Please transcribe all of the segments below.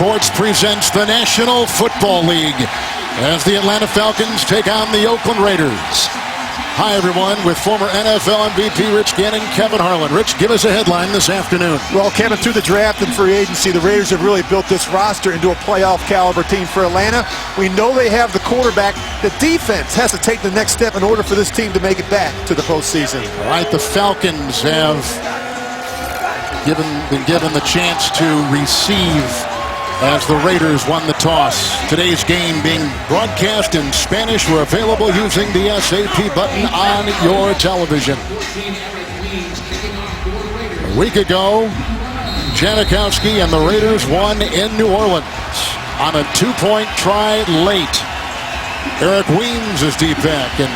Sports presents the National Football League as the Atlanta Falcons take on the Oakland Raiders. Hi, everyone, with former NFL MVP Rich Gannon, Kevin Harlan. Rich, give us a headline this afternoon. Well, Kevin, through the draft and free agency, the Raiders have really built this roster into a playoff caliber team for Atlanta. We know they have the quarterback. The defense has to take the next step in order for this team to make it back to the postseason. All right, the Falcons have been given the chance to receive as the Raiders won the toss. Today's game being broadcast in Spanish. We're available using the SAP button on your television. A week ago, Janikowski and the Raiders won in New Orleans on a two-point try late. Eric Weems is deep back, and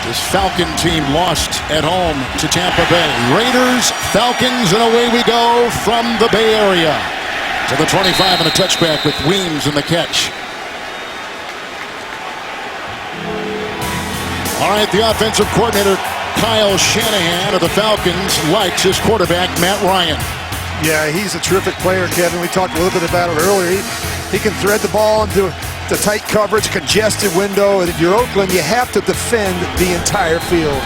this Falcon team lost at home to Tampa Bay. Raiders, Falcons, and away we go from the Bay Area to the 25 and a touchback with Weems in the catch. All right, the offensive coordinator, Kyle Shanahan of the Falcons, likes his quarterback, Matt Ryan. Yeah, he's a terrific player, Kevin. We talked a little bit about it earlier. He can thread the ball into the tight coverage, congested window. And if you're Oakland, you have to defend the entire field.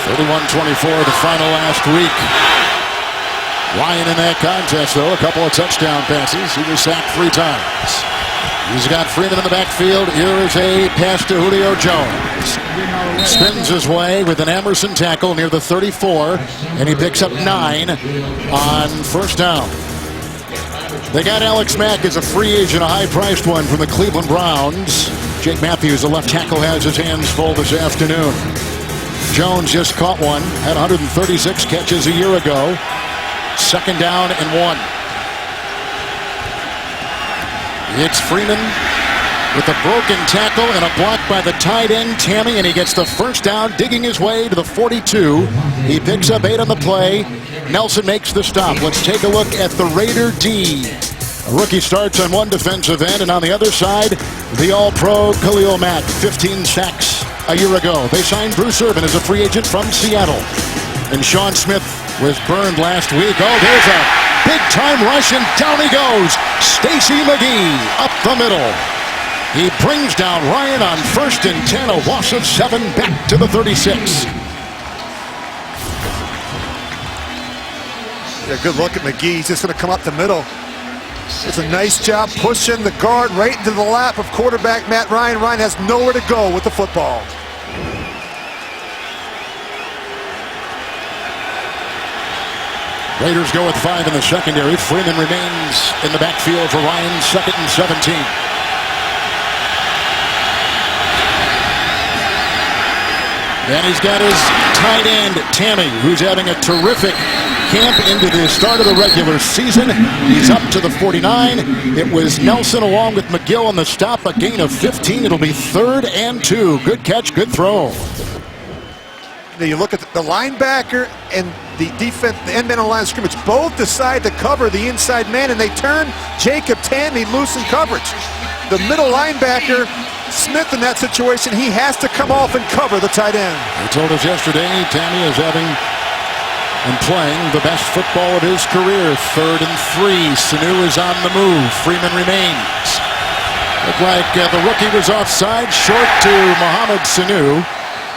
(31-24) the final last week. Ryan in that contest, though, a couple of touchdown passes. He was sacked 3 times. He's got Freeman in the backfield. Here is a pass to Julio Jones. Spins his way with an Emerson tackle near the 34, and he picks up 9 on first down. They got Alex Mack as a free agent, a high-priced one from the Cleveland Browns. Jake Matthews, the left tackle, has his hands full this afternoon. Jones just caught one, had 136 catches a year ago. Second down and 1. It's Freeman with a broken tackle and a block by the tight end, Tammy, and he gets the first down, digging his way to the 42. He picks up 8 on the play. Nelson makes the stop. Let's take a look at the Raider D. A rookie starts on one defensive end, and on the other side, the All-Pro Khalil Mack, 15 sacks a year ago. They signed Bruce Irvin as a free agent from Seattle. And Sean Smith was burned last week. Oh, there's a big-time rush, and down he goes. Stacy McGee up the middle. He brings down Ryan on 1st and 10, a loss of 7 back to the 36. Yeah, good look at McGee. He's just going to come up the middle. It's a nice job pushing the guard right into the lap of quarterback Matt Ryan. Ryan has nowhere to go with the football. Raiders go with 5 in the secondary. Freeman remains in the backfield for Ryan, 2nd and 17. And he's got his tight end, Tammy, who's having a terrific camp into the start of the regular season. He's up to the 49. It was Nelson along with McGill on the stop, a gain of 15. It'll be 3rd and 2. Good catch, good throw. Now you look at the linebacker and the defense, the end man on the line of scrimmage, both decide to cover the inside man, and they turn Jacob Tammy loose in coverage. The middle linebacker, Smith, in that situation, he has to come off and cover the tight end. He told us yesterday Tammy is having and playing the best football of his career. 3rd and 3. Sanu is on the move. Freeman remains. Looked like the rookie was offside, short to Mohamed Sanu.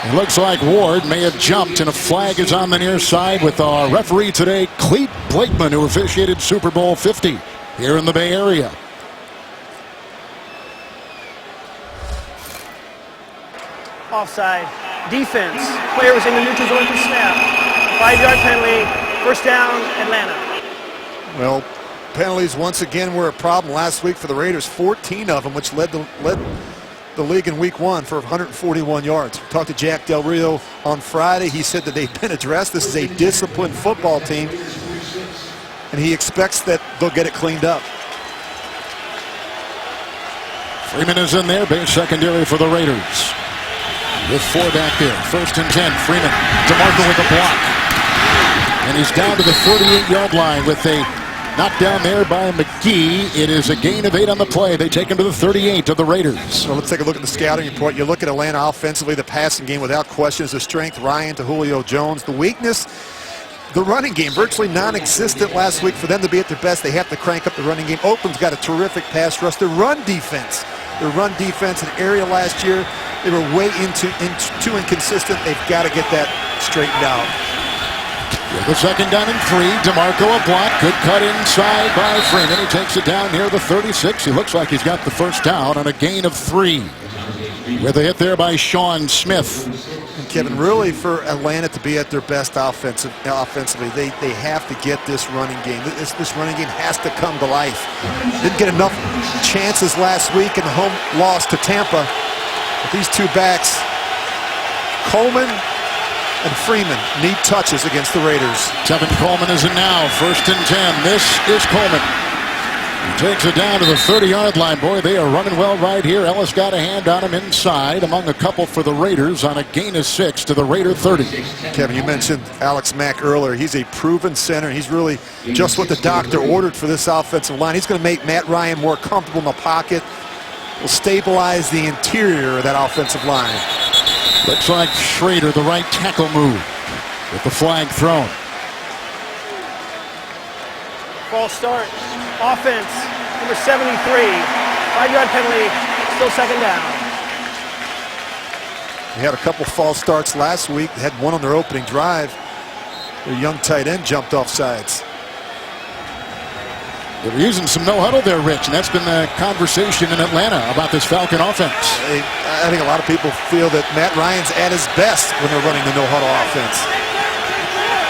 It looks like Ward may have jumped, and a flag is on the near side with our referee today, Clete Blakeman, who officiated Super Bowl 50 here in the Bay Area. Offside. Defense. Player was in the neutral zone to snap. 5-yard penalty. First down, Atlanta. Well, penalties once again were a problem last week for the Raiders. 14 of them, which led the league in week 1 for 141 yards. We talked to Jack Del Rio on Friday. He said that they've been addressed. This is a disciplined football team, and he expects that they'll get it cleaned up. Freeman is in there, base secondary for the Raiders. With 4 back there. 1st and 10. Freeman. DeMarco with a block. And he's down to the 38-yard line with a Knocked down there by McGee. It is a gain of 8 on the play. They take him to the 38 of the Raiders. So let's take a look at the scouting report. You look at Atlanta offensively, the passing game without question is the strength. Ryan to Julio Jones. The weakness, the running game, virtually non-existent last week. For them to be at their best, they have to crank up the running game. Oakland's got a terrific pass rush. Their run defense in area last year, they were way too inconsistent. They've got to get that straightened out. With the second down and 3, DeMarco a block. Good cut inside by Freeman. He takes it down near the 36. He looks like he's got the first down on a gain of 3. With a hit there by Sean Smith. And Kevin, really for Atlanta to be at their best offensively, they have to get this running game. This running game has to come to life. Didn't get enough chances last week in the home loss to Tampa. But these two backs, Coleman and Freeman, need touches against the Raiders. Tevin Coleman is in now. 1st and 10. This is Coleman. He takes it down to the 30-yard line. Boy, they are running well right here. Ellis got a hand on him inside among a couple for the Raiders on a gain of 6 to the Raider 30. Kevin, you mentioned Alex Mack earlier. He's a proven center. He's really just what the doctor ordered for this offensive line. He's going to make Matt Ryan more comfortable in the pocket. Will stabilize the interior of that offensive line. Looks like Schrader, the right tackle move with the flag thrown. False start. Offense, number 73. 5-yard penalty, still second down. They had a couple false starts last week. They had one on their opening drive. Their young tight end jumped off sides. They were using some no-huddle there, Rich, and that's been the conversation in Atlanta about this Falcon offense. I think a lot of people feel that Matt Ryan's at his best when they're running the no-huddle offense.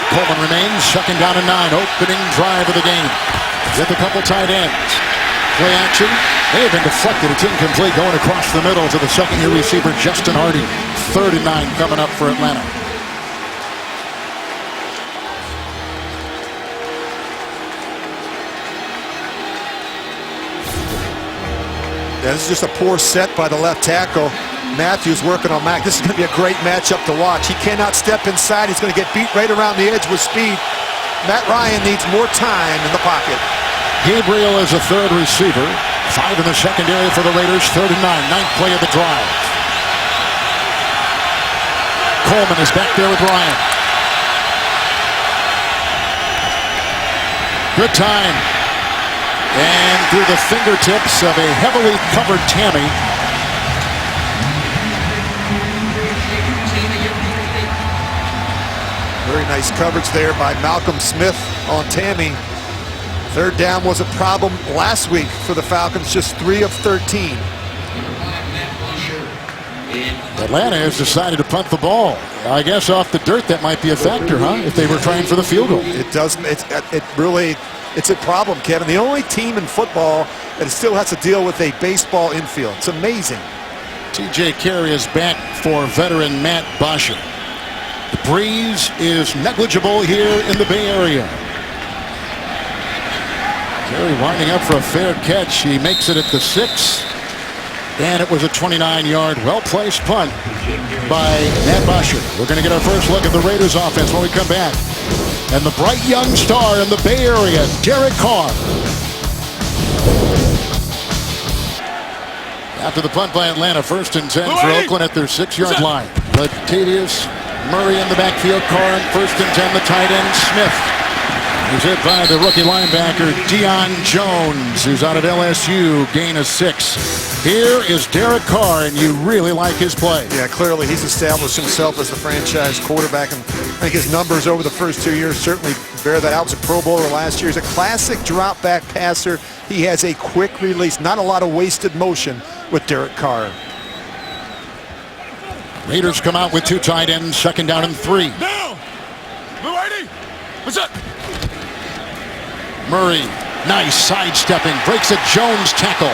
Coleman remains, second down and 9, opening drive of the game. With a couple tight ends. Play action. They have been deflected. It's incomplete going across the middle to the second-year receiver, Justin Hardy. 3rd and 9 coming up for Atlanta. Yeah, this is just a poor set by the left tackle. Matthews working on Mack. This is going to be a great matchup to watch. He cannot step inside. He's going to get beat right around the edge with speed. Matt Ryan needs more time in the pocket. Gabriel is a 3rd receiver. 5 in the secondary for the Raiders. 3rd and 9. 9th play of the drive. Coleman is back there with Ryan. Good time. And through the fingertips of a heavily covered Tammy. Very nice coverage there by Malcolm Smith on Tammy. 3rd down was a problem last week for the Falcons, just 3 of 13. Atlanta has decided to punt the ball. I guess off the dirt that might be a factor, huh? If they were trying for the field goal. It does. It's a problem, Kevin. The only team in football that still has to deal with a baseball infield. It's amazing. TJ Carey is back for veteran Matt Bosher. The breeze is negligible here in the Bay Area. Carey winding up for a fair catch. He makes it at the 6. And it was a 29-yard, well-placed punt by Matt Bosher. We're going to get our first look at the Raiders offense when we come back. And the bright young star in the Bay Area, Derek Carr. After the punt by Atlanta, 1st and 10 for Oakland at their 6-yard line. Latavius Murray in the backfield. Carr in 1st and 10, the tight end Smith. He's hit by the rookie linebacker Deion Jones, who's out of LSU, gain of 6. Here is Derek Carr, and you really like his play. Yeah, clearly he's established himself as the franchise quarterback, and I think his numbers over the first 2 years certainly bear that out. He was a Pro Bowler last year. He's a classic drop-back passer. He has a quick release, not a lot of wasted motion with Derek Carr. Raiders come out with 2 tight ends, 2nd down and 3. Now, Lady, what's up? Murray, nice sidestepping, breaks a Jones tackle.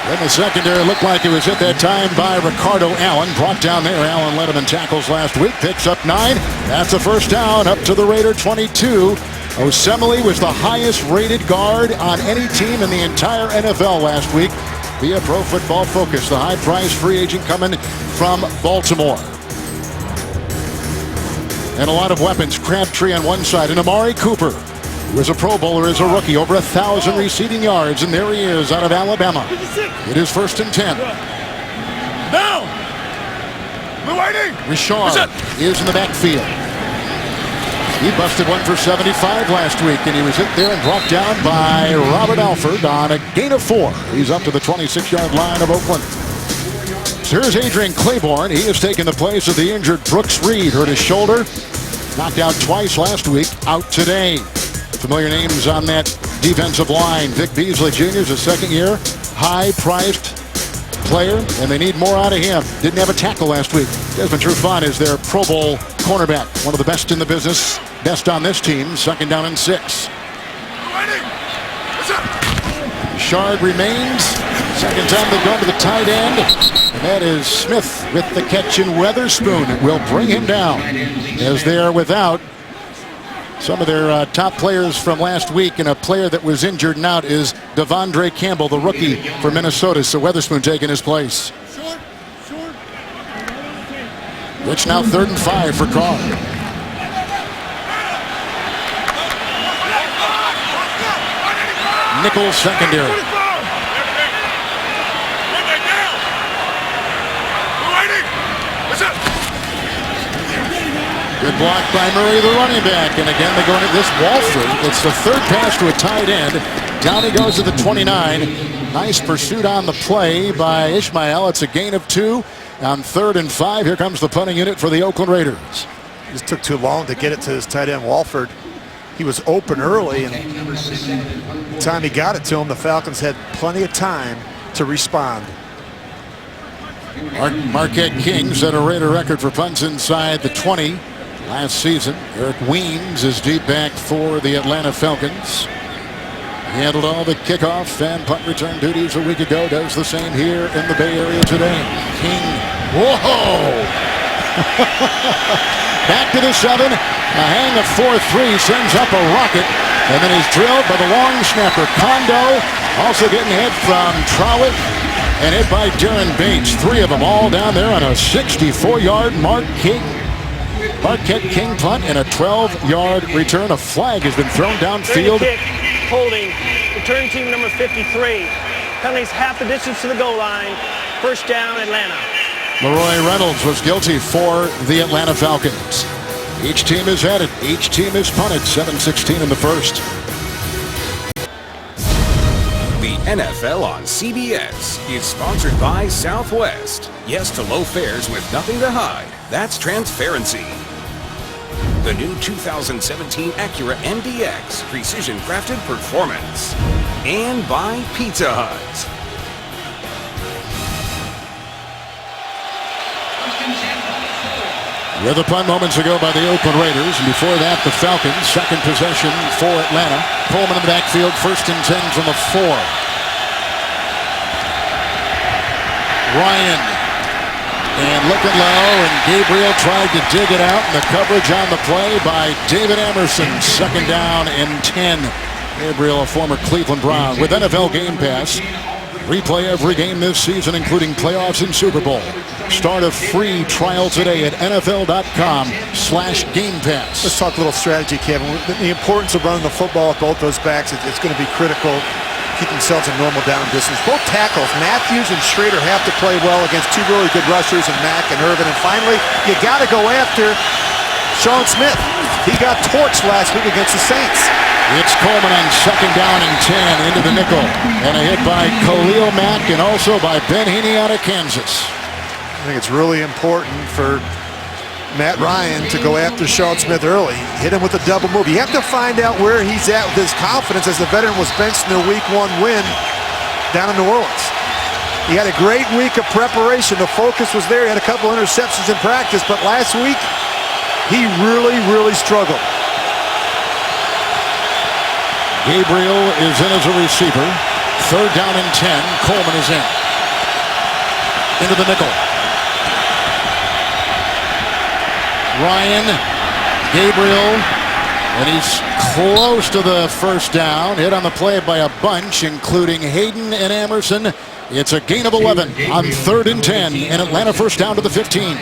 Then the secondary looked like it was hit that time by Ricardo Allen. Brought down there. Allen led him in tackles last week. Picks up 9. That's a first down up to the Raider 22. Osemele was the highest rated guard on any team in the entire NFL last week via Pro Football Focus. The high price free agent coming from Baltimore. And a lot of weapons. Crabtree on one side and Amari Cooper He was a Pro Bowler as a rookie, over 1,000 receiving yards, and there he is out of Alabama. It is 1st and 10. Now! Blue 80! Richard is in the backfield. He busted one for 75 last week, and he was hit there and brought down by Robert Alford on a gain of 4. He's up to the 26-yard line of Oakland. So here's Adrian Claiborne. He has taken the place of the injured Brooks Reed. Hurt his shoulder. Knocked out twice last week. Out today. Familiar names on that defensive line. Vic Beasley Jr. is a second year. High-priced player, and they need more out of him. Didn't have a tackle last week. Desmond Trufant is their Pro Bowl cornerback. One of the best in the business. Best on this team. 2nd down and 6. Shard remains. Second time they've gone to the tight end. And that is Smith with the catch, and Weatherspoon will bring him down as they are without some of their top players from last week, and a player that was injured and out is Devondre Campbell, the rookie for Minnesota. So Weatherspoon taking his place. It's now 3rd and 5 for Carr. Nickel secondary. Good block by Murray, the running back. And again, they go into this Walford. It's the 3rd pass to a tight end. Down he goes to the 29. Nice pursuit on the play by Ishmael. It's a gain of 2. On 3rd and 5, here comes the punting unit for the Oakland Raiders. Just took too long to get it to his tight end, Walford. He was open early, and the time he got it to him, the Falcons had plenty of time to respond. Marquette King set a Raider record for punts inside the 20 last season. Eric Weems is deep back for the Atlanta Falcons. He handled all the kickoff and punt return duties a week ago. Does the same here in the Bay Area today. King, whoa! Back to the 7. A hang of 4-3 sends up a rocket. And then he's drilled by the long snapper, Kondo. Also getting hit from Trowett. And hit by Darren Bates. 3 of them all down there on a 64-yard Marquette King punt and a 12-yard return. A flag has been thrown downfield. Kick, holding, return team number 53. Penalties half the distance to the goal line. 1st down, Atlanta. Leroy Reynolds was guilty for the Atlanta Falcons. Each team has had it. Each team has punted. 7-16 in the 1st. The NFL on CBS is sponsored by Southwest. Yes to low fares with nothing to hide. That's transparency. The new 2017 Acura MDX, precision crafted performance. And by Pizza Hut. With a punt moments ago by the Oakland Raiders, and before that the Falcons. 2nd possession for Atlanta. Coleman in the backfield, 1st and 10 from the 4. Ryan, and looking low, and Gabriel tried to dig it out, and the coverage on the play by David Emerson. 2nd down and 10. Gabriel, a former Cleveland Brown, with NFL Game Pass. Replay every game this season, including playoffs and Super Bowl. Start a free trial today at NFL.com/Game Pass. Let's talk a little strategy, Kevin. The importance of running the football with both those backs, it's going to be critical. Keep themselves in normal down distance. Both tackles, Matthews and Schrader, have to play well against 2 really good rushers in Mack and Irvin. And finally, you got to go after Sean Smith. He got torched last week against the Saints. It's Coleman on 2nd down and 10 into the nickel. And a hit by Khalil Mack and also by Ben Heaney out of Kansas. I think it's really important for Matt Ryan to go after Sean Smith early. Hit him with a double move. You have to find out where he's at with his confidence, as the veteran was benched in their Week 1 win down in New Orleans. He had a great week of preparation. The focus was there. He had a couple interceptions in practice, but last week he really struggled. Gabriel is in as a receiver. 3rd down and 10. Coleman is in. Into the nickel. Ryan, Gabriel, and he's close to the 1st down. Hit on the play by a bunch, including Hayden and Emerson. It's a gain of 11 on 3rd and 10. And Atlanta 1st down to the 15.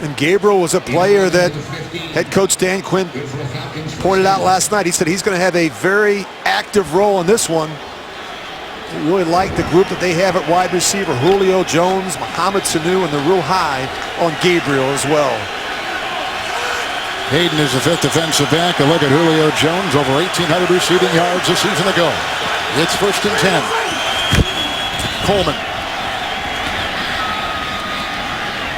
And Gabriel was a player that head coach Dan Quinn pointed out last night. He said he's going to have a very active role in this one. They really like the group that they have at wide receiver. Julio Jones, Mohamed Sanu, and they're real high on Gabriel as well. Hayden is the 5th defensive back. A look at Julio Jones, over 1,800 receiving yards a season ago. It's 1st and 10. Coleman.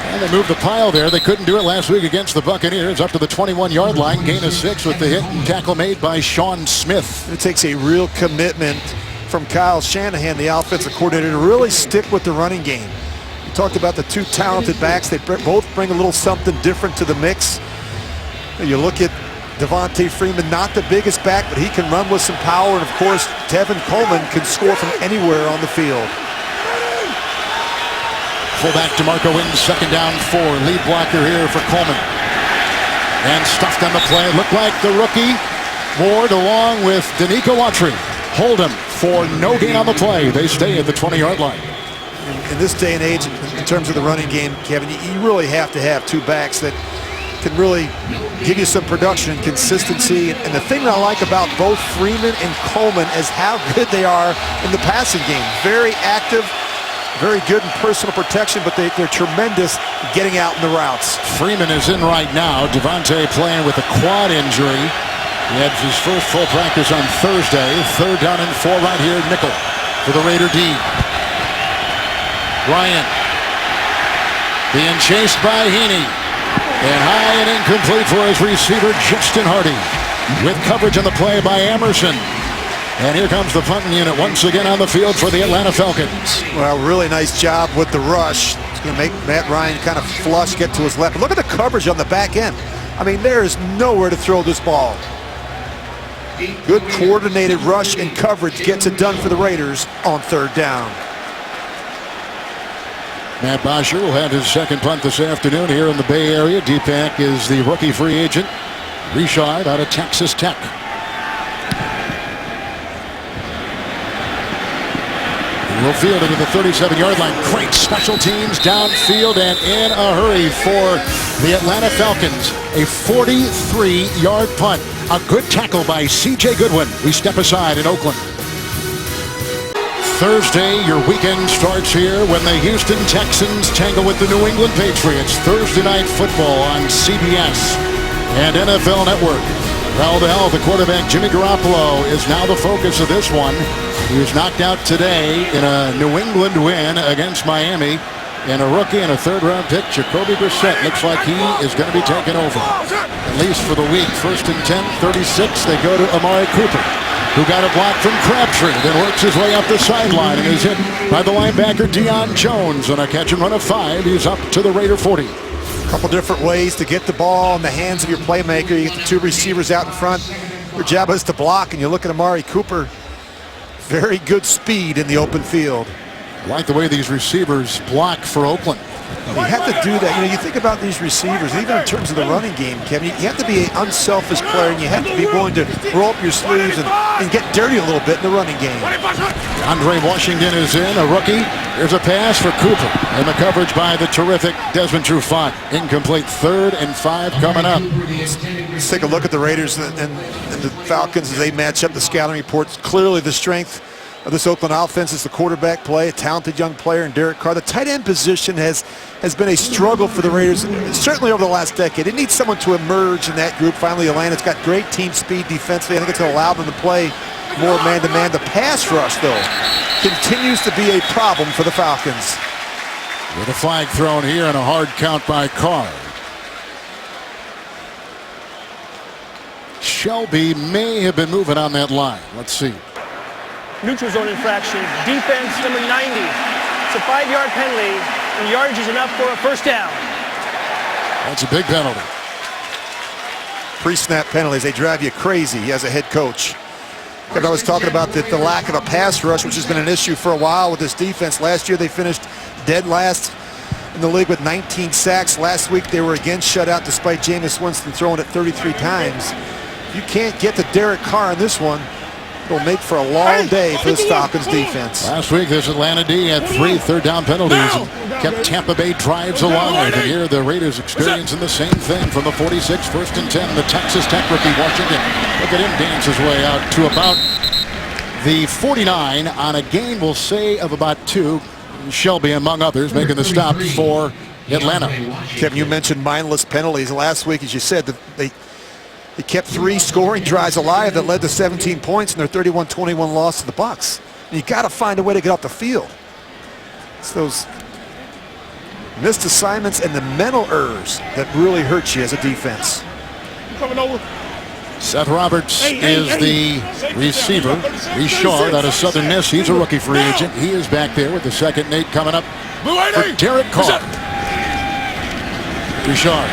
And they moved the pile there. They couldn't do it last week against the Buccaneers. Up to the 21-yard line. Gain of 6 with the hit and tackle made by Sean Smith. It takes a real commitment from Kyle Shanahan, the offensive coordinator, to really stick with the running game. We talked about the two talented backs. They both bring a little something different to the mix. You look at Devontae Freeman, not the biggest back, but he can run with some power. And, of course, Tevin Coleman can score from anywhere on the field. Fullback DeMarco Wins, 2nd down 4. Lead blocker here for Coleman. And stuffed on the play. Looked like the rookie Ward along with Danico Autry. Hold him for no gain on the play. They stay at the 20-yard line. In this day and age, in terms of the running game, Kevin, you really have to have two backs that can really give you some production and consistency. And the thing that I like about both Freeman and Coleman is how good they are in the passing game. Very active, very good in personal protection, but they're tremendous getting out in the routes. Freeman is in right now. Devontae playing with a quad injury. He had his first full practice on Thursday. 3rd down and 4 right here, nickel for the Raider D. Ryan being chased by Heaney. And high and incomplete for his receiver, Justin Hardy. With coverage on the play by Emerson. And here comes the punting unit once again on the field for the Atlanta Falcons. Well, really nice job with the rush. It's going to make Matt Ryan kind of flush, get to his left. But look at the coverage on the back end. I mean, there is nowhere to throw this ball. Good coordinated rush and coverage gets it done for the Raiders on 3rd down. Matt Bosher will have his 2nd punt this afternoon here in the Bay Area. Deepak is the rookie free agent. Richard out of Texas Tech. Will field into the 37-yard line. Great special teams downfield and in a hurry for the Atlanta Falcons. A 43-yard punt. A good tackle by C.J. Goodwin. We step aside in Oakland. Thursday, your weekend starts here when the Houston Texans tangle with the New England Patriots. Thursday night football on CBS and NFL Network. Well, the hell, the quarterback Jimmy Garoppolo is now the focus of this one. He was knocked out today in a New England win against Miami. And a rookie and a 3rd-round pick, Jacoby Brissett, looks like he is going to be taken over, at least for the week. 1st and 10, 36. They go to Amari Cooper, who got a block from Crabtree, then works his way up the sideline and is hit by the linebacker Deion Jones on a catch and run of 5. He's up to the Raider 40. A couple different ways to get the ball in the hands of your playmaker. You get the 2 receivers out in front. Your job is to block, and you look at Amari Cooper. Very good speed in the open field. I like the way these receivers block for Oakland. You have to do that. You know, you think about these receivers, even in terms of the running game, Kevin, you have to be an unselfish player, and you have to be willing to roll up your sleeves and get dirty a little bit in the running game. Andre Washington is in, a rookie. Here's a pass for Cooper, and the coverage by the terrific Desmond Trufant. Incomplete. 3rd and 5 coming up. Let's take a look at the Raiders and the Falcons as they match up the scouting reports. Clearly the strength of this Oakland offense is the quarterback play, a talented young player in Derek Carr. The tight end position has been a struggle for the Raiders, certainly over the last decade. It needs someone to emerge in that group. Finally, Atlanta's got great team speed defensively. I think it's going to allow them to play more man-to-man. The pass rush, though, continues to be a problem for the Falcons. With a flag thrown here and a hard count by Carr. Shelby may have been moving on that line. Let's see. Neutral zone infraction. Defense number 90. It's a 5-yard penalty, and yardage is enough for a 1st down. That's a big penalty. Pre-snap penalties, they drive you crazy as a head coach. I was talking about the lack of a pass rush, which has been an issue for a while with this defense. Last year they finished dead last in the league with 19 sacks. Last week they were again shut out despite Jameis Winston throwing it 33 times. If you can't get to Derek Carr in this one, It'll make for a long day for this Falcons defense. Last week, this Atlanta D had 3 third-down penalties and kept Tampa Bay drives alive. And here, the Raiders experiencing the same thing from the 46, 1st and 10. The Texas Tech rookie Washington. Look at him dance his way out to about the 49 on a gain, we'll say, of about 2. Shelby, among others, making the stop for Atlanta. Kevin, you mentioned mindless penalties. Last week, as you said, they kept 3 scoring drives alive that led to 17 points in their 31-21 loss to the Bucs. And you got to find a way to get off the field. It's those missed assignments and the mental errors that really hurt you as a defense. Coming over. Seth Roberts is the receiver. Richard out of Southern Miss. He's a rookie free agent. He is back there with the second Nate coming up for Derek Carr. Richard.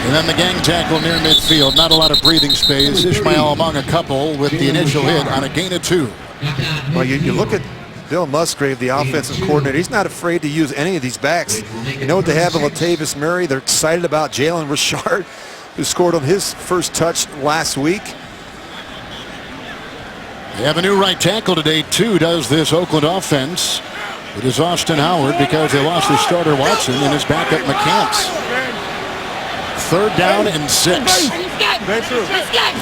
And then the gang tackle near midfield. Not a lot of breathing space. Ishmael among a couple with the initial hit on a gain of 2. Well, you look at Bill Musgrave, the offensive coordinator. He's not afraid to use any of these backs. You know what they have in Latavius Murray. They're excited about Jalen Richard, who scored on his first touch last week. They have a new right tackle today, too, does this Oakland offense. It is Austin Howard because they lost their starter Watson and his backup McCants. 3rd down and 6.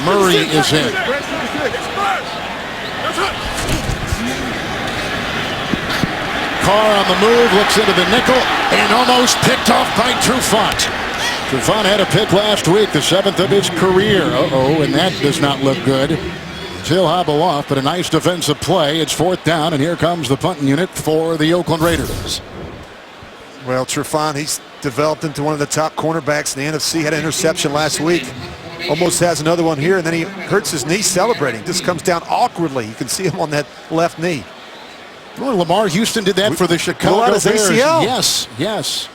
Murray is in. Carr on the move, looks into the nickel, and almost picked off by Trufant. Trufant had a pick last week, the 7th of his career. And that does not look good. He'll hobble off, but a nice defensive play. It's 4th down, and here comes the punting unit for the Oakland Raiders. Well, Trufant, he's developed into one of the top cornerbacks in the NFC. Had an interception last week. Almost has another one here, and then he hurts his knee celebrating. Just comes down awkwardly. You can see him on that left knee. Well, Lamar Houston did that for the Chicago Bears. ACL. Yes.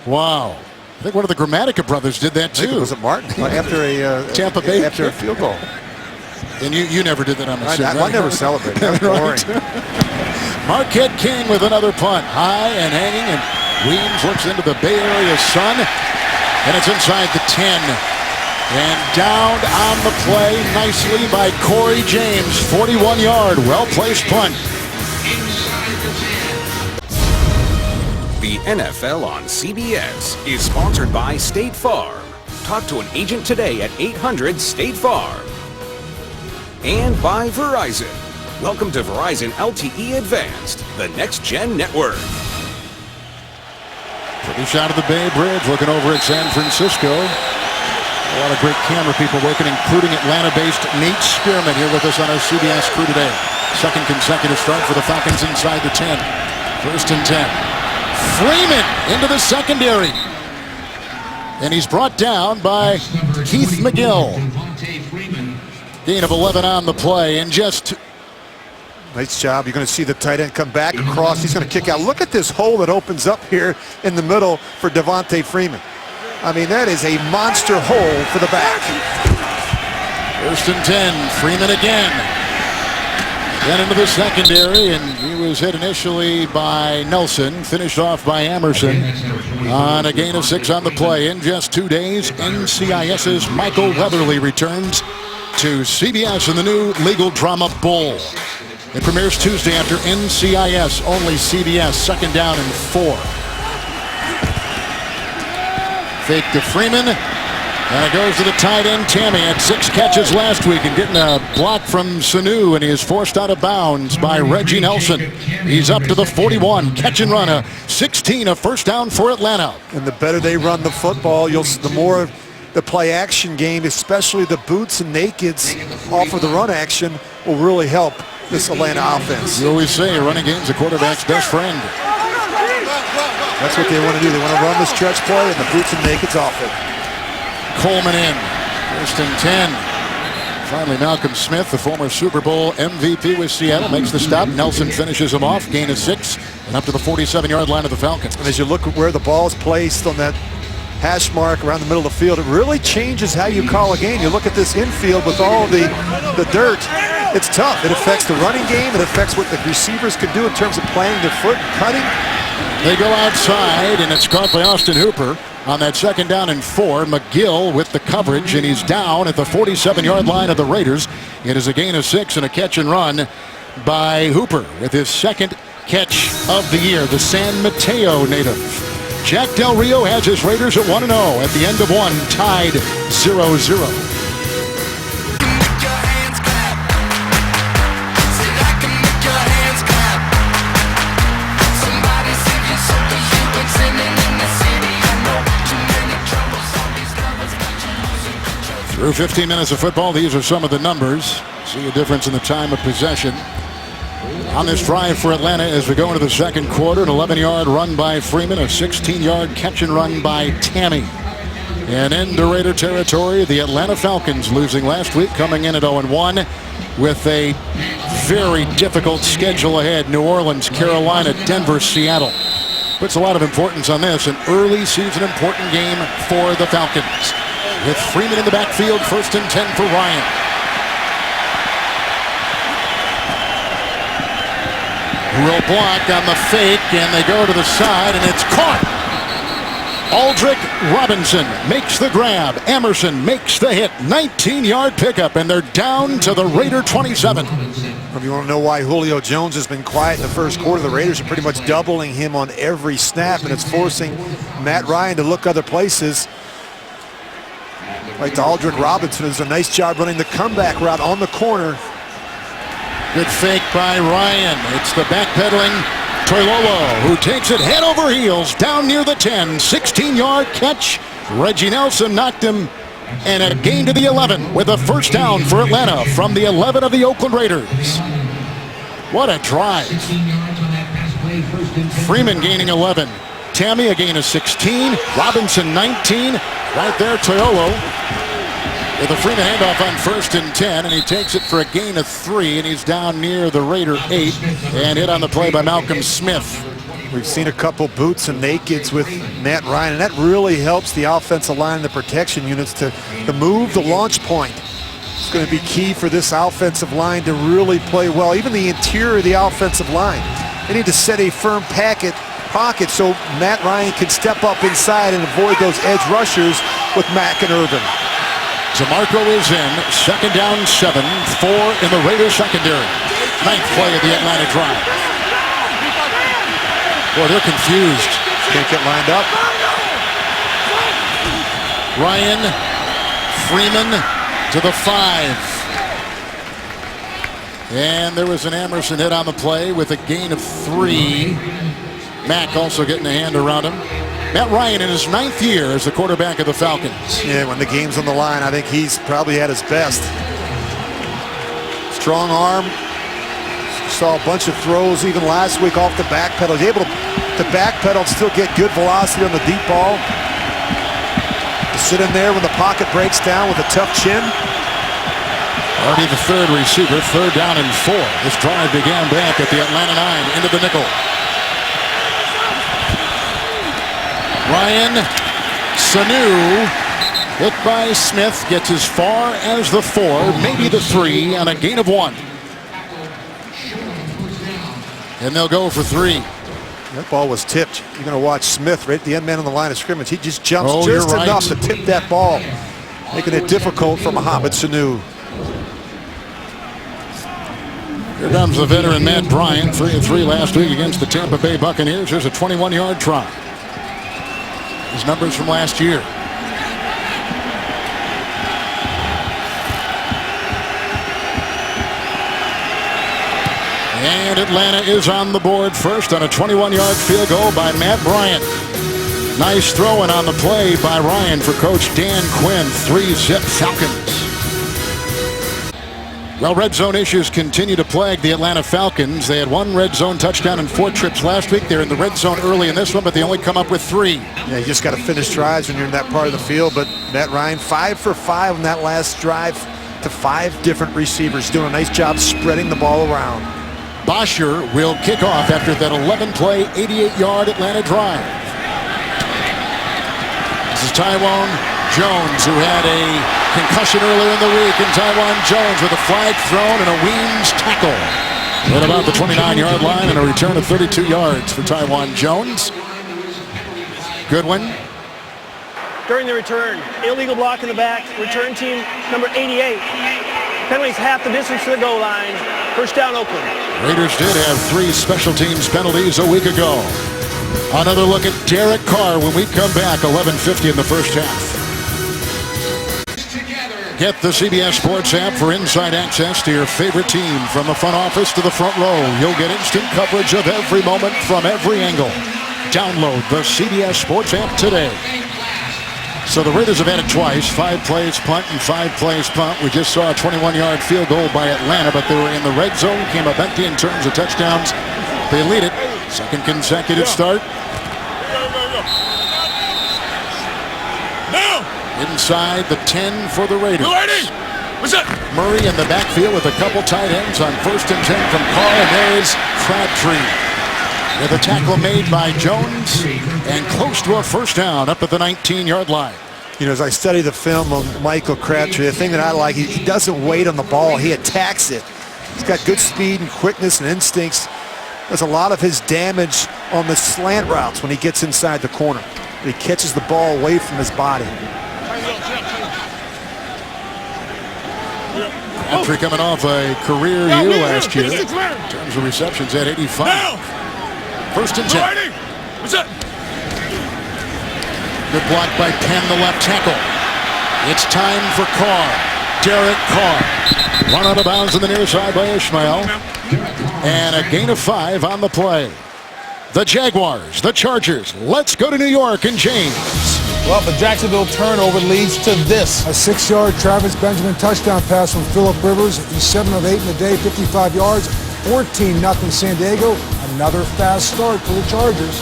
Wow. I think one of the Grammatica brothers did that too. Was it Martin? After a Tampa Bay after a field goal. And you never did that, I'm assuming. I never celebrated. That was boring. Marquette King with another punt. High and hanging, and Weems looks into the Bay Area sun, and it's inside the 10. And down on the play nicely by Corey James. 41-yard, well-placed punt. The NFL on CBS is sponsored by State Farm. Talk to an agent today at 800-STATE-FARM. And by Verizon. Welcome to Verizon LTE Advanced, the next-gen network. Pretty shot of the Bay Bridge, looking over at San Francisco. A lot of great camera people working, including Atlanta-based Nate Spearman here with us on our CBS crew today. 2nd consecutive start for the Falcons inside the 10. 1st and 10. Freeman into the secondary. And he's brought down by Keith McGill. Gain of 11 on the play, and just... Nice job. You're going to see the tight end come back across. He's going to kick out. Look at this hole that opens up here in the middle for Devontae Freeman. I mean, that is a monster hole for the back. 1st and 10. Freeman again. Then into the secondary, and he was hit initially by Nelson, finished off by Emerson on a gain of 6 on the play. In just 2 days, NCIS's Michael Weatherly returns to CBS in the new Legal Drama Bowl. It premieres Tuesday after NCIS, only CBS, 2nd down and 4. Fake to Freeman, and it goes to the tight end. Tammy had 6 catches last week and getting a block from Sanu, and he is forced out of bounds by Reggie Nelson. He's up to the 41, catch and run, a 16, a 1st down for Atlanta. And the better they run the football, the more the play action game, especially the boots and nakeds off of the run action, will really help this Atlanta offense. You always say a running game's a quarterback's best friend. That's what they want to do. They want to run the stretch play and the boots and nakeds off it. Coleman in. 1st and 10. Finally, Malcolm Smith, the former Super Bowl MVP with Seattle, makes the stop. Nelson finishes him off. Gain of 6 and up to the 47-yard line of the Falcons. And as you look at where the ball is placed on that hash mark around the middle of the field, it really changes how you call a game. You look at this infield with all the dirt. It's tough. It affects the running game. It affects what the receivers can do in terms of playing their foot, cutting. They go outside, and it's caught by Austin Hooper. On that 2nd down and 4, McGill with the coverage, and he's down at the 47-yard line of the Raiders. It is a gain of 6 and a catch and run by Hooper with his 2nd catch of the year, the San Mateo native. Jack Del Rio has his Raiders at 1-0 at the end of one, tied 0-0. Through 15 minutes of football, these are some of the numbers. See a difference in the time of possession. On this drive for Atlanta as we go into the 2nd quarter, an 11-yard run by Freeman, a 16-yard catch and run by Tammy. And into Raider territory, the Atlanta Falcons losing last week, coming in at 0-1 with a very difficult schedule ahead. New Orleans, Carolina, Denver, Seattle. Puts a lot of importance on this, an early season important game for the Falcons. With Freeman in the backfield, 1st and 10 for Ryan. Will block on the fake, and they go to the side, and it's caught. Aldrick Robinson makes the grab. Emerson makes the hit. 19-yard pickup, and they're down to the Raider 27. If you want to know why Julio Jones has been quiet in the 1st quarter, the Raiders are pretty much doubling him on every snap, and it's forcing Matt Ryan to look other places. Like to Aldrick Robinson, does a nice job running the comeback route on the corner. Good fake by Ryan. It's the backpedaling Toilolo, who takes it head over heels down near the 10. 16-yard catch. Reggie Nelson knocked him, and a gain to the 11 with a 1st down for Atlanta from the 11 of the Oakland Raiders. What a drive. Freeman gaining 11. Tammy a gain of 16. Robinson 19. Right there, Toilolo with a Freeman handoff on 1st and 10, and he takes it for a gain of 3, and he's down near the Raider 8 and hit on the play by Malcolm Smith. We've seen a couple boots and nakeds with Matt Ryan, and that really helps the offensive line and the protection units to move the launch point. It's going to be key for this offensive line to really play well. Even the interior of the offensive line, they need to set a firm pocket so Matt Ryan can step up inside and avoid those edge rushers with Mack and Irvin. DeMarco is in. 2nd down 7. 4 in the Raiders secondary. 9th play of the Atlanta drive. Boy, they're confused. Can't get lined up. Ryan, Freeman to the 5. And there was an Emerson hit on the play with a gain of 3. Mack also getting a hand around him. Matt Ryan in his 9th year as the quarterback of the Falcons. Yeah, when the game's on the line, I think he's probably at his best. Strong arm. Saw a bunch of throws even last week off the back pedal. He's able to backpedal and still get good velocity on the deep ball. To sit in there when the pocket breaks down with a tough chin. Already the 3rd receiver, 3rd down and 4. This drive began back at the Atlanta 9 into the nickel. Ryan, Sanu, hit by Smith, gets as far as the 4, maybe the 3, on a gain of 1. And they'll go for 3. That ball was tipped. You're going to watch Smith right at the end man on the line of scrimmage. He just jumps just right. enough to tip that ball, making it difficult for Mohamed Sanu. Here comes the veteran Matt Bryant, 3-3 last week against the Tampa Bay Buccaneers. Here's a 21-yard try. His numbers from last year. And Atlanta is on the board first on a 21-yard field goal by Matt Bryant. Nice throwing on the play by Ryan for Coach Dan Quinn. 3-zip Falcons. Well, red zone issues continue to plague the Atlanta Falcons. They had 1 red zone touchdown in 4 trips last week. They're in the red zone early in this one, but they only come up with 3. Yeah, you just got to finish drives when you're in that part of the field. But Matt Ryan, 5 for 5 on that last drive to 5 different receivers. Doing a nice job spreading the ball around. Bosher will kick off after that 11-play, 88-yard Atlanta drive. This is Taiwan Jones, who had a concussion earlier in the week, and Taiwan Jones with a flag thrown and a Weems tackle at about the 29-yard line, and a return of 32 yards for Taiwan Jones. Goodwin during the return. Illegal block in the back. Return team number 88. Penalties half the distance to the goal line. First down, Oakland. Raiders did have 3 special teams penalties a week ago. Another look at Derek Carr when we come back. 11:50 in the first half. Get the CBS Sports app for inside access to your favorite team from the front office to the front row. You'll get instant coverage of every moment from every angle. Download the CBS Sports app today. So the Raiders have had it twice. 5 plays punt and 5 plays punt. We just saw a 21-yard field goal by Atlanta, but they were in the red zone. Came up empty in terms of touchdowns. They lead it. Second consecutive start. Now! Inside the 10 for the Raiders. What's up? Murray in the backfield with a couple tight ends on 1st and 10 from Carr, and there is Crabtree. With a tackle made by Jones and close to a first down up at the 19-yard line. You know, as I study the film on Michael Crabtree, the thing that I like, he doesn't wait on the ball. He attacks it. He's got good speed and quickness and instincts. Does a lot of his damage on the slant routes when he gets inside the corner. He catches the ball away from his body. Crabtree coming off a career year last year in terms of receptions at 85. First and 10. What's up? Good block by Penn, the left tackle. It's time for Carr. Derek Carr. Run out of bounds on the near side by Ishmael. And a gain of 5 on the play. The Jaguars, the Chargers. Let's go to New York and James. Well, the Jacksonville turnover leads to this. A 6-yard Travis Benjamin touchdown pass from Phillip Rivers. He's 7 of 8 in the day, 55 yards, 14-0 San Diego. Another fast start for the Chargers.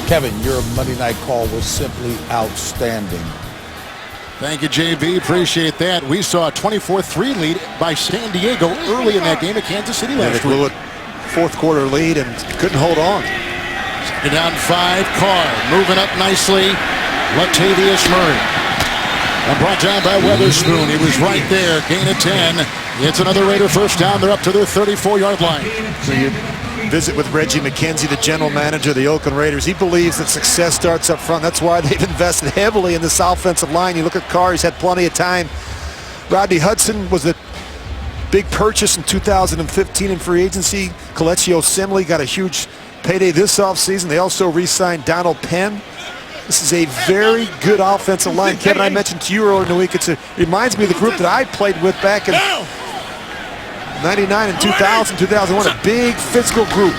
Kevin, your Monday night call was simply outstanding. Thank you, JV. Appreciate that. We saw a 24-3 lead by San Diego early in that game at Kansas City last week. Blew it 4th quarter lead and couldn't hold on. Second down 5. Carr moving up nicely. Latavius Murray. And brought down by Weatherspoon. He was right there. Gain of 10. It's another Raider first down. They're up to their 34-yard line. So you visit with Reggie McKenzie, the general manager of the Oakland Raiders. He believes that success starts up front. That's why they've invested heavily in this offensive line. You look at Carr, he's had plenty of time. Rodney Hudson was a big purchase in 2015 in free agency. Kelechi Osemele got a huge payday this offseason. They also re-signed Donald Penn. This is a very good offensive line. Kevin, I mentioned to you earlier in the week, it reminds me of the group that I played with back in 99 and 2000, 2001, a big physical group.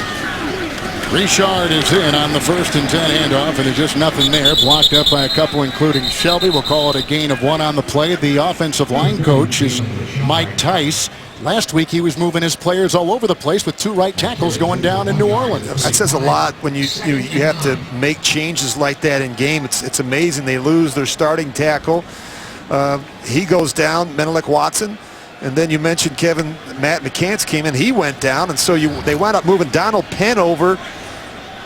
Richard is in on the 1st and 10 handoff, and there's just nothing there. Blocked up by a couple, including Shelby. We'll call it a gain of 1 on the play. The offensive line coach is Mike Tice. Last week, he was moving his players all over the place with 2 right tackles going down in New Orleans. That says a lot when you have to make changes like that in game. It's amazing. They lose their starting tackle. He goes down, Menelik Watson. And then you mentioned, Kevin, Matt McCants came in. He went down, and so they wound up moving Donald Penn over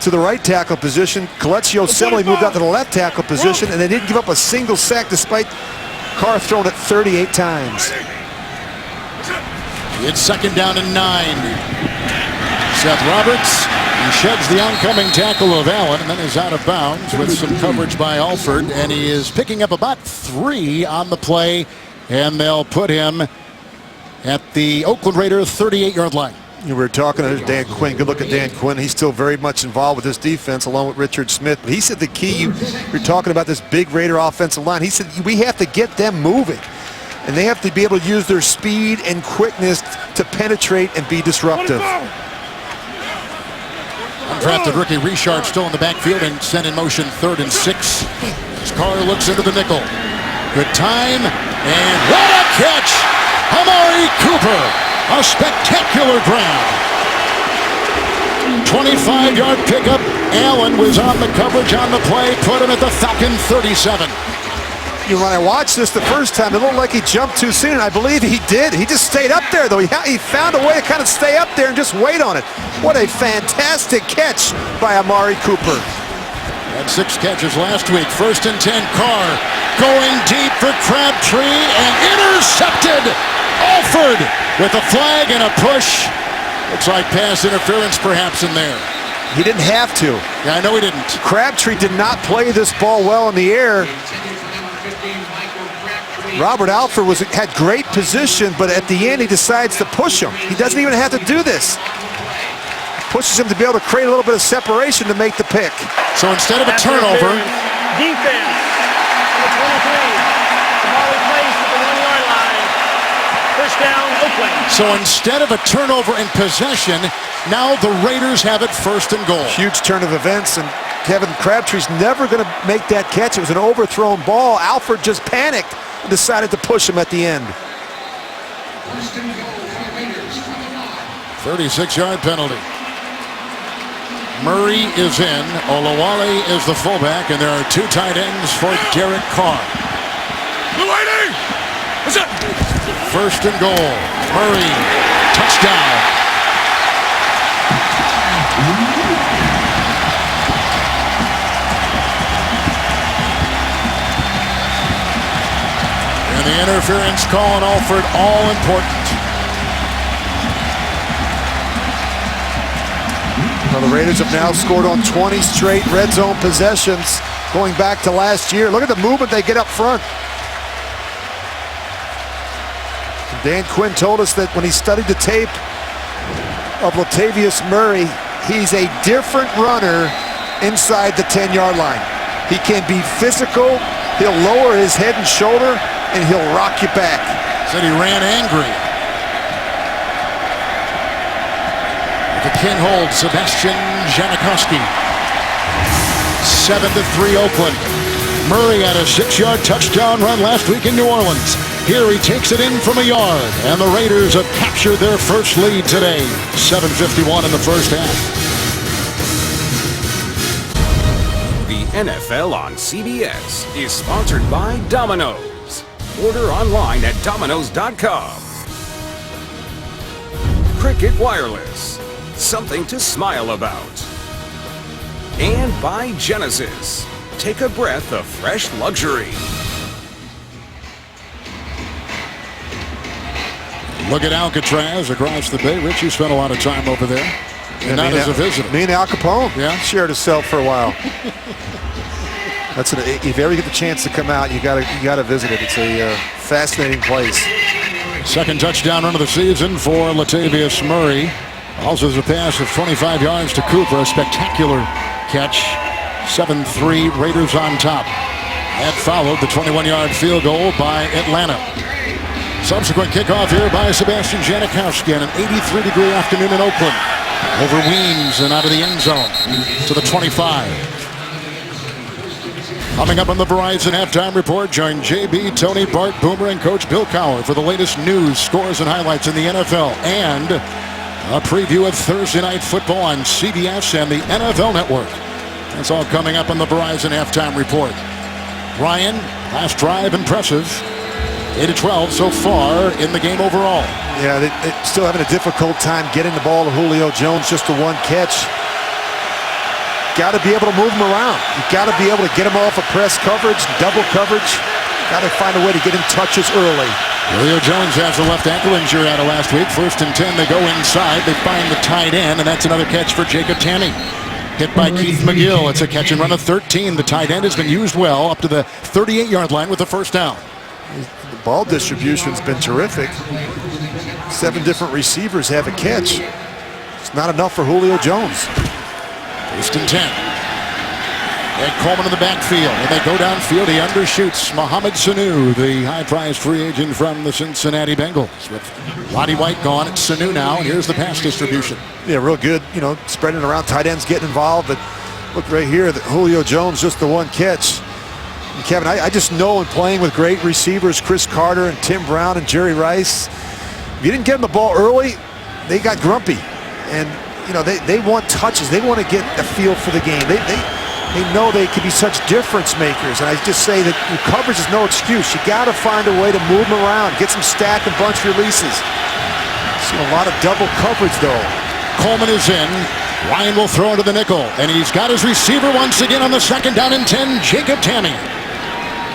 to the right tackle position. Kelechi Osemele moved out to the left tackle position, and they didn't give up a single sack despite Carr throwing it 38 times. It's second down and 9. Seth Roberts, he sheds the oncoming tackle of Allen and then is out of bounds with some coverage by Alford, and he is picking up about 3 on the play, and they'll put him at the Oakland Raiders 38-yard line. We were talking to Dan Quinn. Good look at Dan Quinn. He's still very much involved with this defense along with Richard Smith. But he said the key, you're talking about this big Raider offensive line. He said we have to get them moving. And they have to be able to use their speed and quickness to penetrate and be disruptive. Undrafted rookie Richard still in the backfield and sent in motion 3rd and 6. As Carr looks into the nickel. Good time, and what a catch! Amari Cooper, a spectacular grab. 25-yard pickup. Allen was on the coverage on the play, put him at the Falcon 37. When I watched this the first time, it looked like he jumped too soon, and I believe he did. He just stayed up there, though. He found a way to kind of stay up there and just wait on it. What a fantastic catch by Amari Cooper. Had 6 catches last week. 1st and 10, Carr going deep for Crabtree and intercepted. Alford with a flag and a push. Looks like pass interference perhaps in there. He didn't have to. Yeah, I know he didn't. Crabtree did not play this ball well in the air. Robert Alford had great position, but at the end he decides to push him. He doesn't even have to do this. Pushes him to be able to create a little bit of separation to make the pick. So instead of a turnover, defense, number 23, the ball is placed at the 1-yard line. First down, Oakland. so instead of a turnover in possession, now the Raiders have it 1st and goal. Huge turn of events, and Kevin Crabtree's never going to make that catch. It was an overthrown ball. Alford just panicked and decided to push him at the end. 36-yard penalty. Murray is in. Olawale is the fullback, and there are 2 tight ends for Derek Carr. Blue waiting. What's up? 1st and goal. Murray, touchdown. And the interference call on Alford, all important. Well, the Raiders have now scored on 20 straight red zone possessions going back to last year. Look at the movement they get up front. Dan Quinn told us that when he studied the tape of Latavius Murray, he's a different runner inside the 10-yard line. He can be physical, he'll lower his head and shoulder, and he'll rock you back. Said he ran angry. The King holds Sebastian Janikowski. 7-3 Oakland. Murray had a 6-yard touchdown run last week in New Orleans. Here he takes it in from a yard, and the Raiders have captured their first lead today. 7:51 in the first half. The NFL on CBS is sponsored by Domino's. Order online at Domino's.com. Cricket Wireless. Something to smile about. And by Genesis. Take a breath of fresh luxury. Look at Alcatraz across the bay. Richie spent a lot of time over there. And not as a visitor. Me and Al Capone shared a cell for a while. If you ever get the chance to come out, you gotta visit it. It's a fascinating place. 2nd touchdown run of the season for Latavius Murray. Also a pass of 25 yards to Cooper. A spectacular catch. 7-3 Raiders on top. That followed the 21-yard field goal by Atlanta. Subsequent kickoff here by Sebastian Janikowski on an 83-degree afternoon in Oakland. Over Weems and out of the end zone to the 25. Coming up on the Verizon Halftime Report, join JB, Tony, Bart, Boomer, and Coach Bill Cowher for the latest news, scores, and highlights in the NFL. And a preview of Thursday Night Football on CBS and the NFL Network. That's all coming up on the Verizon Halftime Report. Ryan, last drive, impressive. 8-12 so far in the game overall. Yeah, they're still having a difficult time getting the ball to Julio Jones, just the 1 catch. Got to be able to move him around. You got to be able to get him off of press coverage, double coverage. Got to find a way to get him touches early. Julio Jones has a left ankle injury out of last week. 1st and 10, they go inside. They find the tight end, and that's another catch for Jacob Tamme. Hit by Keith McGill. It's a catch and run of 13. The tight end has been used well up to the 38-yard line with the 1st down. The ball distribution's been terrific. 7 different receivers have a catch. It's not enough for Julio Jones. 1st and 10. Ed Coleman in the backfield, and they go downfield. He undershoots Mohamed Sanu, the high-priced free agent from the Cincinnati Bengals. With Roddy White gone, it's Sanu now, and here's the pass distribution. Yeah, real good, spreading around, tight ends getting involved. But look right here, that Julio Jones, just the 1 catch. And Kevin, I just know in playing with great receivers, Chris Carter and Tim Brown and Jerry Rice, if you didn't get them the ball early, they got grumpy. And, they want touches. They want to get a feel for the game. They know they can be such difference makers, and I just say that coverage is no excuse. You got to find a way to move them around, get some stack and bunch releases. See a lot of double coverage though. Coleman is in. Ryan will throw into the nickel, and he's got his receiver once again on the 2nd down and 10, Jacob Tamme.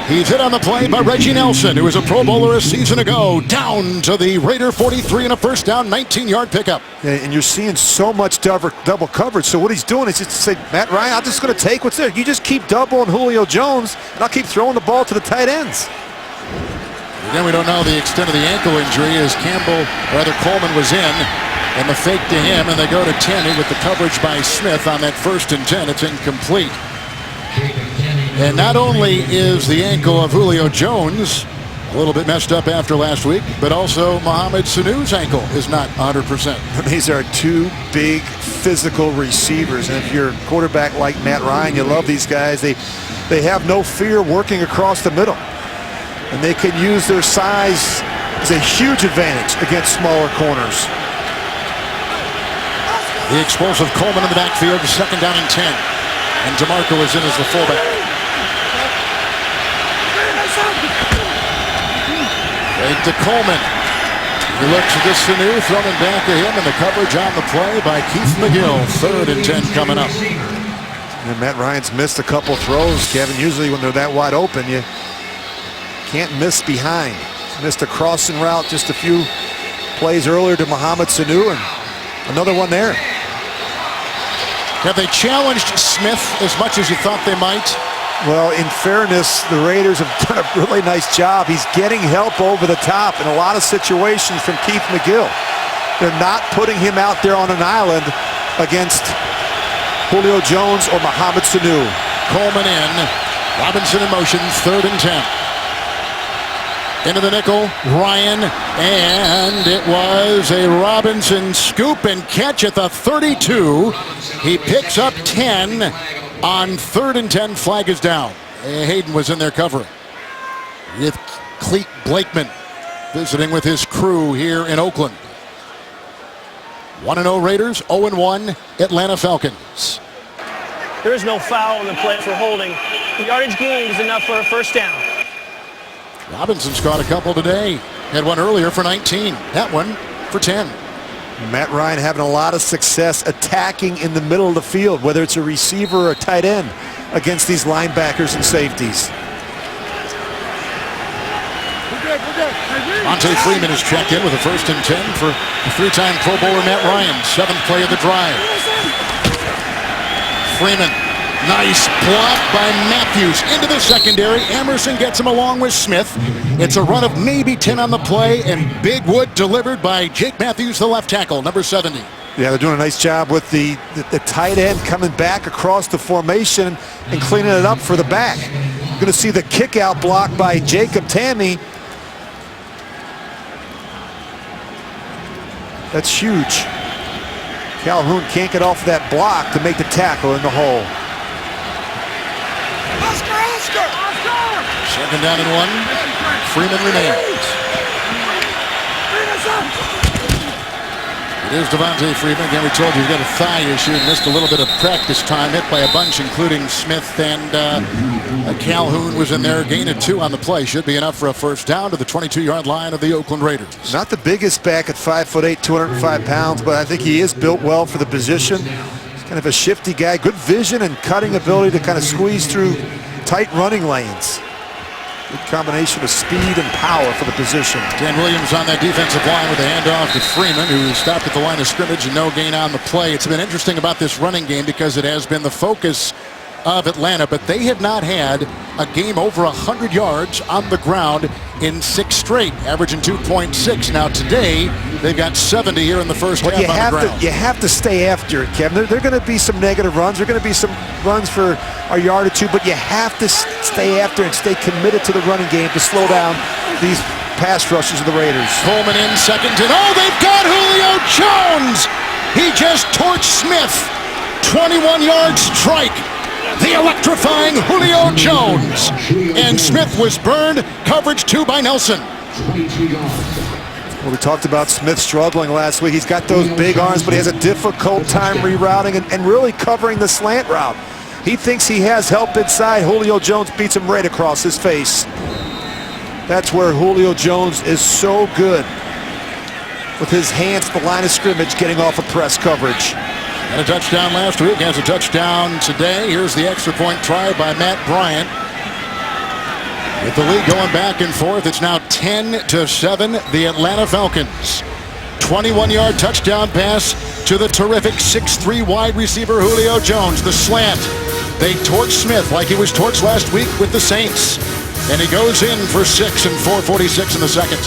He's hit on the play by Reggie Nelson, who was a Pro Bowler a season ago. Down to the Raider 43 and a first down, 19-yard pickup. And you're seeing so much double coverage. So what he's doing is just say, Matt Ryan, I'm just going to take what's there. You just keep doubling Julio Jones, and I'll keep throwing the ball to the tight ends. Again, we don't know the extent of the ankle injury as Coleman was in, and the fake to him, and they go to Tanny with the coverage by Smith on that 1st and 10. It's incomplete. And not only is the ankle of Julio Jones a little bit messed up after last week, but also Mohamed Sanu's ankle is not 100%. These are two big physical receivers, and if you're a quarterback like Matt Ryan, you love these guys. They have no fear working across the middle, and they can use their size as a huge advantage against smaller corners. The explosive Coleman in the backfield, 2nd down and 10, and DeMarco is in as the fullback. To Coleman. He looks at this Sanu, thrown him back at him, and the coverage on the play by Keith McGill. 3rd and 10 coming up. And Matt Ryan's missed a couple throws, Kevin. Usually when they're that wide open, you can't miss behind. Missed a crossing route just a few plays earlier to Mohamed Sanu, and another one there. Have they challenged Smith as much as you thought they might? Well, in fairness, the Raiders have done a really nice job. He's getting help over the top in a lot of situations from Keith McGill. They're not putting him out there on an island against Julio Jones or Mohamed Sanu. Coleman in. Robinson in motion, 3rd and 10. Into the nickel, Ryan, and it was a Robinson scoop and catch at the 32. He picks up 10. On 3rd and 10, flag is down. Hayden was in there covering with Cleet Blakeman visiting with his crew here in Oakland. 1-0 Raiders, 0-1 Atlanta Falcons. There is no foul in the play for holding. The yardage gained is enough for a first down. Robinson's caught a couple today. Had one earlier for 19. That one for 10. Matt Ryan having a lot of success attacking in the middle of the field, whether it's a receiver or a tight end, against these linebackers and safeties. Monte Freeman is checked in with a 1st and 10 for the 3-time Pro Bowler Matt Ryan. 7th play of the drive. Freeman, nice block by Matthews into the secondary. Emerson gets him along with Smith. It's a run of maybe 10 on the play, and Big Wood delivered by Jake Matthews, the left tackle, number 70. Yeah, they're doing a nice job with the tight end coming back across the formation and cleaning it up for the back. You're going to see the kick out block by Jacob Tamme. That's huge. Calhoun can't get off that block to make the tackle in the hole. Oscar! 2nd down and 1. Freeman remains. It is Devontae Freeman. Again, we told you he's got a thigh issue and missed a little bit of practice time. Hit by a bunch, including Smith, and Calhoun was in there. Gain of 2 on the play. Should be enough for a first down to the 22-yard line of the Oakland Raiders. Not the biggest back at 5'8", 205 pounds, but I think he is built well for the position. He's kind of a shifty guy. Good vision and cutting ability to kind of squeeze through tight running lanes. Good combination of speed and power for the position. Dan Williams on that defensive line with a handoff to Freeman, who stopped at the line of scrimmage and no gain on the play. It's been interesting about this running game because it has been the focus of Atlanta, but they have not had a game over 100 yards on the ground in 6 straight, averaging 2.6. Now today, they've got 70 here in the first half on the ground. You have to stay after it, Kevin. There are going to be some negative runs. There are going to be some runs for a yard or 2, but you have to stay after and stay committed to the running game to slow down these pass rushes of the Raiders. Coleman in 2nd and they've got Julio Jones. He just torched Smith. 21-yard strike. The electrifying Julio Jones. And Smith was burned. Coverage 2 by Nelson. Well, we talked about Smith struggling last week. He's got those big arms, but he has a difficult time rerouting and really covering the slant route. He thinks he has help inside. Julio Jones beats him right across his face. That's where Julio Jones is so good, with his hands at the line of scrimmage, getting off of press coverage. Had a touchdown last week, has a touchdown today. Here's the extra point try by Matt Bryant. With the league going back and forth, it's now 10-7, the Atlanta Falcons. 21-yard touchdown pass to the terrific 6'3" wide receiver Julio Jones. The slant. They torch Smith like he was torched last week with the Saints. And he goes in for 6 and 4:46 in the second.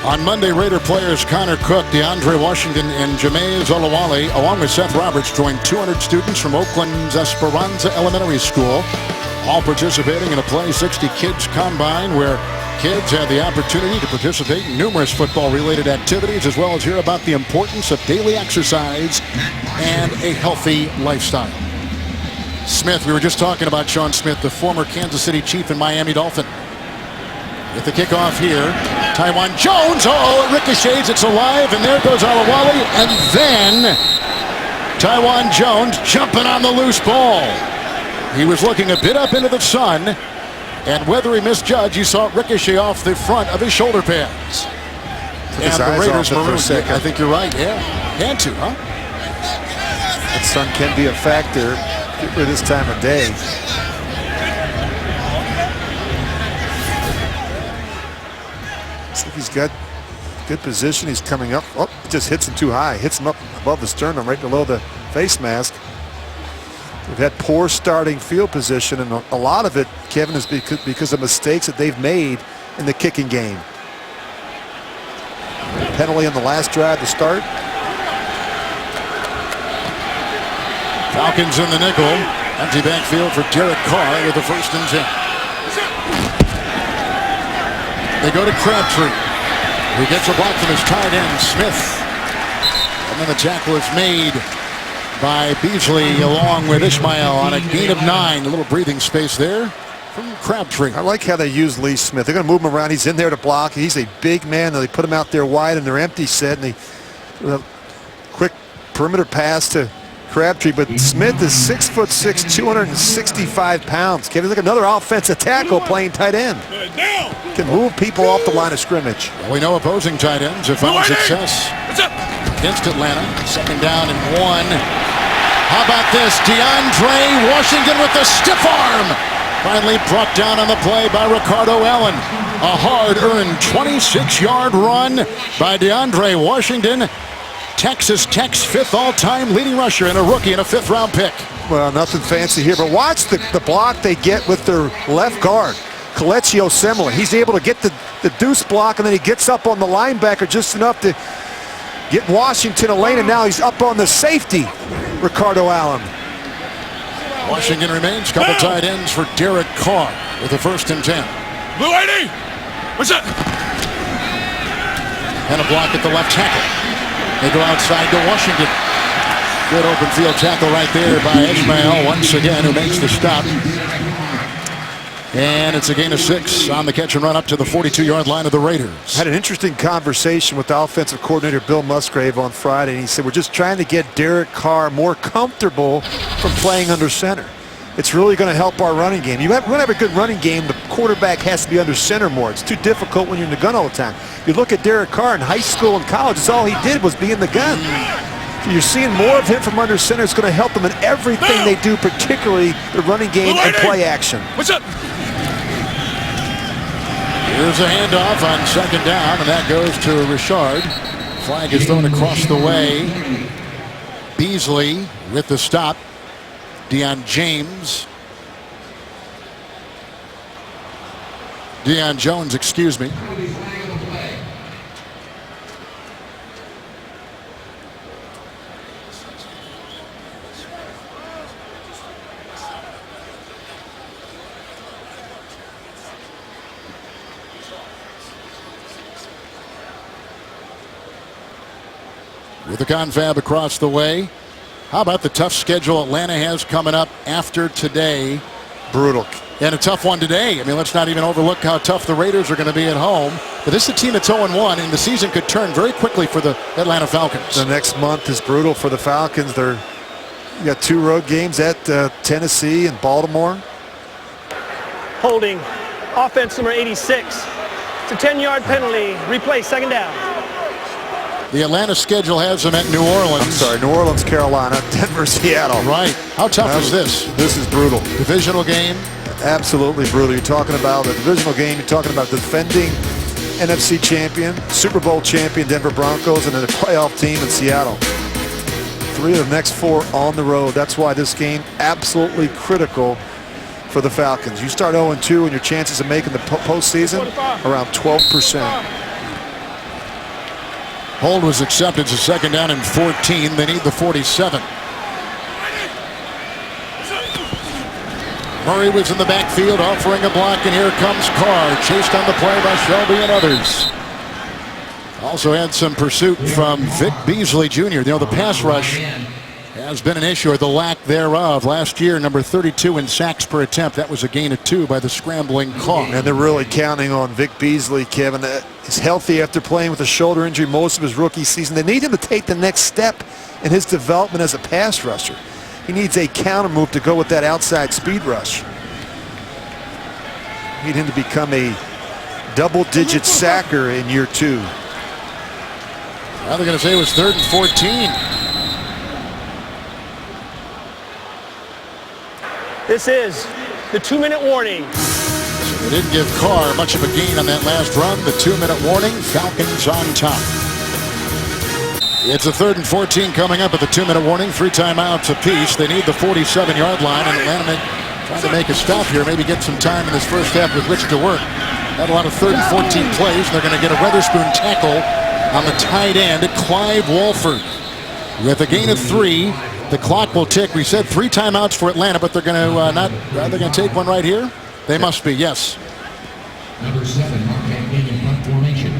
On Monday, Raider players Connor Cook, DeAndre Washington, and Jameis Olawale, along with Seth Roberts, joined 200 students from Oakland's Esperanza Elementary School, all participating in a Play 60 Kids Combine, where kids have the opportunity to participate in numerous football-related activities, as well as hear about the importance of daily exercise and a healthy lifestyle. Smith, we were just talking about Sean Smith, the former Kansas City Chief and Miami Dolphin. With the kickoff here, Taiwan Jones, it ricochets, it's alive, and there goes Olawale, and then Taiwan Jones jumping on the loose ball. He was looking a bit up into the sun, and whether he misjudged, you saw it ricochet off the front of his shoulder pads. And the Raiders marooned. I think you're right, yeah. Had to, huh? That sun can be a factor at this time of day. He's got good position. He's coming up. Oh, just hits him too high. Hits him up above the sternum, right below the face mask. They've had poor starting field position, and a lot of it, Kevin, is because of mistakes that they've made in the kicking game. Penalty on the last drive to start. Falcons in the nickel. Empty backfield for Derek Carr with the 1st and 10. They go to Crabtree. He gets a block from his tight end, Smith. And then the tackle is made by Beasley along with Ishmael on a gain of 9. A little breathing space there from Crabtree. I like how they use Lee Smith. They're going to move him around. He's in there to block. He's a big man. They put him out there wide in their empty set. And they quick perimeter pass to Crabtree, but Smith is 6'6", 265 pounds. Kevin, look, another offensive tackle playing tight end. Can move people off the line of scrimmage. Well, we know opposing tight ends have found success against Atlanta. 2nd down and 1. How about this? DeAndre Washington with the stiff arm. Finally brought down on the play by Ricardo Allen. A hard-earned 26-yard run by DeAndre Washington. Texas Tech's 5th all-time leading rusher and a rookie and a 5th-round pick. Well, nothing fancy here, but watch the block they get with their left guard, Kelechi Osemele. He's able to get the deuce block, and then he gets up on the linebacker just enough to get Washington a lane, and now he's up on the safety, Ricardo Allen. Washington remains. Couple tight ends for Derek Carr with the 1st and 10. Blue 80! What's that? And a block at the left tackle. They go outside to Washington. Good open field tackle right there by Ishmael once again, who makes the stop. And it's a gain of 6 on the catch and run up to the 42-yard line of the Raiders. Had an interesting conversation with the offensive coordinator Bill Musgrave on Friday, and he said, we're just trying to get Derek Carr more comfortable from playing under center. It's really going to help our running game. You want to have a good running game, the quarterback has to be under center more. It's too difficult when you're in the gun all the time. You look at Derek Carr in high school and college, it's all he did was be in the gun. So you're seeing more of him from under center. It's going to help them in everything they do, particularly the running game and play action. What's up? Here's a handoff on 2nd down, and that goes to Richard. Flag is thrown across the way. Beasley with the stop. Deion Jones, excuse me. With the confab across the way. How about the tough schedule Atlanta has coming up after today? Brutal. And a tough one today. I mean, let's not even overlook how tough the Raiders are going to be at home. But this is a team that's 0-1, and the season could turn very quickly for the Atlanta Falcons. The next month is brutal for the Falcons. You got 2 road games at Tennessee and Baltimore. Holding. Offense number 86. It's a 10-yard penalty. Replay, 2nd down. The Atlanta schedule has them at New Orleans. I'm sorry, New Orleans, Carolina, Denver, Seattle. Right. How tough is this? This is brutal. Divisional game. Absolutely brutal. You're talking about a divisional game. You're talking about defending NFC champion, Super Bowl champion Denver Broncos, and then a playoff team in Seattle. 3 of the next 4 on the road. That's why this game absolutely critical for the Falcons. You start 0-2 and your chances of making the postseason around 12%. Hold was accepted. It's a second down and 14. They need the 47. Murray was in the backfield offering a block, and here comes Carr, chased on the play by Shelby and others. Also had some pursuit from Vic Beasley Jr. You know, the pass rush has been an issue, or the lack thereof. Last year, number 32 in sacks per attempt. That was a gain of 2 by the scrambling Carr. And they're really counting on Vic Beasley, Kevin. He's healthy after playing with a shoulder injury most of his rookie season. They need him to take the next step in his development as a pass rusher. He needs a counter move to go with that outside speed rush. Need him to become a double-digit sacker in year 2. Now they're going to say it was 3rd and 14. This is the 2-minute warning. So they didn't give Carr much of a gain on that last run. The 2-minute warning, Falcons on top. It's a 3rd and 14 coming up at the 2-minute warning. 3 timeouts apiece. They need the 47-yard line, and Atlanta trying to make a stop here, maybe get some time in this first half with which to work. Had a lot of 3rd and 14 plays. They're going to get a Weatherspoon tackle on the tight end, Clive Walford. With a gain of 3, the clock will tick. We said 3 timeouts for Atlanta, but they're going to they're going to take one right here. They must be, yes. Number 7, Marquette King in front formation.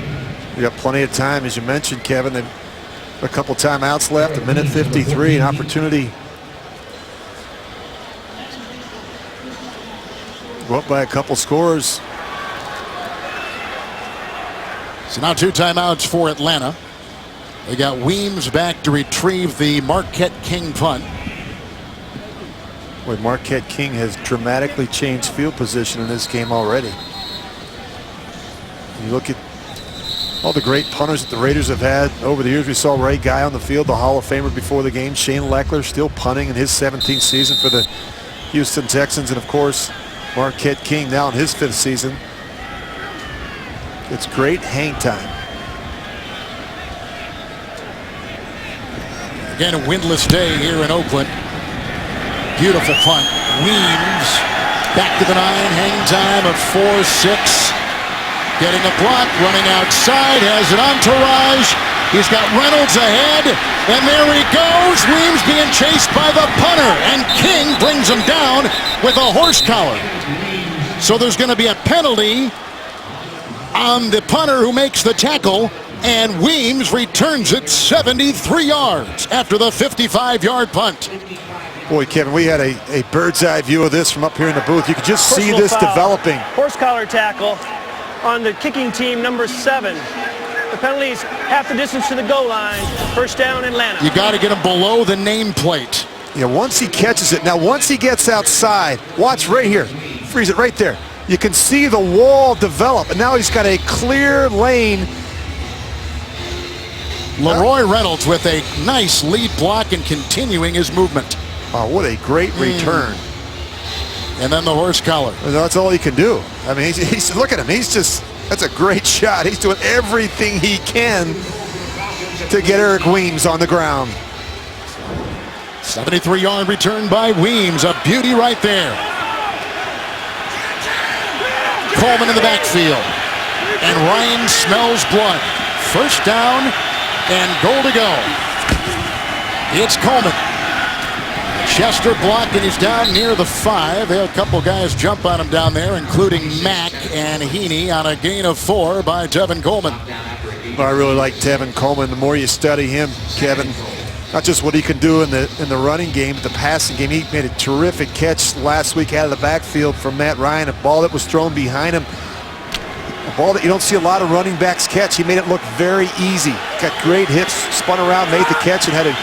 We got plenty of time, as you mentioned, Kevin. They've a couple timeouts left, 1:53, an opportunity. Go up by a couple scores. So now 2 timeouts for Atlanta. They got Weems back to retrieve the Marquette King punt. Boy, Marquette King has dramatically changed field position in this game already. You look at all the great punters that the Raiders have had over the years. We saw Ray Guy on the field, the Hall of Famer before the game. Shane Leckler still punting in his 17th season for the Houston Texans. And, of course, Marquette King now in his 5th season. It's great hang time. Again, a windless day here in Oakland. Beautiful punt. Weems back to the 9. Hang time of 4-6. Getting a block, running outside, has an entourage. He's got Reynolds ahead, and there he goes. Weems being chased by the punter, and King brings him down with a horse collar. So there's going to be a penalty on the punter who makes the tackle, and Weems returns it 73 yards after the 55-yard punt. Boy, Kevin, we had a bird's eye view of this from up here in the booth. You could just see this developing. Horse collar tackle on the kicking team, number 7. The penalty's half the distance to the goal line. First down, Atlanta. You got to get him below the nameplate. Yeah, once he catches it. Now, once he gets outside, watch right here. Freeze it right there. You can see the wall develop, and now he's got a clear lane. Leroy Reynolds with a nice lead block and continuing his movement. Oh, what a great return. And then the horse collar. That's all he can do. I mean, he's look at him. He's just, that's a great shot. He's doing everything he can to get Eric Weems on the ground. 73-yard return by Weems. A beauty right there. Coleman in the backfield. And Ryan smells blood. First down and goal to go. It's Coleman. Chester blocked, and he's down near the 5. They had a couple guys jump on him down there, including Mack and Heaney, on a gain of 4 by Tevin Coleman. I really like Tevin Coleman. The more you study him, Kevin, not just what he can do in the running game, the passing game. He made a terrific catch last week out of the backfield from Matt Ryan, a ball that was thrown behind him. A ball that you don't see a lot of running backs catch. He made it look very easy. Got great hips, spun around, made the catch, and had a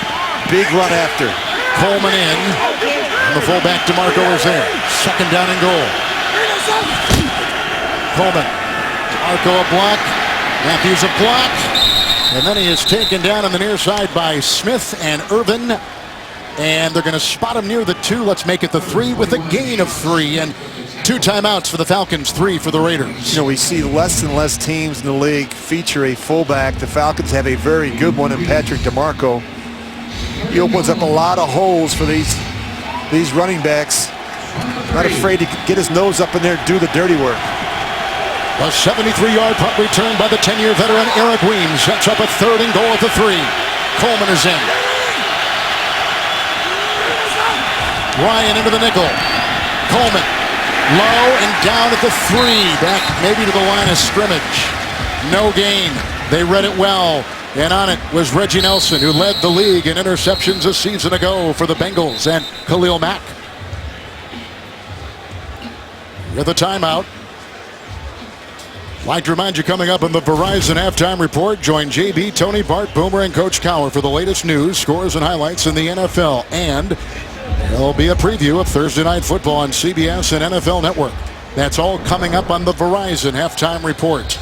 big run after. Coleman in, and the fullback DeMarco is there. Second down and goal. Coleman, DeMarco a block, Matthews a block, and then he is taken down on the near side by Smith and Irvin, and they're going to spot him near the 2. Let's make it the 3 with a gain of 3, and 2 timeouts for the Falcons, 3 for the Raiders. You know, we see less and less teams in the league feature a fullback. The Falcons have a very good one in Patrick DeMarco. He opens up a lot of holes for these running backs. Not afraid to get his nose up in there and do the dirty work. A 73-yard punt return by the 10-year veteran Eric Weems sets up a 3rd and goal at the 3. Coleman is in. Ryan into the nickel. Coleman low and down at the 3. Back maybe to the line of scrimmage. No gain. They read it well. And on it was Reggie Nelson, who led the league in interceptions a season ago for the Bengals, and Khalil Mack. With a timeout. Like to remind you, coming up on the Verizon Halftime Report, join JB, Tony, Bart, Boomer, and Coach Cower for the latest news, scores, and highlights in the NFL. And there'll be a preview of Thursday Night Football on CBS and NFL Network. That's all coming up on the Verizon Halftime Report.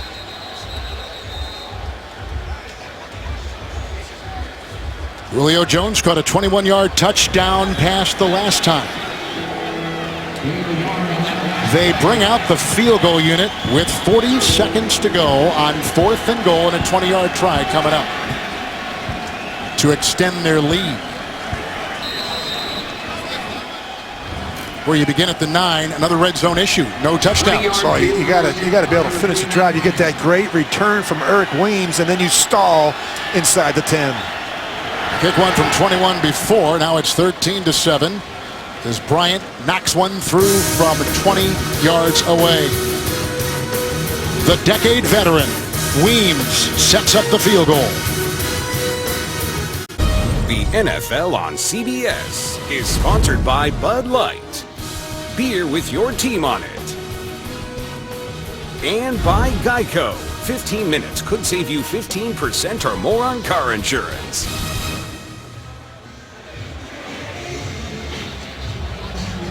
Julio Jones caught a 21-yard touchdown pass the last time. They bring out the field goal unit with 40 seconds to go on 4th and goal and a 20-yard try coming up to extend their lead. Where you begin at the 9, another red zone issue. No touchdowns. Oh, you gotta be able to finish the drive. You get that great return from Eric Weems, and then you stall inside the 10. Kick one from 21 before. Now it's 13-7. As Bryant knocks one through from 20 yards away. The decade veteran, Weems, sets up the field goal. The NFL on CBS is sponsored by Bud Light. Beer with your team on it. And by Geico. 15 minutes could save you 15% or more on car insurance.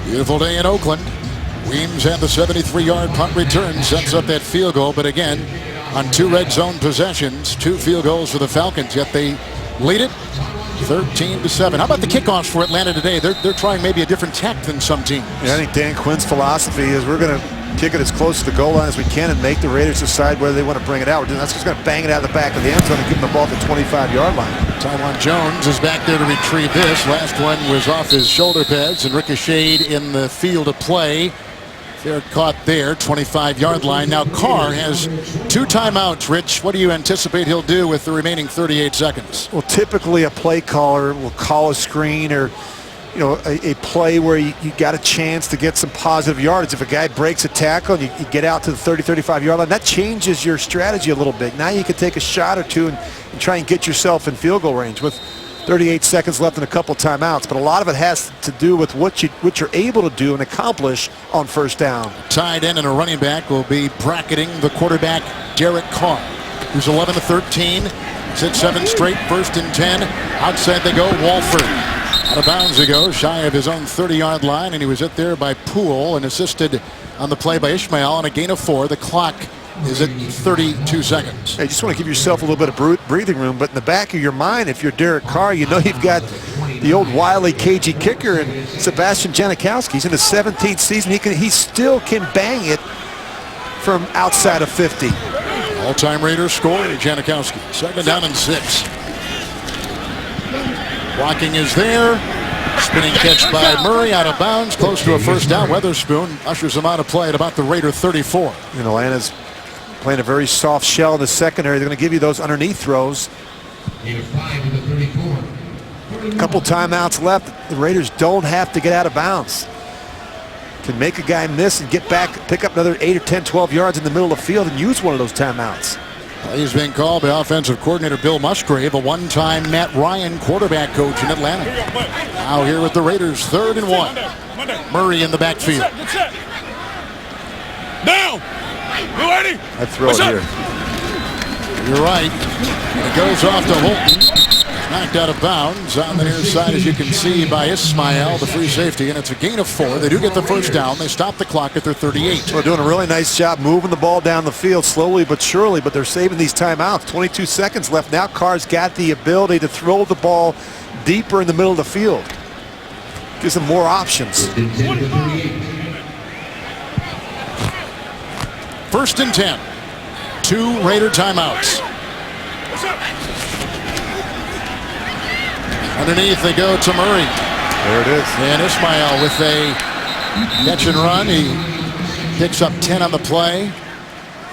Beautiful day in Oakland. Weems had the 73-yard punt return, sets up that field goal. But again, on 2 red zone possessions, 2 field goals for the Falcons. Yet they lead it 13-7. How about the kickoffs for Atlanta today? They're trying maybe a different tack than some teams. Yeah, I think Dan Quinn's philosophy is we're going to kick it as close to the goal line as we can and make the Raiders decide whether they want to bring it out. That's just going to bang it out of the back of the end zone and give them the ball at the 25-yard line. Tywan Jones is back there to retrieve this. Last one was off his shoulder pads and ricocheted in the field of play. They're caught there, 25-yard line. Now Carr has 2 timeouts. Rich, what do you anticipate he'll do with the remaining 38 seconds? Well, typically a play caller will call a screen or a play where you got a chance to get some positive yardage. If a guy breaks a tackle and you get out to the 30, 35-yard line, that changes your strategy a little bit. Now you can take a shot or two and try and get yourself in field goal range with 38 seconds left and a couple timeouts. But a lot of it has to do with what you're able to do and accomplish on first down. Tight end and a running back will be bracketing the quarterback, Derek Carr, who's 11-13. He's hit 7 straight, 1st and 10. Outside they go, Walford. Out of bounds he goes, shy of his own 30-yard line, and he was hit there by Poole and assisted on the play by Ishmael on a gain of 4. The clock is at 32 seconds. Hey, you just want to give yourself a little bit of breathing room, but in the back of your mind, if you're Derek Carr, you know you've got the old wily, cagey kicker and Sebastian Janikowski. He's in the 17th season. He still can bang it from outside of 50. All-time Raiders score, Janikowski. 2nd down and 6. Blocking is there. Spinning catch by Murray, out of bounds, close to a first down. Weatherspoon ushers him out of play at about the Raider 34. And Atlanta's playing a very soft shell in the secondary. They're going to give you those underneath throws. A couple timeouts left. The Raiders don't have to get out of bounds. Can make a guy miss and get back, pick up another 8 or 10, 12 yards in the middle of the field and use one of those timeouts. He's being called by offensive coordinator Bill Musgrave, a one-time Matt Ryan quarterback coach in Atlanta. Now here with the Raiders, 3rd and 1. Murray in the backfield. Down! Ready? I'd throw it here. You're right. And it goes off to Holton. Knocked out of bounds on the near side, as you can see, by Ismail, the free safety, and it's a gain of 4. They do get the first down. They stop the clock at their 38. They're doing a really nice job moving the ball down the field slowly but surely, but they're saving these timeouts. 22 seconds left. Now Carr's got the ability to throw the ball deeper in the middle of the field. Gives them more options. 1st and 10. 2 Raider timeouts. Underneath they go to Murray. There it is. And Ismail with a catch and run. He picks up 10 on the play.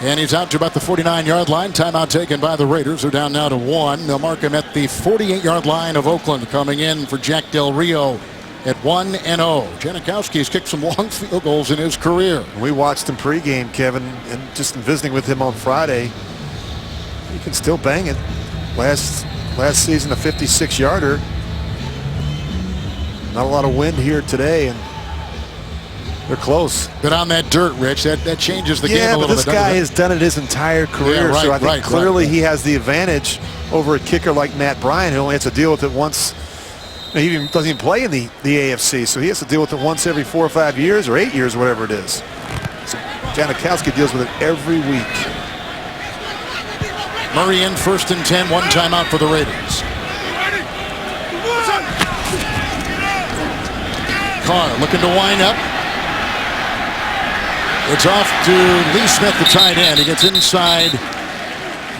And he's out to about the 49-yard line. Timeout taken by the Raiders. They're down now to 1. They'll mark him at the 48-yard line of Oakland. Coming in for Jack Del Rio at 1-0. Janikowski's kicked some long field goals in his career. We watched him pregame, Kevin, and just in visiting with him on Friday. He can still bang it. Last season, a 56-yarder. Not a lot of wind here today, and they're close. But on that dirt, Rich, that changes the game a little bit. Yeah, but this guy has done it his entire career, yeah, right, so I think clearly right. he has the advantage over a kicker like Matt Bryan, who only has to deal with it once. He doesn't even play in the AFC, so he has to deal with it once every 4 or 5 years or 8 years, whatever it is. So Janikowski deals with it every week. Murray in 1st and 10, 1 timeout for the Raiders. Carr looking to wind up. It's off to Lee Smith, the tight end. He gets inside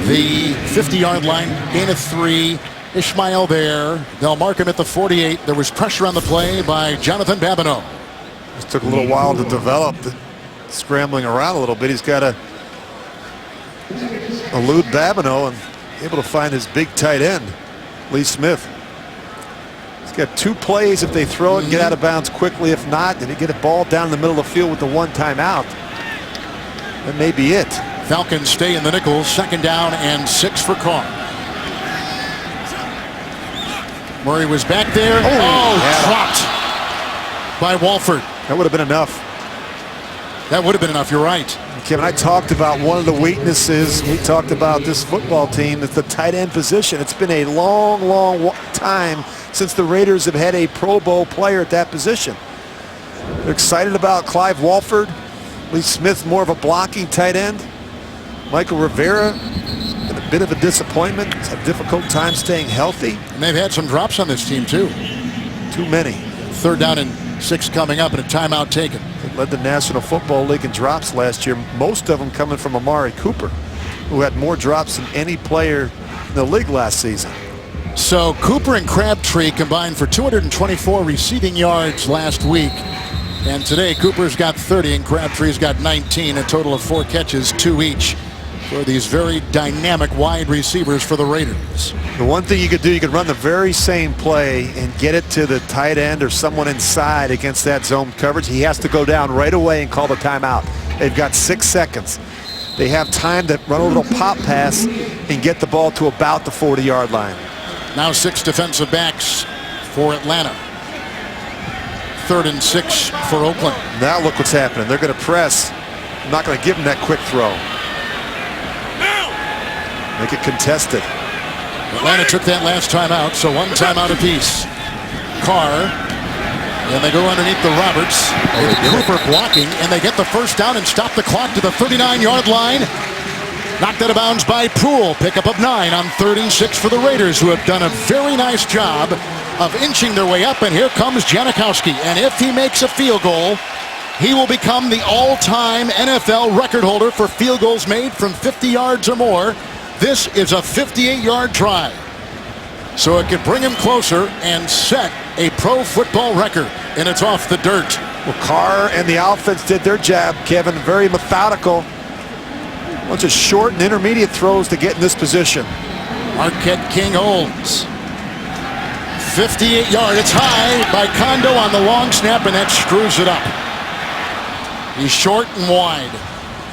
the 50-yard line, gain of 3. Ismail there. They'll mark him at the 48. There was pressure on the play by Jonathan Babineau. This took a little while to develop, scrambling around a little bit. He's got to elude Babineau and able to find his big tight end, Lee Smith. He's got 2 plays if they throw it and get out of bounds quickly. If not, then he get a ball down the middle of the field with the 1 timeout. That may be it. Falcons stay in the nickel. 2nd down and 6 for Carr. Murray was back there. Dropped by Walford. That would have been enough. That would have been enough. You're right. Kevin, I talked about one of the weaknesses we talked about this football team is the tight end position. It's been a long time since the Raiders have had a Pro Bowl player at that position. They're excited about Clive Walford. Lee Smith, more of a blocking tight end. Michael Rivera, been a bit of a disappointment. He's had a difficult time staying healthy. And they've had some drops on this team, too. Too many. 3rd down and 6 coming up and a timeout taken. It led the National Football League in drops last year, most of them coming from Amari Cooper, who had more drops than any player in the league last season. So Cooper and Crabtree combined for 224 receiving yards last week. And today Cooper's got 30 and Crabtree's got 19, a total of 4 catches, 2 each for these very dynamic wide receivers for the Raiders. The one thing you could do, you could run the very same play and get it to the tight end or someone inside against that zone coverage. He has to go down right away and call the timeout. They've got 6 seconds. They have time to run a little pop pass and get the ball to about the 40-yard line. Now 6 defensive backs for Atlanta. 3rd and 6 for Oakland. Now look what's happening. They're going to press. I'm not going to give them that quick throw. Make it contested. Atlanta took that last time out, so 1 timeout apiece. Carr, and they go underneath the Roberts. With Cooper blocking, and they get the 1st down and stop the clock to the 39-yard line. Knocked out of bounds by Poole. Pickup of 9 on 3rd and 6 for the Raiders, who have done a very nice job of inching their way up. And here comes Janikowski, and if he makes a field goal, he will become the all-time NFL record holder for field goals made from 50 yards or more. This is a 58-yard try. So it could bring him closer and set a pro football record. And it's off the dirt. Well, Carr and the offense did their job, Kevin. Very methodical. Bunch of short and intermediate throws to get in this position. Marquette King holds. 58-yard. It's high by Kondo on the long snap, and that screws it up. He's short and wide.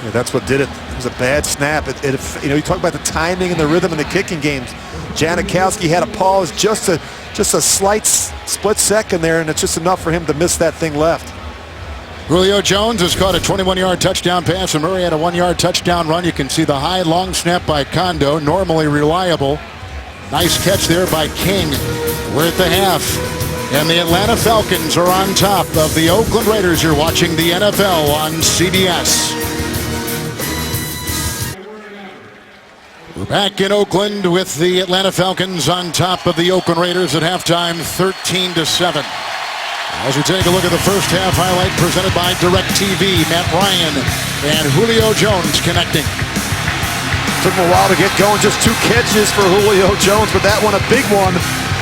Yeah, that's what did it. It was a bad snap. You talk about the timing and the rhythm in the kicking games. Janikowski had a pause just a slight split second there, and it's just enough for him to miss that thing left. Julio Jones has caught a 21-yard touchdown pass, and Murray had a 1-yard touchdown run. You can see the high long snap by Kondo, normally reliable. Nice catch there by King. We're at the half, and the Atlanta Falcons are on top of the Oakland Raiders. You're watching the NFL on CBS. We're back in Oakland with the Atlanta Falcons on top of the Oakland Raiders at halftime, 13-7. As we take a look at the first half highlight presented by DirecTV, Matt Ryan and Julio Jones connecting. Took him a while to get going, just 2 catches for Julio Jones, but that one a big one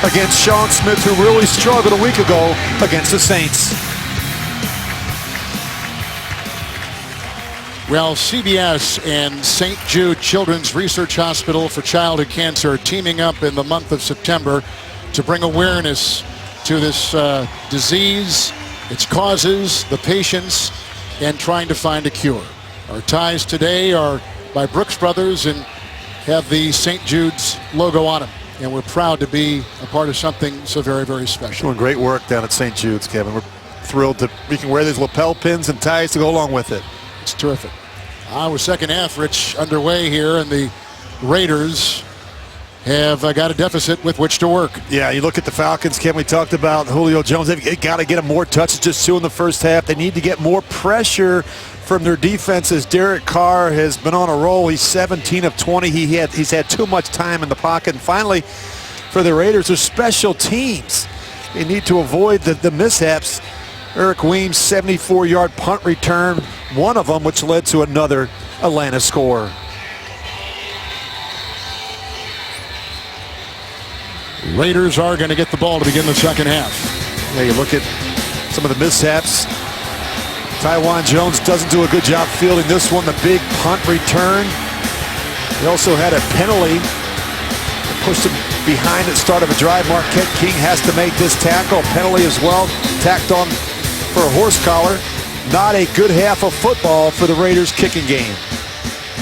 against Sean Smith, who really struggled a week ago against the Saints. Well, CBS and St. Jude Children's Research Hospital for Childhood Cancer are teaming up in the month of September to bring awareness to this disease, its causes, the patients, and trying to find a cure. Our ties today are by Brooks Brothers and have the St. Jude's logo on them. And we're proud to be a part of something so very, very special. Doing great work down at St. Jude's, Kevin. We're thrilled that we can wear these lapel pins and ties to go along with it. It's terrific. Our second half, Rich, underway here, and the Raiders have got a deficit with which to work. Yeah, you look at the Falcons, Kevin, we talked about Julio Jones. They've got to get him more touches, just 2 in the first half. They need to get more pressure from their defense as Derek Carr has been on a roll. He's 17 of 20. He's had too much time in the pocket. And finally, for the Raiders, their special teams. They need to avoid the mishaps. Eric Weems' 74-yard punt return, one of them which led to another Atlanta score. Raiders are going to get the ball to begin the second half. Yeah, you look at some of the mishaps. Taiwan Jones doesn't do a good job fielding this one, the big punt return. He also had a penalty that pushed him behind at the start of a drive. Marquette King has to make this tackle. Penalty as well, tacked on for a horse collar. Not a good half of football for the Raiders kicking game.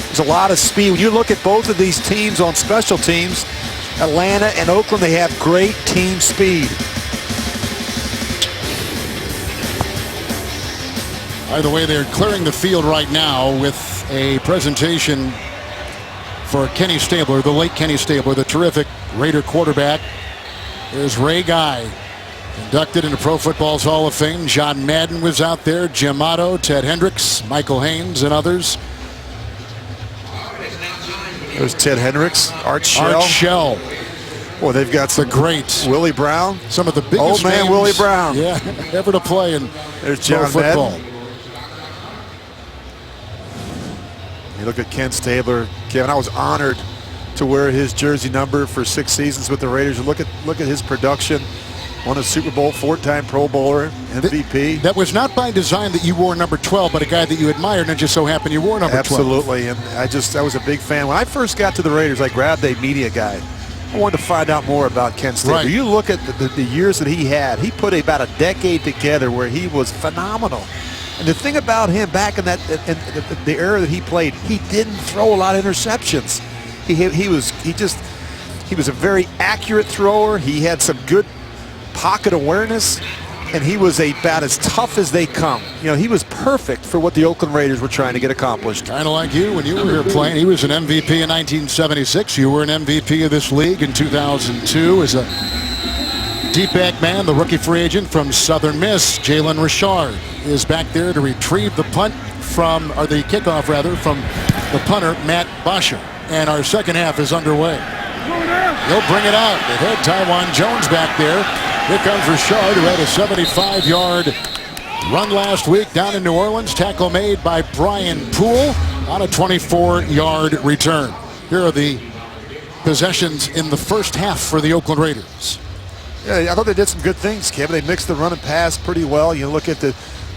There's a lot of speed. When you look at both of these teams on special teams, Atlanta and Oakland, they have great team speed. By the way, they're clearing the field right now with a presentation for Kenny Stabler, the late Kenny Stabler, the terrific Raider quarterback. There's Ray Guy, inducted into Pro Football's Hall of Fame. John Madden was out there, Jim Otto, Ted Hendricks, Michael Haynes, and others. There's Ted Hendricks, Art Shell. Art Shell. Well, they've got some greats. Willie Brown. Some of the biggest old man names, Willie Brown. Yeah, ever to play in There's pro John football. Madden. You look at Ken Stabler. Kevin, I was honored to wear his jersey number for 6 seasons with the Raiders. Look at his production. Won a Super Bowl, 4-time Pro Bowler, MVP. That was not by design that you wore number 12, but a guy that you admired, and it just so happened you wore number 12. Absolutely, and I was a big fan. When I first got to the Raiders, I grabbed a media guide. I wanted to find out more about Ken Stabler. Right. You look at the years that he had. He put about a decade together where he was phenomenal. And the thing about him back in the era that he played, he didn't throw a lot of interceptions. He was a very accurate thrower. He had some good pocket awareness, and he was about as tough as they come. You know, he was perfect for what the Oakland Raiders were trying to get accomplished. Kind of like you when you were here playing. He was an MVP in 1976. You were an MVP of this league in 2002 as a deep back man, the rookie free agent from Southern Miss. Jalen Richard is back there to retrieve the punt from, or the kickoff rather, from the punter, Matt Bosher. And our second half is underway. He'll bring it out. They had Taiwan Jones back there. Here comes Richard, who had a 75-yard run last week down in New Orleans. Tackle made by Brian Poole on a 24-yard return. Here are the possessions in the first half for the Oakland Raiders. Yeah, I thought they did some good things, Kevin. They mixed the run and pass pretty well. You look at the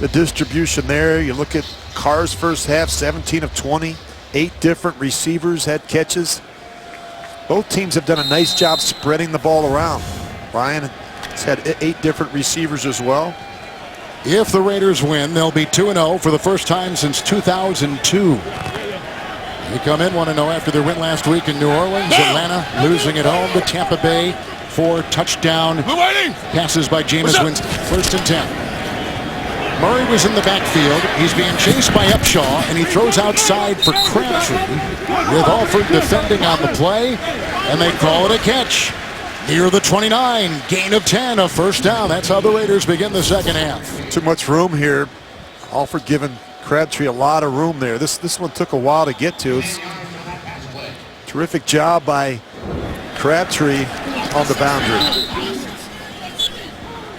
distribution there. You look at Carr's first half, 17 of 20. 8 different receivers had catches. Both teams have done a nice job spreading the ball around. Ryan has had 8 different receivers as well. If the Raiders win, they'll be 2-0 for the first time since 2002. They come in 1-0 after their win last week in New Orleans. Atlanta losing at home to Tampa Bay. 4 touchdown passes by Jameis Winston. 1st and 10. Murray was in the backfield. He's being chased by Upshaw, and he throws outside for Crabtree with Alford defending on the play, and they call it a catch. Near the 29, gain of 10, a first down. That's how the Raiders begin the second half. Too much room here. Alford giving Crabtree a lot of room there. This one took a while to get to. It's terrific job by Crabtree on the boundary.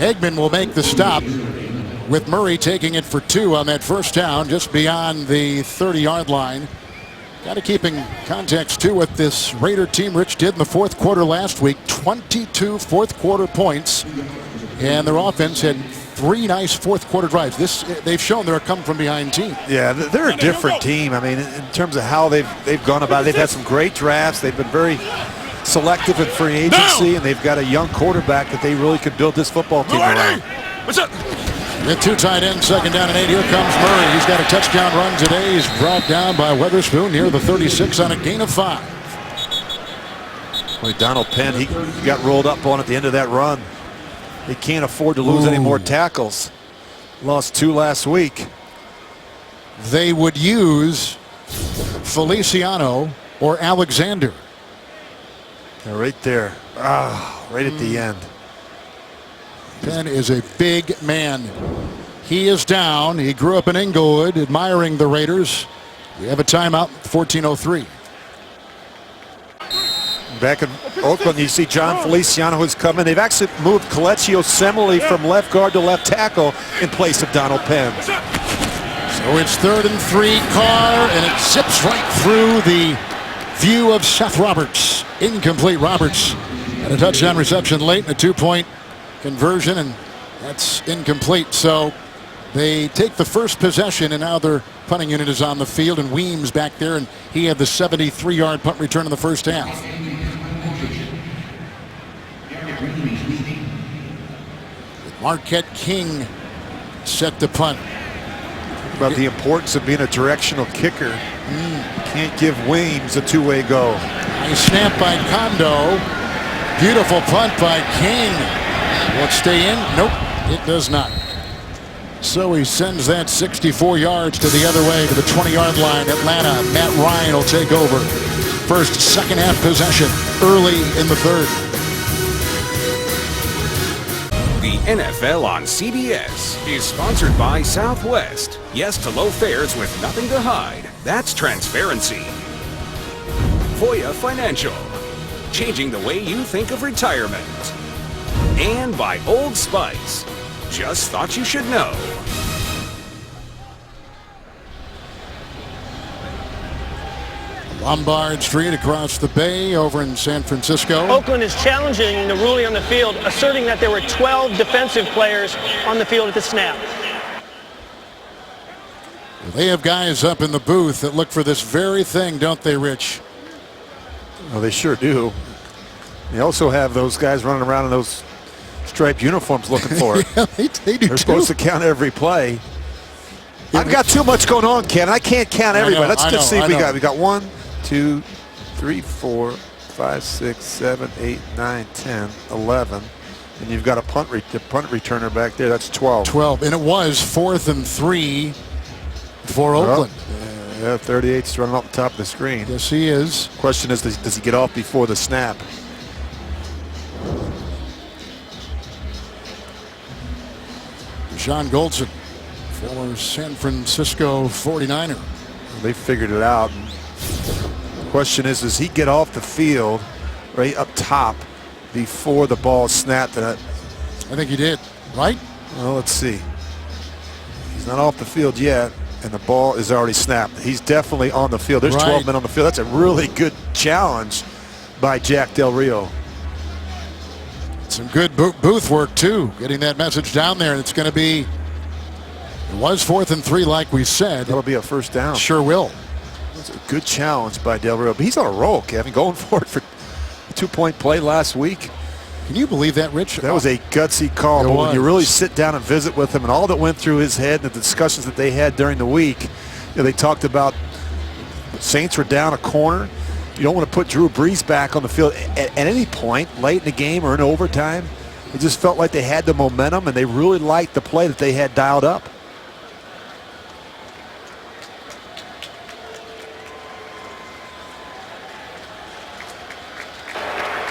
Eggman will make the stop, with Murray taking it for 2 on that first down just beyond the 30-yard line. Got to keep in context, too, what this Raider team, Rich, did in the fourth quarter last week. 22 fourth-quarter points, and their offense had 3 nice fourth-quarter drives. They've shown they're a come-from-behind team. Yeah, they're a different team. I mean, in terms of how they've gone about it, they've had some great drafts. They've been very selective in free agency, and they've got a young quarterback that they really could build this football team around. What's up? With 2 tight ends, 2nd down and 8. Here comes Murray. He's got a touchdown run today. He's brought down by Weatherspoon near the 36 on a gain of 5. Boy, Donald Penn, he got rolled up on at the end of that run. They can't afford to lose any more tackles. Lost 2 last week. They would use Feliciano or Alexander. They're right there. Right at the end. Penn is a big man. He is down. He grew up in Inglewood, admiring the Raiders. We have a timeout, 14:03. Back in Oakland, you see John Feliciano who's coming. They've actually moved Colecchio Semele from left guard to left tackle in place of Donald Penn. So it's 3rd and 3, Carr, and it zips right through the view of Seth Roberts. Incomplete. Roberts had a touchdown reception late in a 2-point conversion, and that's incomplete. So they take the first possession, and now their punting unit is on the field, and Weems back there, and he had the 73-yard punt return in the first half. Marquette King set to punt. About the importance of being a directional kicker. Can't give Weems a 2-way go. Nice snap by Kondo. Beautiful punt by King. Will it stay in? Nope, it does not. So he sends that 64 yards to the other way to the 20-yard line. Atlanta, Matt Ryan will take over. First second half possession early in the 3rd. The NFL on CBS is sponsored by Southwest. Yes to low fares with nothing to hide. That's transparency. Voya Financial, changing the way you think of retirement. And by Old Spice, just thought you should know. Lombard Street across the bay over in San Francisco. Oakland is challenging the ruling on the field, asserting that there were 12 defensive players on the field at the snap. They have guys up in the booth that look for this very thing, don't they, Rich? Oh, they sure do. They also have those guys running around in those striped uniforms looking for it. Yeah, they do. They're supposed to count every play. I've got too much going on, Ken. I can't count everybody. Let's just see what we got. We got 1, 2, 3, 4, 5, 6, 7, 8, 9, 10, 11. And you've got a punt returner back there. That's 12. 12. And it was 4th and 3 for Oakland. Yeah, 38's running off the top of the screen. Yes, he is. Question is, does he get off before the snap? Sean Goldson, former San Francisco 49er. They figured it out. Question is, does he get off the field right up top before the ball snapped? I think he did, right? Well, let's see. He's not off the field yet, and the ball is already snapped. He's definitely on the field. There's 12 men on the field. That's a really good challenge by Jack Del Rio. Some good booth work, too, getting that message down there. And it's going to be, it was 4th and 3, like we said. That'll be a first down. Sure will. That's a good challenge by Del Rio. But he's on a roll, Kevin, going for it for a 2-point play last week. Can you believe that, Rich? That was a gutsy call. But when you really sit down and visit with him and all that went through his head and the discussions that they had during the week, they talked about the Saints were down a corner. You don't want to put Drew Brees back on the field at any point, late in the game or in overtime. It just felt like they had the momentum, and they really liked the play that they had dialed up.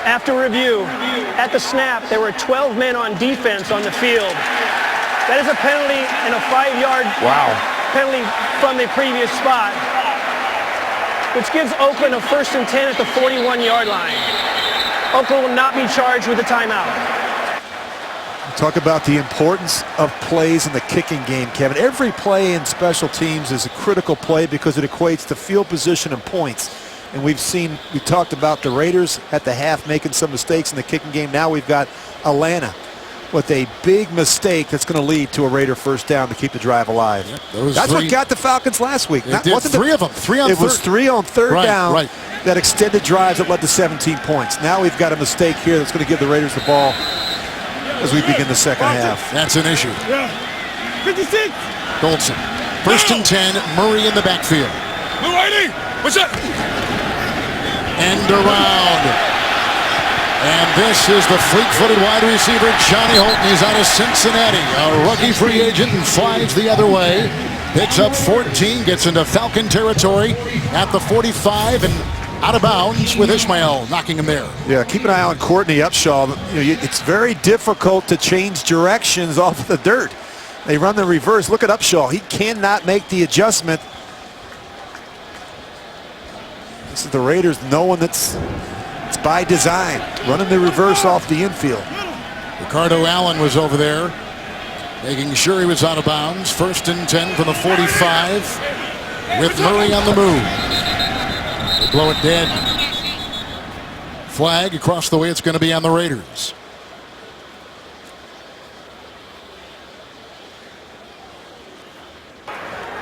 After review, at the snap, there were 12 men on defense on the field. That is a penalty and a 5-yard penalty from the previous spot, which gives Oakland a 1st and 10 at the 41-yard line. Oakland will not be charged with a timeout. Talk about the importance of plays in the kicking game, Kevin. Every play in special teams is a critical play because it equates to field position and points. And we talked about the Raiders at the half making some mistakes in the kicking game. Now we've got Atlanta with a big mistake that's going to lead to a Raider first down to keep the drive alive. Yep, that's what got the Falcons last week. Wasn't three of them. It was three on third down that extended drives that led to 17 points. Now we've got a mistake here that's going to give the Raiders the ball as we begin the second half. That's an issue. 56. Goldson. First and 10. Murray in the backfield. Blue waiting. What's up? End around. And this is the fleet-footed wide receiver, Johnny Holton. He's out of Cincinnati, a rookie free agent, and flies the other way. Picks up 14, gets into Falcon territory at the 45, and out of bounds with Ishmael knocking him there. Yeah, keep an eye on Courtney Upshaw. It's very difficult to change directions off of the dirt. They run the reverse. Look at Upshaw. He cannot make the adjustment. This is the Raiders knowing it's by design, running the reverse off the infield. Ricardo Allen was over there, making sure he was out of bounds. First and 10 from the 45 with Murray on the move. They blow it dead. Flag across the way. It's going to be on the Raiders.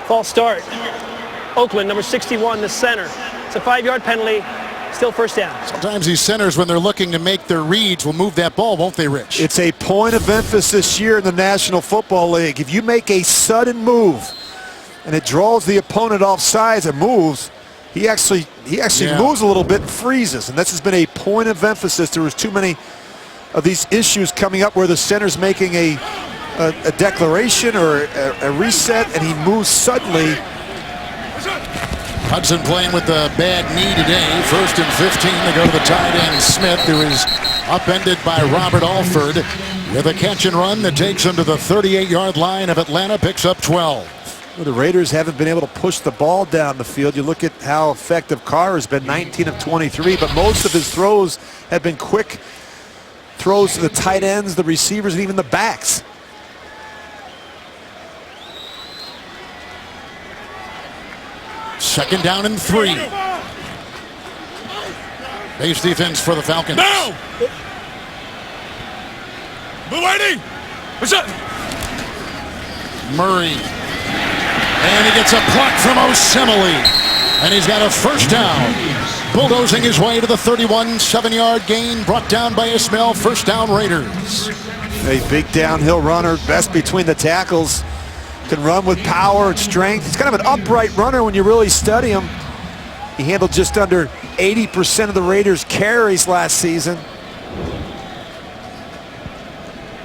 False start. Oakland, number 61, the center. It's a 5-yard penalty. Still first down. Sometimes these centers, when they're looking to make their reads, will move that ball, won't they, Rich? It's a point of emphasis this year in the National Football League. If you make a sudden move and it draws the opponent off sides and moves, he actually moves a little bit and freezes. And this has been a point of emphasis. There was too many of these issues coming up where the center's making a declaration or a reset, and he moves suddenly. Hudson playing with the bad knee today. First and 15 to go to the tight end Smith, who is upended by Robert Alford with a catch and run that takes him to the 38-yard line of Atlanta, picks up 12. Well, the Raiders haven't been able to push the ball down the field. You look at how effective Carr has been, 19 of 23, but most of his throws have been quick throws to the tight ends, the receivers, and even the backs. Second down and 3. Base defense for the Falcons. No! Blue waiting! What's up? Murray. And he gets a block from Osemele. And he's got a first down. Bulldozing his way to the 31-7-yard gain. Brought down by Ishmael. First down Raiders. A big downhill runner, best between the tackles. Can run with power and strength. He's kind of an upright runner when you really study him. He handled just under 80% of the Raiders' carries last season.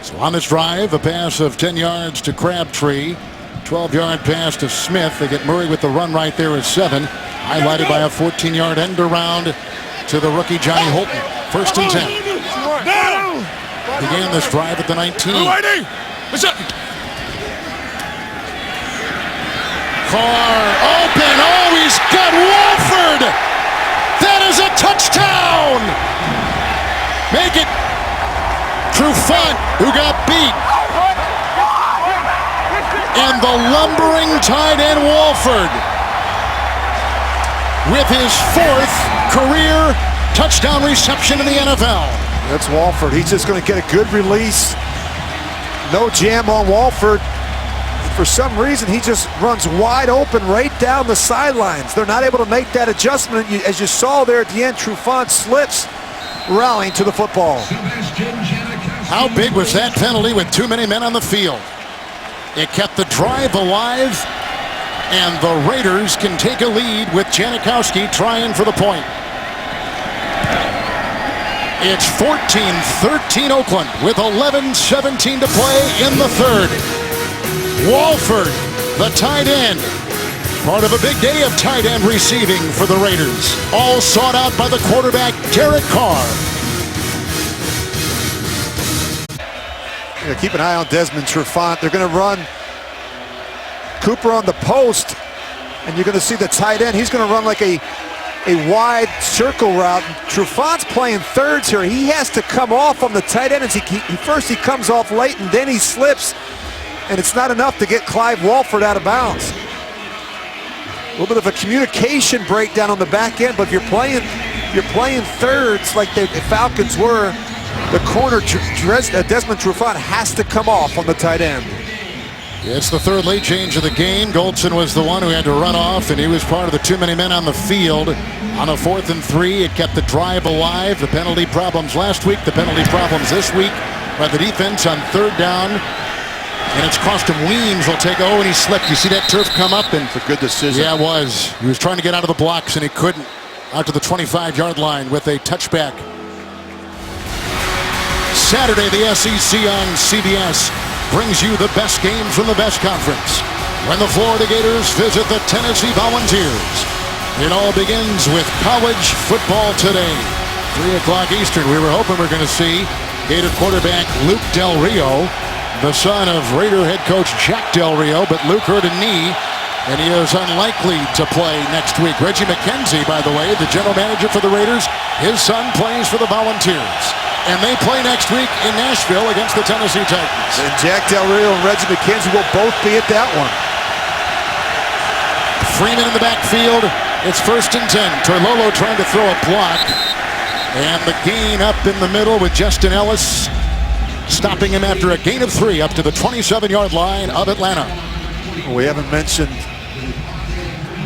So on this drive, a pass of 10 yards to Crabtree. 12-yard pass to Smith. They get Murray with the run right there at 7. Highlighted by a 14-yard end around to the rookie Johnny Holton. First and 10. Began this drive at the 19. What's up? Carr open. Oh, he's got Wolford. That is a touchdown. Make it Trufant, who got beat. And the lumbering tight end Wolford with his 4th career touchdown reception in the NFL. That's Wolford. He's just going to get a good release. No jam on Wolford. For some reason, he just runs wide open right down the sidelines. They're not able to make that adjustment. As you saw there at the end, Trufant slips, rallying to the football. How big was that penalty with too many men on the field? It kept the drive alive, and the Raiders can take a lead with Janikowski trying for the point. It's 14-13 Oakland with 11:17 to play in the third. Wolford, the tight end, part of a big day of tight end receiving for the Raiders. All sought out by the quarterback, Derek Carr. Yeah, keep an eye on Desmond Trufant. They're going to run Cooper on the post, and you're going to see the tight end. He's going to run like a a wide circle route. Trufant's playing thirds here. He has to come off on the tight end. First he comes off late and then he slips. And it's not enough to get Clive Walford out of bounds. A little bit of a communication breakdown on the back end, but if you're playing thirds like the Falcons were, the corner, Desmond Trufant, has to come off on the tight end. It's the third late change of the game. Goldson was the one who had to run off, and he was part of the too many men on the field. On a 4th and 3, it kept the drive alive. The penalty problems last week, the penalty problems this week by the defense on 3rd down. And it's cost him. Weems will take, and he slipped. You see that turf come up? And it's a good decision. Yeah, it was. He was trying to get out of the blocks, and he couldn't. Out to the 25-yard line with a touchback. Saturday, the SEC on CBS brings you the best games from the best conference. When the Florida Gators visit the Tennessee Volunteers. It all begins with college football today. 3 o'clock Eastern. We were hoping we were going to see Gator quarterback Luke Del Rio, the son of Raider head coach Jack Del Rio, but Luke hurt a knee, and he is unlikely to play next week. Reggie McKenzie, by the way, the general manager for the Raiders, his son plays for the Volunteers. And they play next week in Nashville against the Tennessee Titans. And Jack Del Rio and Reggie McKenzie will both be at that one. Freeman in the backfield. It's 1st and 10. Torlolo trying to throw a block. And the gain up in the middle with Justin Ellis, stopping him after a gain of 3 up to the 27-yard line of Atlanta. We haven't mentioned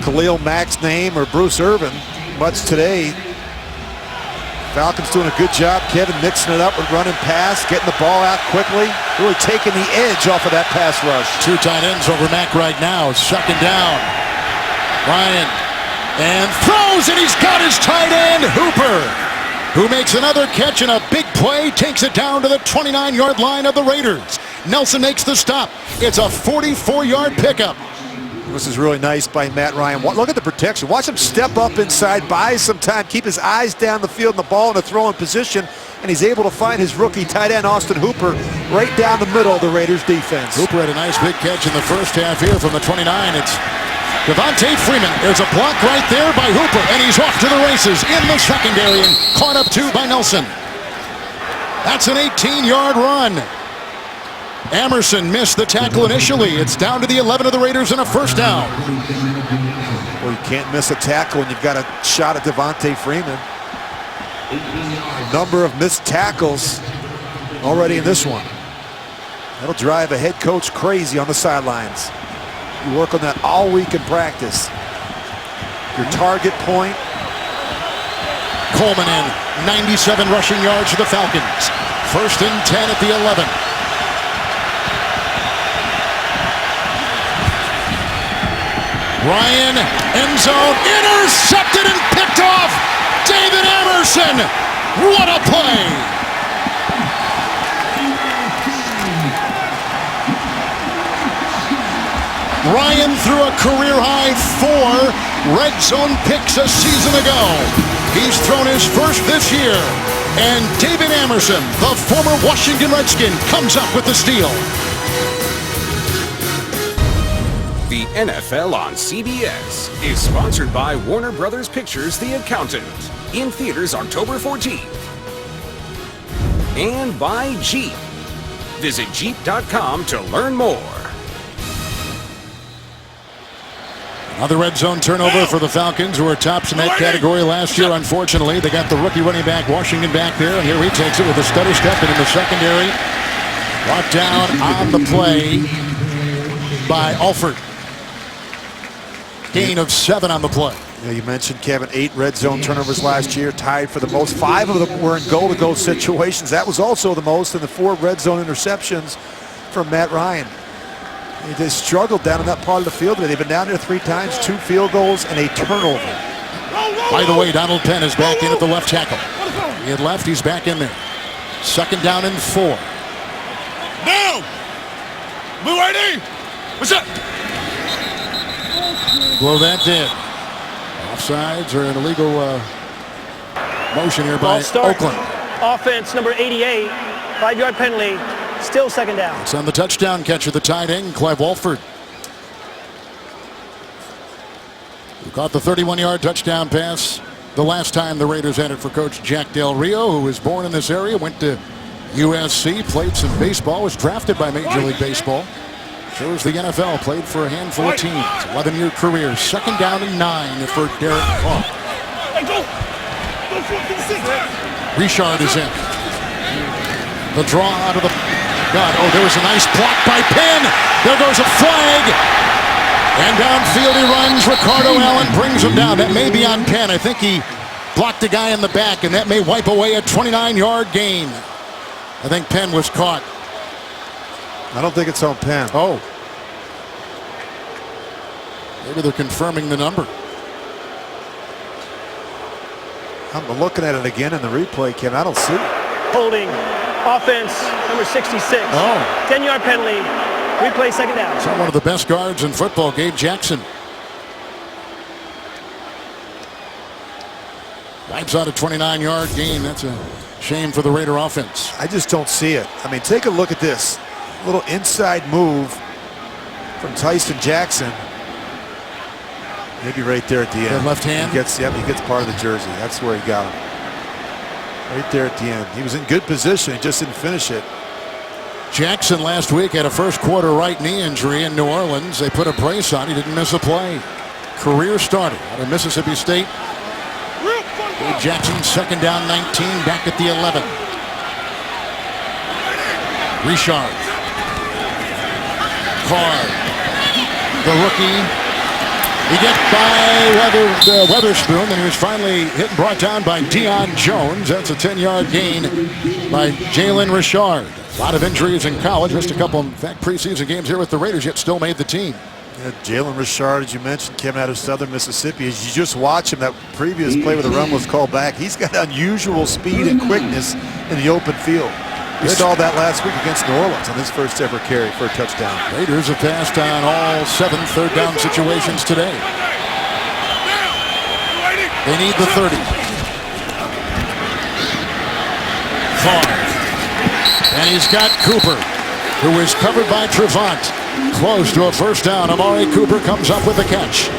Khalil Mack's name or Bruce Irvin much today. Falcons doing a good job, Kevin, mixing it up with running pass, getting the ball out quickly, really taking the edge off of that pass rush. 2 tight ends over Mack right now. 2nd down. Ryan and throws, and he's got his tight end, Hooper, who makes another catch and a big play, takes it down to the 29-yard line of the Raiders. Nelson makes the stop. It's a 44-yard pickup. This is really nice by Matt Ryan. Look at the protection. Watch him step up inside, buy some time, keep his eyes down the field and the ball in a throwing position, and he's able to find his rookie tight end, Austin Hooper, right down the middle of the Raiders defense. Hooper had a nice big catch in the first half here from the 29. It's Devontae Freeman. There's a block right there by Hooper, and he's off to the races in the secondary and caught up to by Nelson. That's an 18-yard run. Emerson missed the tackle initially. It's down to the 11 of the Raiders and a 1st down. Well, you can't miss a tackle when you've got a shot at Devontae Freeman. A number of missed tackles already in this one. That'll drive a head coach crazy on the sidelines. You work on that all week in practice. Your target point. Coleman in. 97 rushing yards for the Falcons. 1st and 10 at the 11. Ryan, end zone, intercepted and picked off. David Emerson, what a play. Ryan threw a career-high 4 red zone picks a season ago. He's thrown his first this year. And David Emerson, the former Washington Redskin, comes up with the steal. The NFL on CBS is sponsored by Warner Brothers Pictures The Accountant, in theaters October 14th. And by Jeep. Visit Jeep.com to learn more. Another red zone turnover for the Falcons, who were tops in that category last year. Unfortunately, they got the rookie running back Washington back there, and here he takes it with a stutter step, and in the secondary, brought down on the play by Alford. Gain of 7 on the play. Yeah, you mentioned, Kevin, 8 red zone turnovers last year, tied for the most. 5 of them were in goal-to-goal situations. That was also the most in the 4 red zone interceptions from Matt Ryan. They struggled down in that part of the field. They've been down there 3 times, 2 field goals, and a turnover. By the way, Donald Penn is back in at the left tackle. He had left, he's back in there. 2nd down and 4. Down! Blue ID! What's up? Blow that dead. Offsides or an illegal motion here by Oakland. Offense number 88, 5-yard penalty, still 2nd down. It's on the touchdown catcher, the tight end, Clive Walford, who caught the 31-yard touchdown pass the last time the Raiders entered for Coach Jack Del Rio, who was born in this area, went to USC, played some baseball, was drafted by Major League Baseball. Chose the NFL, played for a handful of teams. 11-year career, 2nd down and 9 for Derek Carr. Richard is in. The draw out of the gun. Oh, there was a nice block by Penn. There goes a flag. And downfield he runs. Ricardo Allen brings him down. That may be on Penn. I think he blocked a guy in the back, and that may wipe away a 29-yard gain. I think Penn was caught. I don't think it's on Penn. Oh. Maybe they're confirming the number. I'm looking at it again in the replay, Kim. I don't see it. Holding. Offense, number 66. Oh. 10-yard penalty. Replay, 2nd down. So one of the best guards in football, Gabe Jackson. Wipes out a 29-yard gain. That's a shame for the Raider offense. I just don't see it. I mean, take a look at this. Little inside move from Tyson Jackson. Maybe right there at the end. The left hand? He gets part of the jersey. That's where he got him. Right there at the end. He was in good position. He just didn't finish it. Jackson last week had a first-quarter right knee injury in New Orleans. They put a brace on. He didn't miss a play. Career starter out of Mississippi State. Gabe Jackson, 2nd down, 19, back at the 11. Richard. Carr. The rookie. He gets by Weatherspoon, and he was finally hit and brought down by Deion Jones. That's a 10-yard gain by Jalen Richard. A lot of injuries in college. Missed a couple, in fact, preseason games here with the Raiders, yet still made the team. Yeah, Jalen Richard, as you mentioned, came out of Southern Mississippi. As you just watch him, that previous play where the run was called back, he's got unusual speed and quickness in the open field. We saw that last week against New Orleans on his first ever carry for a touchdown. Raiders have passed on all 7 third-down situations today. They need the 30. Carr. And he's got Cooper, who is covered by Trevant. Close to a first down. Amari Cooper comes up with the catch.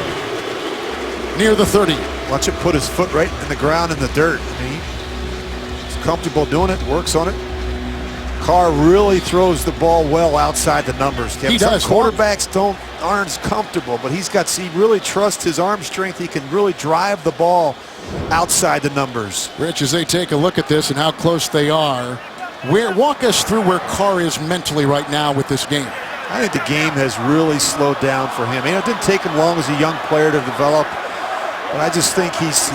Near the 30. Watch him put his foot right in the ground in the dirt. I mean, he's comfortable doing it, works on it. Carr really throws the ball well outside the numbers. He does. Some quarterbacks aren't as comfortable, but he really trusts his arm strength. He can really drive the ball outside the numbers. Rich, as they take a look at this and how close they are, walk us through where Carr is mentally right now with this game. I think the game has really slowed down for him. It didn't take him long as a young player to develop, but I just think he's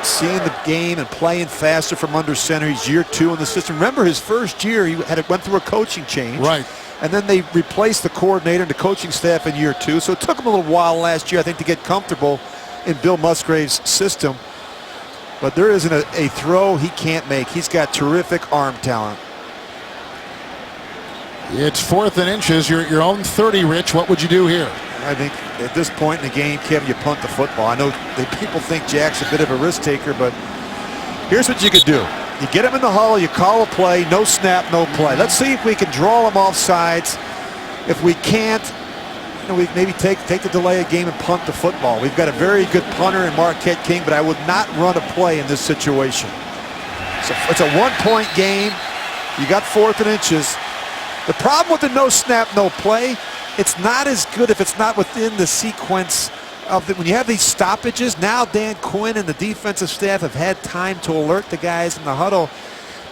seeing the game and playing faster from under center. He's year 2 in the system. Remember, his first year, he went through a coaching change. Right. And then they replaced the coordinator and the coaching staff in year 2. So it took him a little while last year, I think, to get comfortable in Bill Musgrave's system. But there isn't a throw he can't make. He's got terrific arm talent. It's 4th and inches. Your own 30, Rich. What would you do here? I think at this point in the game, Kevin, you punt the football. I know that people think Jack's a bit of a risk taker, but here's what you could do. You get him in the huddle, you call a play, no snap, no play. Let's see if we can draw him off sides. If we can't, we maybe take the delay of game and punt the football. We've got a very good punter in Marquette King, but I would not run a play in this situation. So it's a 1-point game. You got 4th and inches. The problem with the no snap, no play, it's not as good if it's not within the sequence of when you have these stoppages. Now Dan Quinn and the defensive staff have had time to alert the guys in the huddle.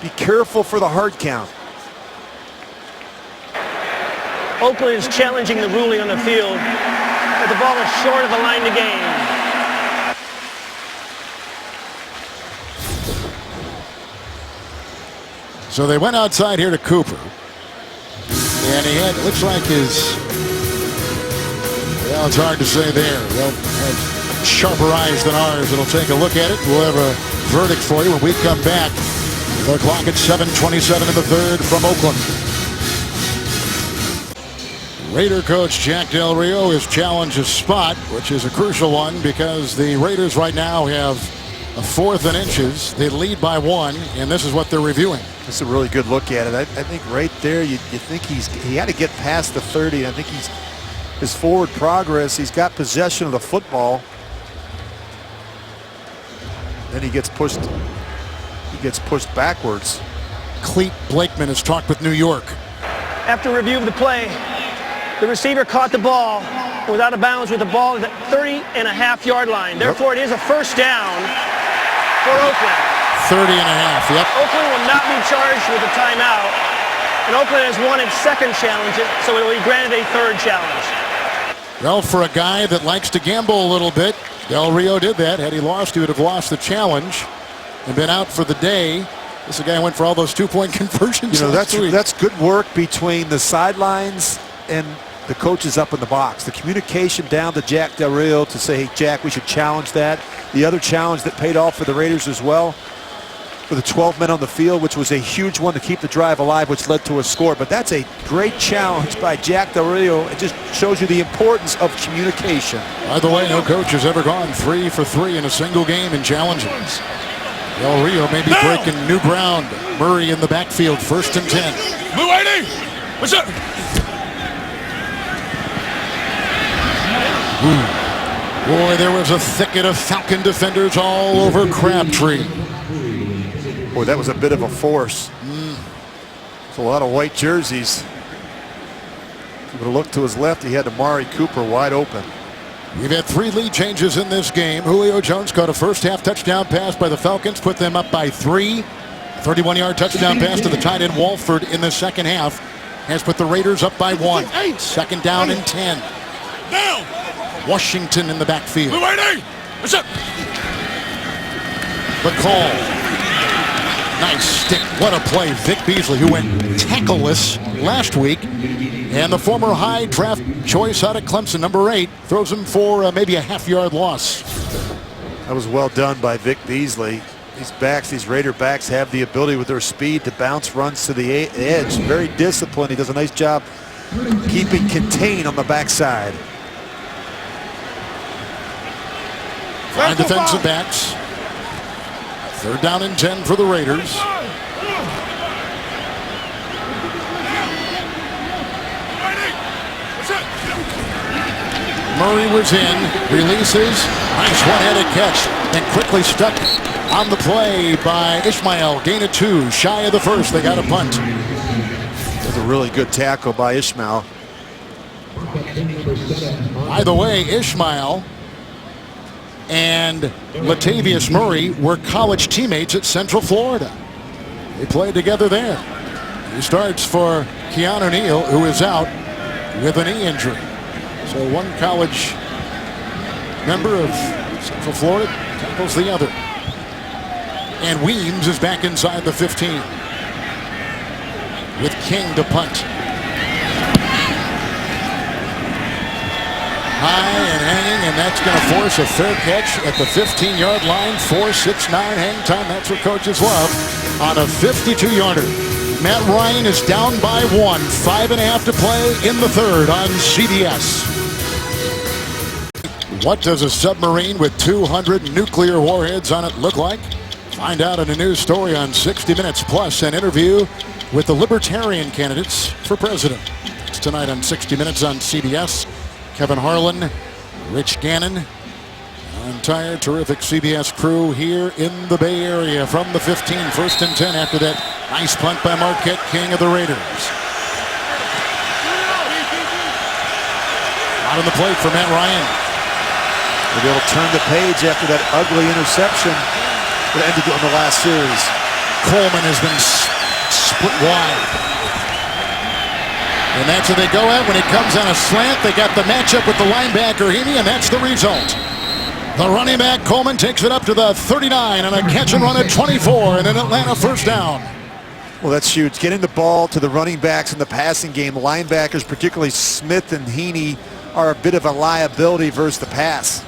Be careful for the hard count. Oakland is challenging the ruling on the field, but the ball is short of the line to gain. So they went outside here to Cooper. And he had, looks like his, well, it's hard to say there. They'll have sharper eyes than ours. It'll take a look at it. We'll have a verdict for you when we come back. The clock at 7:27 in the 3rd from Oakland. Raider coach Jack Del Rio has challenged his spot, which is a crucial one because the Raiders right now have a 4th and inches. They lead by 1, and this is what they're reviewing. That's a really good look at it. I think right there you think he had to get past the 30. I think his forward progress, he's got possession of the football. Then he gets pushed backwards. Cleat Blakeman has talked with New York. After review of the play, the receiver caught the ball, was out of bounds with the ball at the 30.5-yard line. Therefore, it is a first down for Oakland. 30.5, yep. Oakland will not be charged with a timeout, and Oakland has won its second challenge, so it will be granted a third challenge. Well, for a guy that likes to gamble a little bit, Del Rio did that. Had he lost, he would have lost the challenge and been out for the day. This guy went for all those two-point conversions. You know, that's good work between the sidelines and the coaches up in the box. The communication down to Jack Del Rio to say, hey, Jack, we should challenge that. The other challenge that paid off for the Raiders as well, for the 12 men on the field, which was a huge one to keep the drive alive, which led to a score. But that's a great challenge by Jack Del Rio. It just shows you the importance of communication. By the way, no coach has ever gone 3 for 3 in a single game in challenges. Del Rio may be breaking new ground. Murray in the backfield, 1st and 10. Blue 80. What's up? Boy, there was a thicket of Falcon defenders all over Crabtree. Boy, that was a bit of a force. It's a lot of white jerseys. If you would have looked to his left, he had Amari Cooper wide open. We've had 3 lead changes in this game. Julio Jones caught a first-half touchdown pass by the Falcons, put them up by 3. 31-yard touchdown pass to the tight end Walford in the second half has put the Raiders up by 1. 2nd down and 10. Down. Washington in the backfield. Blue 80. What's up? The call. Nice stick. What a play. Vic Beasley, who went tackleless last week. And the former high draft choice out of Clemson, number 8, throws him for maybe a half-yard loss. That was well done by Vic Beasley. These Raider backs have the ability with their speed to bounce runs to the edge. Very disciplined. He does a nice job keeping contained on the backside. 5 defensive backs. 3rd down and 10 for the Raiders. Murray was in, releases, nice one-handed catch, and quickly stuck on the play by Ishmael. Gain of 2, shy of the first. They got a punt. It was a really good tackle by Ishmael. By the way, Ishmael and Latavius Murray were college teammates at Central Florida. They played together there. He starts for Keanu Neal, who is out with a knee injury. So one college member of Central Florida tackles the other. And Weems is back inside the 15 with King to punt. High and hanging, and that's going to force a fair catch at the 15-yard line. 4.69 hang time. That's what coaches love on a 52-yarder. Matt Ryan is down by 1. 5.5 to play in the 3rd on CBS. What does a submarine with 200 nuclear warheads on it look like? Find out in a new story on 60 Minutes, plus an interview with the Libertarian candidates for president. It's tonight on 60 Minutes on CBS. Kevin Harlan, Rich Gannon, our entire terrific CBS crew here in the Bay Area from the 15, 1st and 10 after that nice punt by Marquette King of the Raiders. Out on the plate for Matt Ryan. They'll be able to turn the page after that ugly interception that ended on the last series. Coleman has been split wide. And that's what they go at when it comes on a slant. They got the matchup with the linebacker, Heaney, and that's the result. The running back, Coleman, takes it up to the 39 on a catch and run at 24 and an Atlanta first down. Well, that's huge. Getting the ball to the running backs in the passing game. Linebackers, particularly Smith and Heaney, are a bit of a liability versus the pass.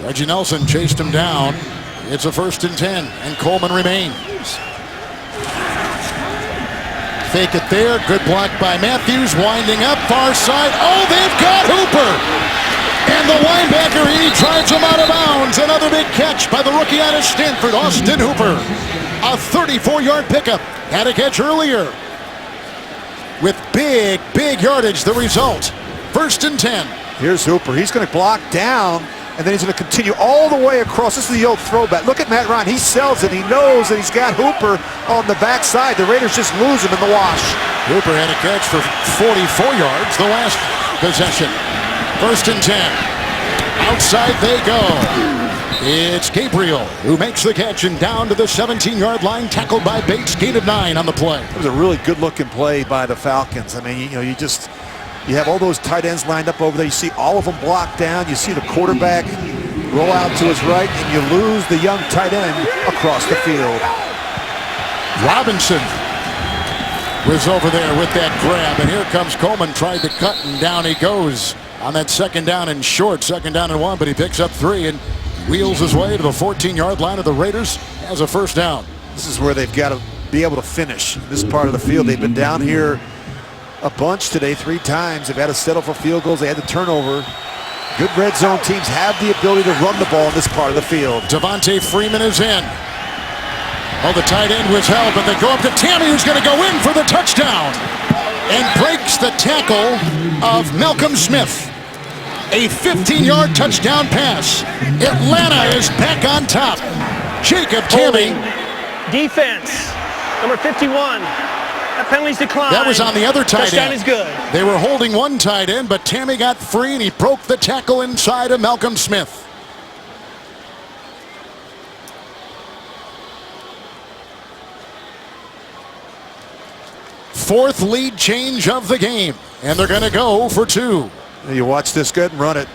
Reggie Nelson chased him down. It's a 1st and 10, and Coleman remains. Fake it there. Good block by Matthews. Winding up far side. Oh, they've got Hooper. And the linebacker, he drives him out of bounds. Another big catch by the rookie out of Stanford, Austin Hooper. A 34-yard pickup. Had a catch earlier. With big yardage, the result. 1st and 10. Here's Hooper. He's going to block down And then he's going to continue all the way across. This is the old throwback. Look at Matt Ryan. He sells it. He knows that he's got Hooper on the backside. The Raiders just lose him in the wash. Hooper had a catch for 44 yards the last possession. 1st and 10. Outside they go. It's Gabriel who makes the catch, and down to the 17-yard line, tackled by Bates. Gain of 9 on the play. It was a really good-looking play by the Falcons. I mean, you have all those tight ends lined up over there. You see all of them blocked down. You see the quarterback roll out to his right, and you lose the young tight end across the field. Robinson was over there with that grab, and here comes Coleman, tried to cut, and down he goes on that 2nd down and short, 2nd down and 1, but he picks up 3 and wheels his way to the 14-yard line of the Raiders as a 1st down. This is where they've got to be able to finish this part of the field. They've been down here a bunch today, 3 times. They've had to settle for field goals. They had the turnover. Good red zone teams have the ability to run the ball in this part of the field. Devontae Freeman is in. Oh, the tight end was held, but they go up to Tammy, who's going to go in for the touchdown and breaks the tackle of Malcolm Smith. A 15-yard touchdown pass. Atlanta is back on top. Jacob Tammy. Defense, number 51. That penalty's declined. That was on the other tight Touchdown end. is good. They were holding one tight end, but Tammy got free, and he broke the tackle inside of Malcolm Smith. Fourth lead change of the game, and they're going to go for 2. You watch this, go ahead and run it.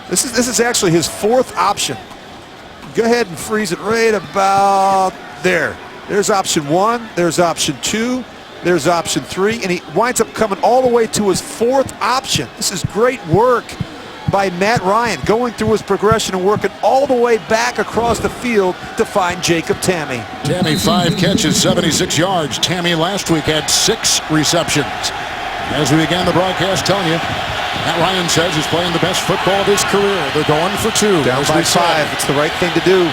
This is actually his 4th option. Go ahead and freeze it right about there. There's option 1, there's option 2, there's option 3, and he winds up coming all the way to his 4th option. This is great work by Matt Ryan, going through his progression and working all the way back across the field to find Jacob Tammy. Tammy 5 catches, 76 yards. Tammy last week had 6 receptions. As we began the broadcast, telling you, Matt Ryan says he's playing the best football of his career. They're going for 2. Down by 5. It's the right thing to do.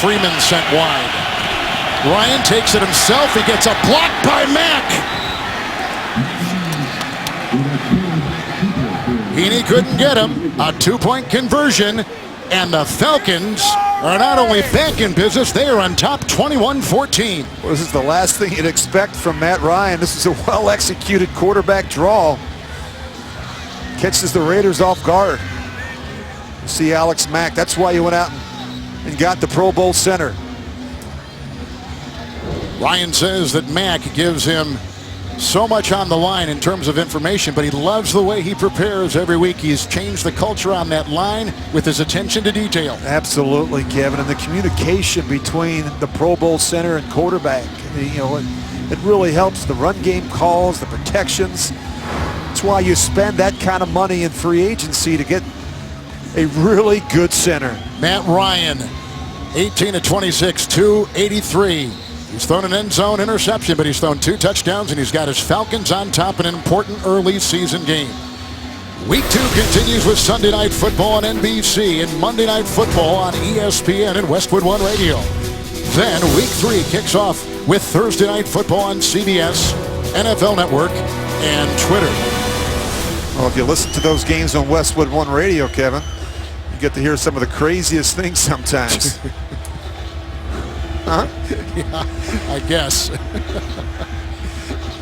Freeman sent wide. Ryan takes it himself. He gets a block by Mack. Heaney couldn't get him. A 2-point conversion. And the Falcons are not only back in business, they are on top 21-14. Well, this is the last thing you'd expect from Matt Ryan. This is a well-executed quarterback draw. Catches the Raiders off guard. See Alex Mack. That's why you went out and got the Pro Bowl center. Ryan says that Mack gives him so much on the line in terms of information, but he loves the way he prepares every week. He's changed the culture on that line with his attention to detail. Absolutely, Kevin. And the communication between the Pro Bowl center and quarterback, it really helps. The run game calls, the protections. That's why you spend that kind of money in free agency to get a really good center. Matt Ryan, 18 of 26, 283. He's thrown an end zone interception, but he's thrown 2 touchdowns, and he's got his Falcons on top in an important early season game. Week 2 continues with Sunday Night Football on NBC and Monday Night Football on ESPN and Westwood One Radio. Then Week 3 kicks off with Thursday Night Football on CBS, NFL Network, and Twitter. Well, if you listen to those games on Westwood One Radio, Kevin, you get to hear some of the craziest things sometimes. Huh? Yeah, I guess.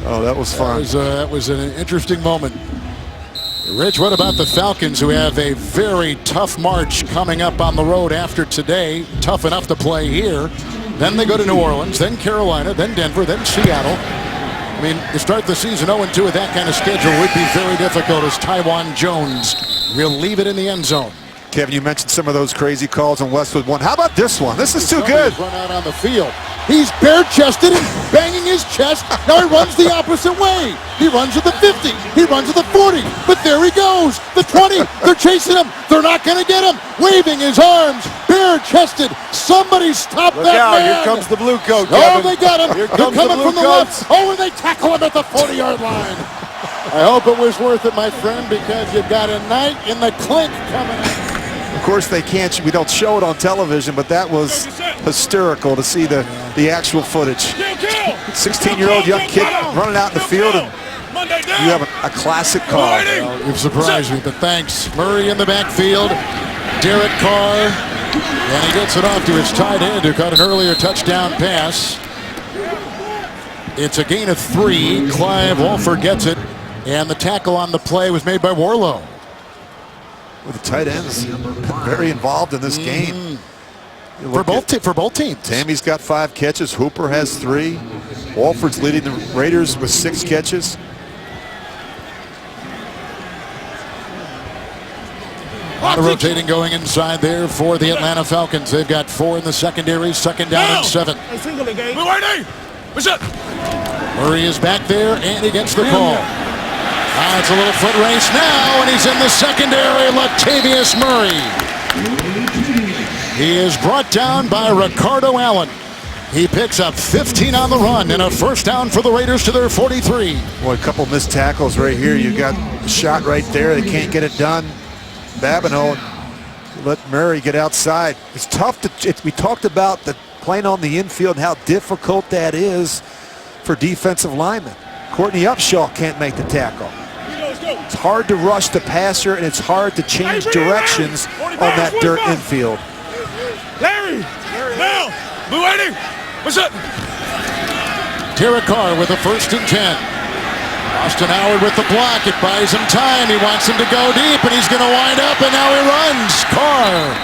Oh, that was fun. That was an interesting moment. Rich, what about the Falcons, who have a very tough march coming up on the road after today? Tough enough to play here. Then they go to New Orleans, then Carolina, then Denver, then Seattle. I mean, to start the season 0-2 with that kind of schedule would be very difficult, as Tywan Jones will leave it in the end zone. Kevin, you mentioned some of those crazy calls on Westwood One. How about this one? This is too good. Run out on the field. He's bare-chested and banging his chest. Now he runs the opposite way. He runs at the 50. He runs at the 40. But there he goes. The 20. They're chasing him. They're not going to get him. Waving his arms. Bare-chested. Somebody stop that man. Here comes the blue coat, Kevin. Oh, they got him. Here They're comes coming the from the coats. left. Oh, and they tackle him at the 40-yard line. I hope it was worth it, my friend, because you've got a night in the clink coming up. Of course, we don't show it on television, but that was hysterical to see the actual footage. 16-year-old young kid running out in the field, and you have a classic call. Well, you've surprised me, but thanks. Murray in the backfield. Derek Carr, and he gets it off to his tight end who caught an earlier touchdown pass. It's a gain of 3. Clive Walford gets it, and the tackle on the play was made by Warlow. Well, the tight ends very involved in this game. For both teams. Tammy's got 5 catches. Hooper has 3. Walford's leading the Raiders with 6 catches. A lot of rotating going inside there for the Atlanta Falcons. They've got 4 in the secondary, 2nd down and 7. Murray is back there, and he gets the call. It's a little foot race now, and he's in the secondary, Latavius Murray. He is brought down by Ricardo Allen. He picks up 15 on the run and a first down for the Raiders to their 43. Boy, a couple missed tackles right here. You got a shot right there. They can't get it done. Babineau let Murray get outside. It's tough to. We talked about the playing on the infield and how difficult that is for defensive linemen. Courtney Upshaw can't make the tackle. It's hard to rush the passer, and it's hard to change directions on that dirt infield. Larry! Now! Blue 80! What's up? Derek Carr with a 1st and 10. Austin Howard with the block. It buys him time. He wants him to go deep, and he's going to wind up, and now he runs. Carr,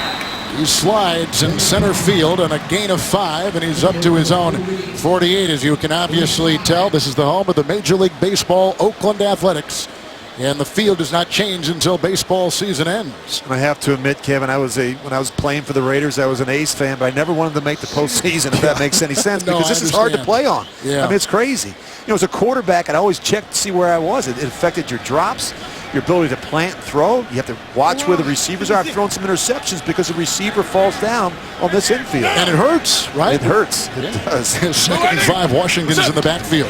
he slides in center field on a gain of 5, and he's up to his own 48. As you can obviously tell, this is the home of the Major League Baseball Oakland Athletics, and the field does not change until baseball season ends. And I have to admit, Kevin, when I was playing for the Raiders, I was an A's fan, but I never wanted to make the postseason, if that makes any sense, because this is hard to play on. Yeah. I mean, it's crazy. You know, as a quarterback, I'd always check to see where I was. It affected your drops, your ability to plant and throw. You have to watch where the receivers are. I've thrown some interceptions because the receiver falls down on this infield. And it hurts, right? It hurts. It does. 2nd and 5, Washington's in the backfield.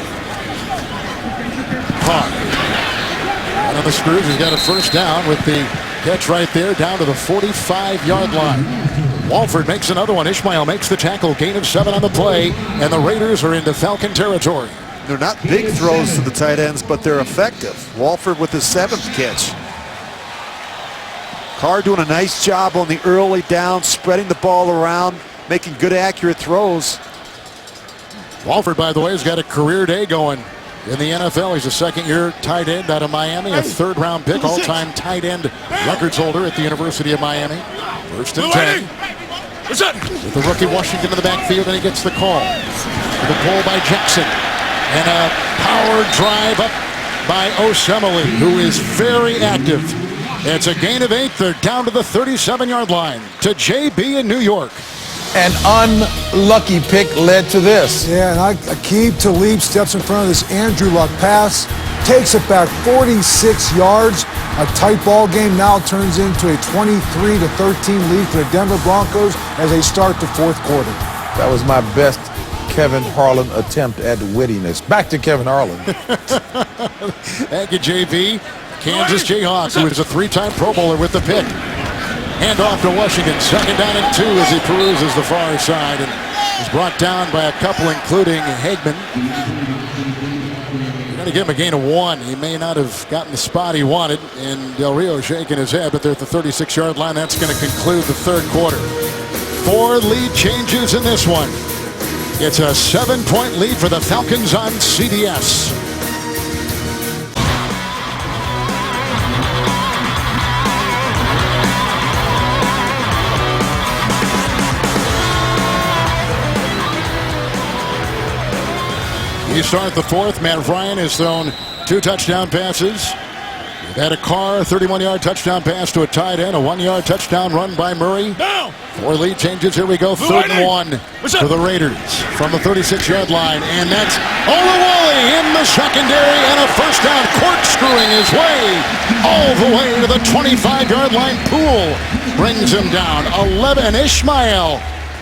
Carr. On the screws, he's got a first down with the catch right there down to the 45-yard line. Walford makes another one. Ishmael makes the tackle. Gain of 7 on the play, and the Raiders are into Falcon territory. They're not big throws to the tight ends, but they're effective. Walford with his 7th catch. Carr doing a nice job on the early down, spreading the ball around, making good, accurate throws. Walford, by the way, has got a career day going in the NFL. He's a 2nd-year tight end out of Miami, a 3rd-round pick, all-time tight end records holder at the University of Miami. 1st and 10. With the rookie Washington in the backfield, and he gets the call. With a pull by Jackson. And a power drive up by Osemele, who is very active. It's a gain of 8. They're down to the 37-yard line to JB in New York. An unlucky pick led to this. Yeah, and Aqib Talib steps in front of this Andrew Luck pass, takes it back 46 yards. A tight ball game now turns into a 23-13 lead for the Denver Broncos as they start the 4th quarter. That was my best Kevin Harlan attempt at wittiness. Back to Kevin Harlan. Thank you, JV. Kansas Jayhawks, who is a 3-time Pro Bowler with the pick. Hand off to Washington. 2nd down and 2 as he peruses the far side and is brought down by a couple, including Hagman. You're going to give him a gain of 1. He may not have gotten the spot he wanted, and Del Rio shaking his head, but they're at the 36-yard line. That's going to conclude the 3rd quarter. 4 lead changes in this one. It's a 7-point lead for the Falcons on CBS. You start the 4th. Matt Ryan has thrown 2 touchdown passes. We've had a Carr 31-yard touchdown pass to a tight end, a 1-yard touchdown run by Murray. Down. 4 lead changes. Here we go. 3rd and 1 for the Raiders from the 36-yard line. And that's Olawale in the secondary, and a first down, corkscrewing his way all the way to the 25-yard line. Poole brings him down. 11, Ishmael.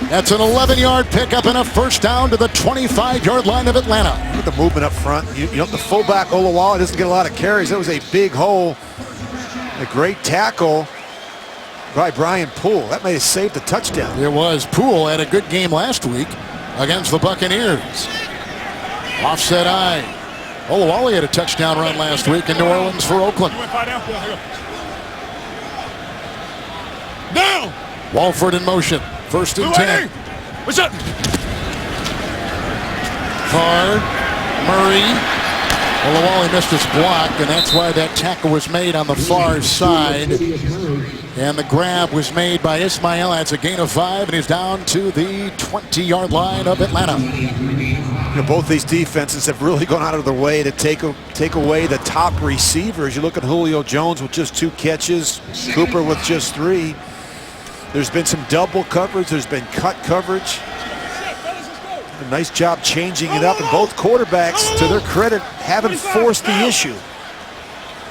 That's an 11-yard pickup and a first down to the 25-yard line of Atlanta. Look at the movement up front. You know, the fullback Olawale doesn't get a lot of carries. That was a big hole. A great tackle by Brian Poole. That may have saved the touchdown. It was. Poole had a good game last week against the Buccaneers. Offset eye. Olawale had a touchdown run last week in New Orleans for Oakland. Down. Walford in motion. First and 10. What's up? Carr, Murray. Olawale missed his block, and that's why that tackle was made on the far side. And the grab was made by Ismail. That's a gain of 5, and he's down to the 20-yard line of Atlanta. You know, both these defenses have really gone out of their way to take away the top receivers. You look at Julio Jones with just 2 catches, Cooper with just 3. There's been some double coverage. There's been cut coverage. A nice job changing it up, and both quarterbacks, to their credit, haven't forced the issue.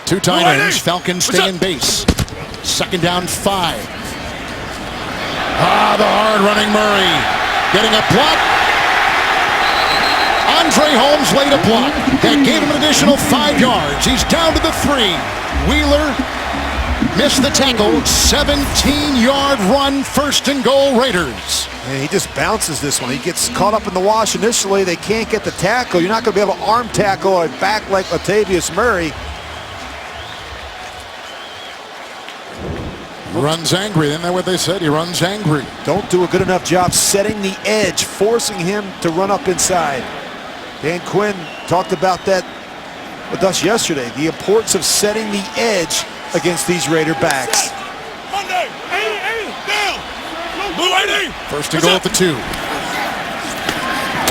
2 tight ends. Falcons stay in base. Second down, 5. The hard-running Murray getting a block. Andre Holmes laid a block that gave him an additional 5 yards. He's down to the 3. Wheeler missed the tackle. 17-yard run, first and goal, Raiders. And he just bounces this one. He gets caught up in the wash initially. They can't get the tackle. You're not going to be able to arm tackle a back like Latavius Murray. He runs angry. Isn't that what they said? He runs angry. Don't do a good enough job setting the edge, forcing him to run up inside. Dan Quinn talked about that with us yesterday. The importance of setting the edge against these Raider backs. First and goal at the 2.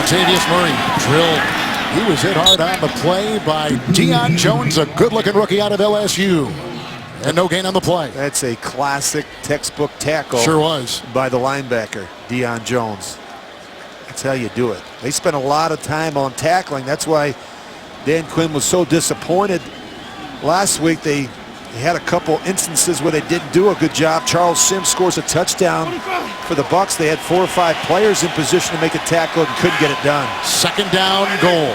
Latavius Murray drilled. He was hit hard on the play by Deion Jones, a good-looking rookie out of LSU. And no gain on the play. That's a classic textbook tackle. Sure was. By the linebacker, Deion Jones. That's how you do it. They spent a lot of time on tackling. That's why Dan Quinn was so disappointed. Last week they had a couple instances where they didn't do a good job. Charles Sims scores a touchdown for the Bucs. They had 4 or 5 players in position to make a tackle and couldn't get it done. Second down goal.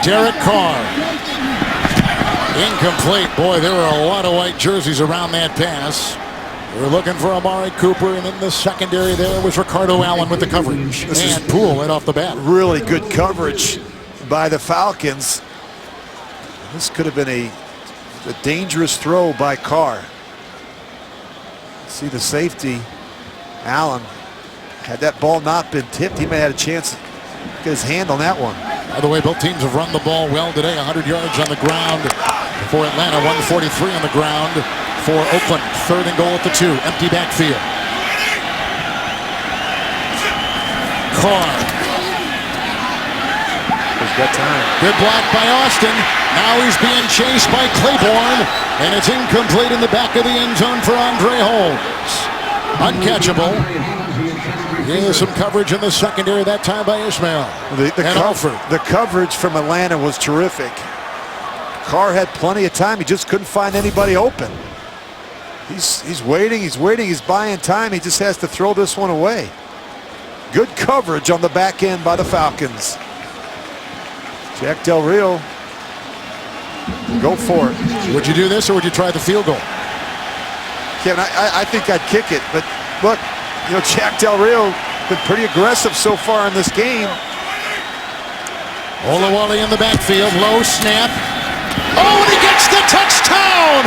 Derek Carr. Incomplete. Boy, there were a lot of white jerseys around that pass. They were looking for Amari Cooper, and in the secondary there was Ricardo Allen with the coverage. And Poole right off the bat. Really good coverage by the Falcons. This could have been a dangerous throw by Carr. See the safety, Allen. Had that ball not been tipped, he may have had a chance to get his hand on that one. By the way, both teams have run the ball well today. 100 yards on the ground for Atlanta, 143 on the ground for Oakland. Third and goal at the 2. Empty backfield. Carr. He's got time. Good block by Austin. Now he's being chased by Claiborne, and it's incomplete in the back of the end zone for Andre Holmes. Uncatchable. Yeah, some coverage in the secondary that time by Ismail. The coverage from Atlanta was terrific. Carr had plenty of time. He just couldn't find anybody open. He's waiting. He's buying time. He just has to throw this one away. Good coverage on the back end by the Falcons. Jack Del Rio. Go for it. Would you do this or would you try the field goal? Kevin, I think I'd kick it. But look, you know, Jack Del Rio been pretty aggressive so far in this game. Olawale in the backfield. Low snap. Oh, and he gets the touchdown!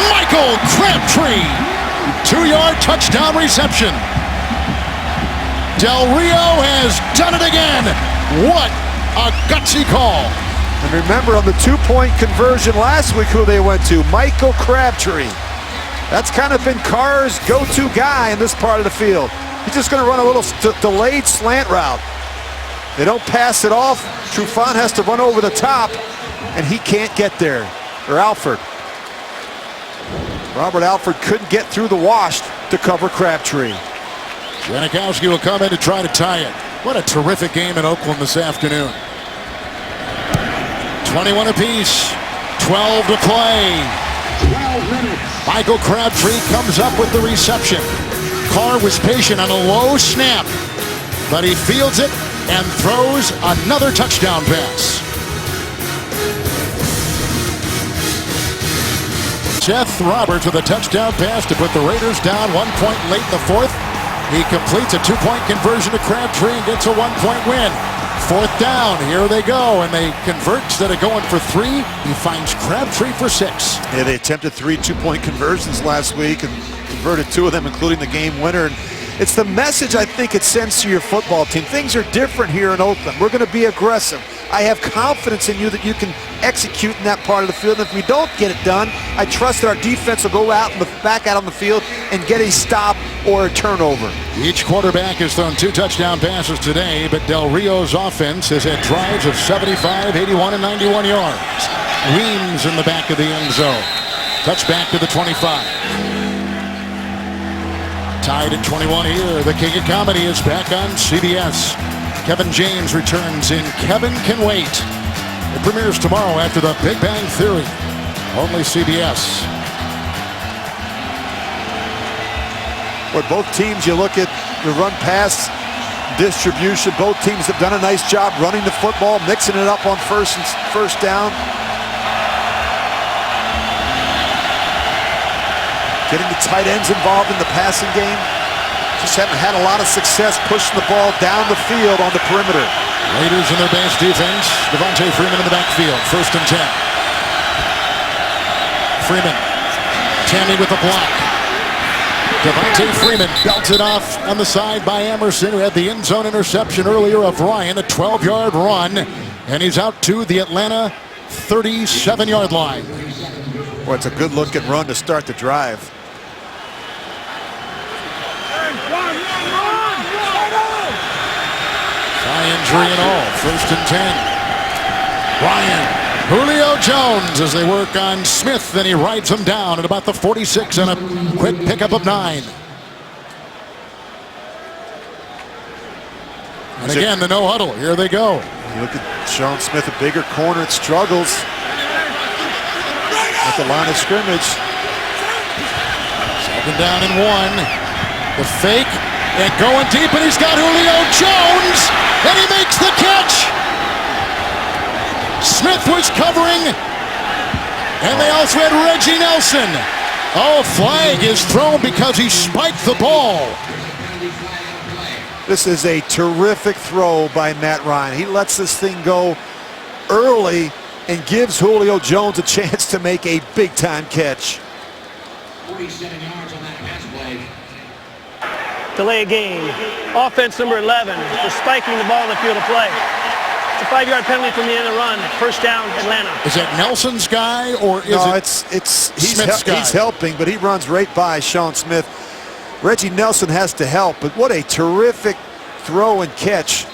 Michael Crabtree. 2-yard touchdown reception. Del Rio has done it again. What a gutsy call. And remember, on the 2-point conversion last week, who they went to? Michael Crabtree. That's kind of been Carr's go-to guy in this part of the field. He's just going to run a little delayed slant route. They don't pass it off. Trufant has to run over the top, and he can't get there. Or Alford. Robert Alford couldn't get through the wash to cover Crabtree. Janikowski will come in to try to tie it. What a terrific game in Oakland this afternoon. 21 apiece, 12 to play. 12 minutes. Michael Crabtree comes up with the reception. Carr was patient on a low snap, but he fields it and throws another touchdown pass. Seth Roberts with a touchdown pass to put the Raiders down 1 point late in the 4th. He completes a 2-point conversion to Crabtree and gets a 1-point win. 4th down, here they go, and they convert instead of going for 3. He finds Crabtree for 6. Yeah, they attempted 3 two-point conversions last week and converted 2 of them, including the game winner. And it's the message I think it sends to your football team. Things are different here in Oakland. We're going to be aggressive. I have confidence in you that you can execute in that part of the field. And if we don't get it done, I trust that our defense will go out and back out on the field and get a stop or a turnover. Each quarterback has thrown 2 touchdown passes today, but Del Rio's offense has had drives of 75, 81, and 91 yards. Weems in the back of the end zone. Touchback to the 25. Tied at 21 here. The King of Comedy is back on CBS. Kevin James returns in Kevin Can Wait. It premieres tomorrow after The Big Bang Theory. Only CBS. With both teams, you look at the run-pass distribution. Both teams have done a nice job running the football, mixing it up on first down. Getting the tight ends involved in the passing game. Just haven't had a lot of success pushing the ball down the field on the perimeter. Raiders in their base defense. Devontae Freeman in the backfield. 1st and 10. Freeman. Tammy with the block. Devontae Freeman belted off on the side by Emerson, who had the end zone interception earlier of Ryan, a 12-yard run. And he's out to the Atlanta 37-yard line. Well, it's a good-looking run to start the drive. High injury and all. 1st and 10. Ryan. Julio Jones as they work on Smith. Then he rides him down at about the 46 and a quick pickup of 9. And again, the no huddle. Here they go. You look at Sean Smith, a bigger corner. It struggles at the line of scrimmage. 2nd down and 1. The fake. And going deep, and he's got Julio Jones, and he makes the catch. Smith was covering, and they also had Reggie Nelson. Oh, flag is thrown because he spiked the ball. This is a terrific throw by Matt Ryan. He lets this thing go early and gives Julio Jones a chance to make a big-time catch. 47 yards on that pass play. Delay a game. Offense number 11 for spiking the ball in the field of play. It's a 5-yard penalty from the end of the run. 1st down, Atlanta. Is that Nelson's guy or is no, it Smith's guy? He's helping, but he runs right by Sean Smith. Reggie Nelson has to help, but what a terrific throw and catch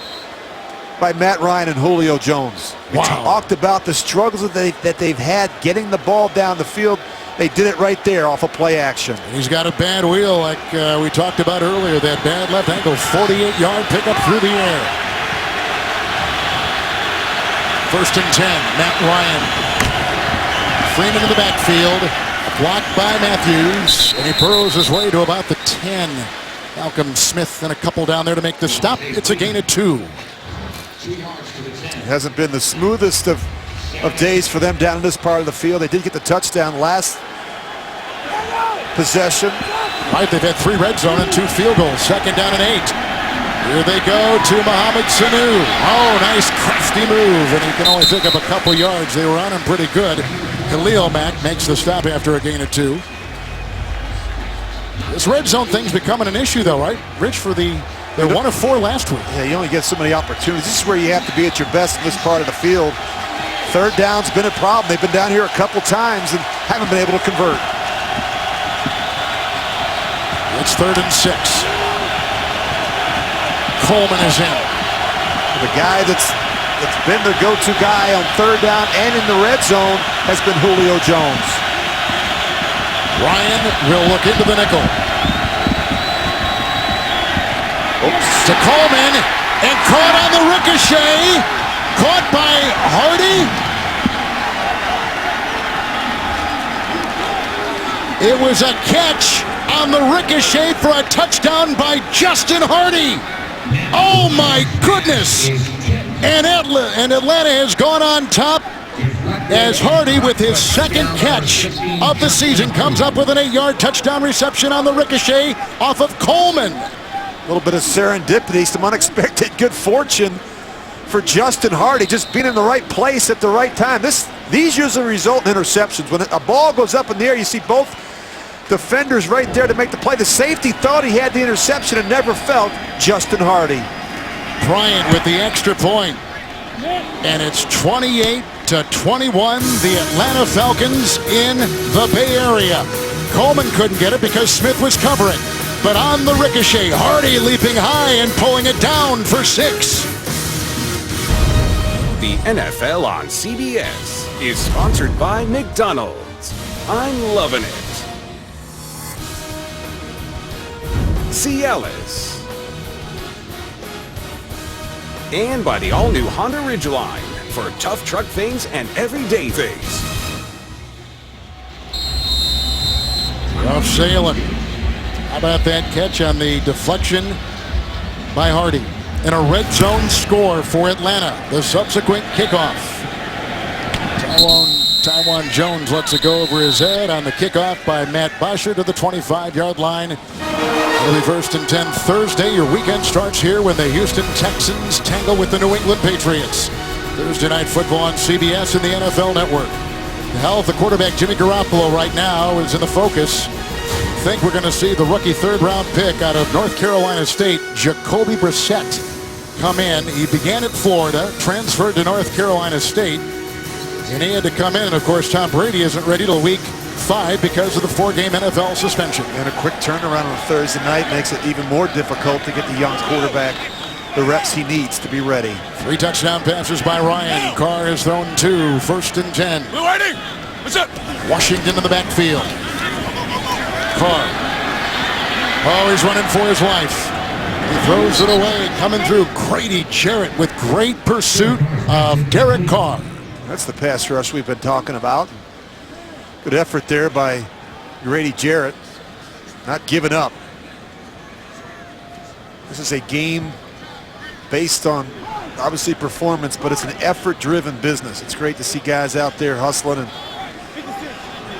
by Matt Ryan and Julio Jones. We talked about the struggles that they've had getting the ball down the field. They did it right there off of play action. And he's got a bad wheel like we talked about earlier. That bad left ankle, 48-yard pickup through the air. 1st and 10, Matt Ryan. Freeman in the backfield, blocked by Matthews, and he burrows his way to about the 10. Malcolm Smith and a couple down there to make the stop. It's a gain of 2. It hasn't been the smoothest of days for them down in this part of the field. They did get the touchdown last possession. Right, they've had 3 red zone and 2 field goals. 2nd down and 8. Here they go to Mohamed Sanu. Oh, nice crafty move, and he can only pick up a couple yards. They were on him pretty good. Khalil Mack makes the stop after a gain of 2. This red zone thing's becoming an issue, though, right, Rich? They're 1 of 4 last week. Yeah, you only get so many opportunities. This is where you have to be at your best in this part of the field. 3rd down's been a problem. They've been down here a couple times and haven't been able to convert. It's 3rd and 6. Coleman is in. The guy that's been the go-to guy on 3rd down and in the red zone has been Julio Jones. Ryan will look into the nickel. To Coleman, and caught on the ricochet. Caught by Hardy. It was a catch on the ricochet for a touchdown by Justin Hardy. Oh my goodness! And Atlanta has gone on top as Hardy, with his 2nd catch of the season, comes up with an 8-yard touchdown reception on the ricochet off of Coleman. A little bit of serendipity, some unexpected good fortune for Justin Hardy, just being in the right place at the right time. These usually result in interceptions. When a ball goes up in the air, you see both defenders right there to make the play. The safety thought he had the interception and never felt Justin Hardy. Bryant with the extra point. And it's 28-21, the Atlanta Falcons in the Bay Area. Coleman couldn't get it because Smith was covering. But on the ricochet, Hardy leaping high and pulling it down for 6. The NFL on CBS is sponsored by McDonald's. I'm loving it. Cialis. And by the all-new Honda Ridgeline for tough truck things and everyday things. Rough sailing. How about that catch on the deflection by Hardy? And a red zone score for Atlanta. The subsequent kickoff. Taiwan Jones lets it go over his head on the kickoff by Matt Bosher to the 25-yard line. It'll be 1st and 10 Thursday. Your weekend starts here when the Houston Texans tangle with the New England Patriots. Thursday night football on CBS and the NFL Network. The health of quarterback Jimmy Garoppolo right now is in the focus. I think we're going to see the rookie 3rd-round pick out of North Carolina State, Jacoby Brissett, come in. He began at Florida, transferred to North Carolina State, and he had to come in. And of course, Tom Brady isn't ready till week 5 because of the 4-game NFL suspension. And a quick turnaround on Thursday night makes it even more difficult to get the young quarterback the reps he needs to be ready. 3 touchdown passes by Ryan. Carr has thrown 2. 1st and 10. Blue Whiting, what's up? Washington in the backfield. Carr. Oh, he's running for his life. He throws it away. Coming through, Grady Jarrett with great pursuit of Derek Carr. That's the pass rush we've been talking about. Good effort there by Grady Jarrett. Not giving up. This is a game based on, obviously, performance, but it's an effort-driven business. It's great to see guys out there hustling, and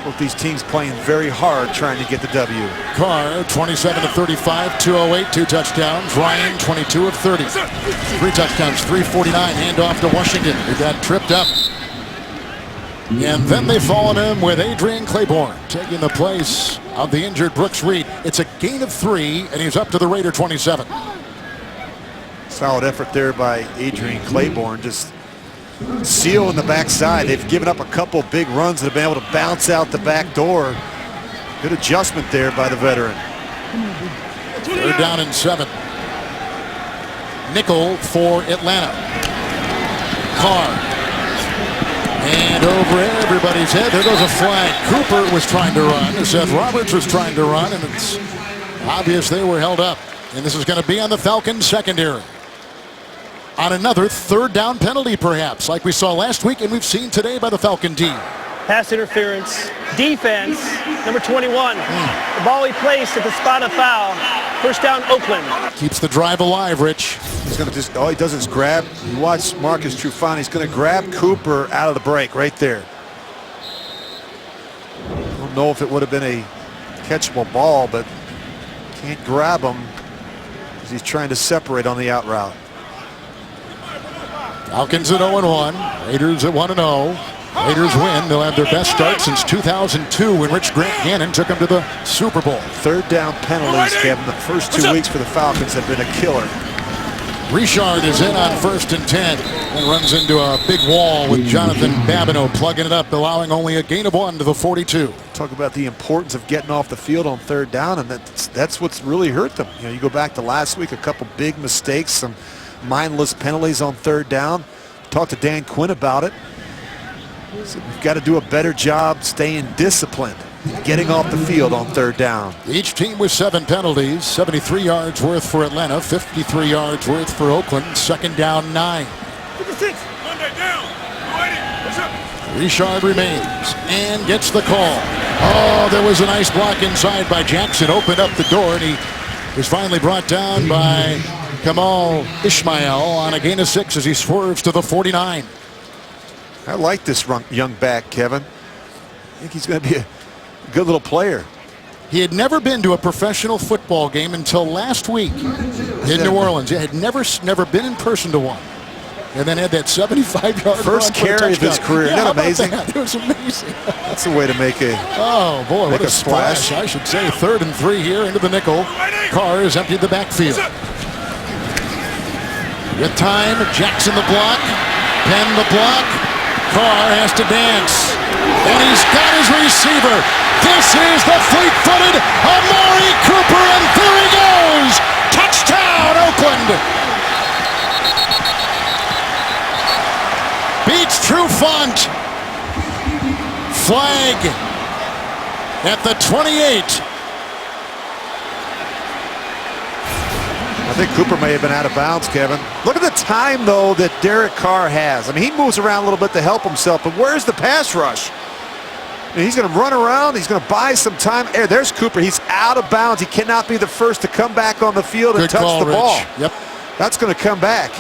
both these teams playing very hard trying to get the W. Carr, 27 of 35, 208, 2 touchdowns. Ryan, 22 of 30, 3 touchdowns, 349. Handoff to Washington, who got tripped up. And then they followed him with Adrian Claiborne taking the place of the injured Brooks Reed. It's a gain of 3, and he's up to the Raider 27. Solid effort there by Adrian Claiborne. Just seal in the backside. They've given up a couple big runs that have been able to bounce out the back door. Good adjustment there by the veteran. 3rd down and 7. Nickel for Atlanta. Carr. And over everybody's head, there goes a flag. Cooper was trying to run. Seth Roberts was trying to run, and it's obvious they were held up. And this is going to be on the Falcons secondary. On another 3rd down penalty, perhaps, like we saw last week and we've seen today by the Falcon team. Pass interference, defense, number 21. The ball he placed at the spot of foul. 1st down, Oakland. Keeps the drive alive, Rich. He's going to just, all he does is grab. You watch Marcus Trufant. He's going to grab Cooper out of the break right there. I don't know if it would have been a catchable ball, but can't grab him because he's trying to separate on the out route. Falcons at 0-1. Raiders at 1-0. Raiders win. They'll have their best start since 2002 when Rich Gannon took them to the Super Bowl. 3rd down penalties, Kevin. The first 2 weeks for the Falcons have been a killer. Richard is in on 1st and 10 and runs into a big wall with Jonathan Babineau plugging it up, allowing only a gain of 1 to the 42. Talk about the importance of getting off the field on 3rd down, and that's what's really hurt them. You know, you go back to last week, a couple big mistakes, some mindless penalties on 3rd down. Talked to Dan Quinn about it. So we've got to do a better job staying disciplined, getting off the field on 3rd down. Each team with 7 penalties, 73 yards worth for Atlanta, 53 yards worth for Oakland, 2nd down 9. 56. Monday down. What's up? Richard remains and gets the call. Oh, there was a nice block inside by Jackson, opened up the door, and he was finally brought down by Kamal Ishmael on a gain of 6 as he swerves to the 49. I like this young back, Kevin. I think he's going to be a good little player. He had never been to a professional football game until last week in New Orleans. He had never been in person to one. and then had that 75-yard first carry of his career. Isn't that amazing? It was amazing. That's the way to make a what a splash. I should say 3rd and 3 here into the nickel. Carr has emptied the backfield. With time, Jackson the block, Penn the block. Carr has to dance, and he's got his receiver. This is the fleet-footed Amari Cooper, and there he goes! Touchdown, Oakland! Beats Trufant. Flag at the 28. I think Cooper may have been out of bounds, Kevin. Look at the time, though, that Derek Carr has. I mean, he moves around a little bit to help himself, but where's the pass rush? I mean, he's going to run around. He's going to buy some time. There's Cooper. He's out of bounds. He cannot be the first to come back on the field and touch the ball. Yep. That's going to come back.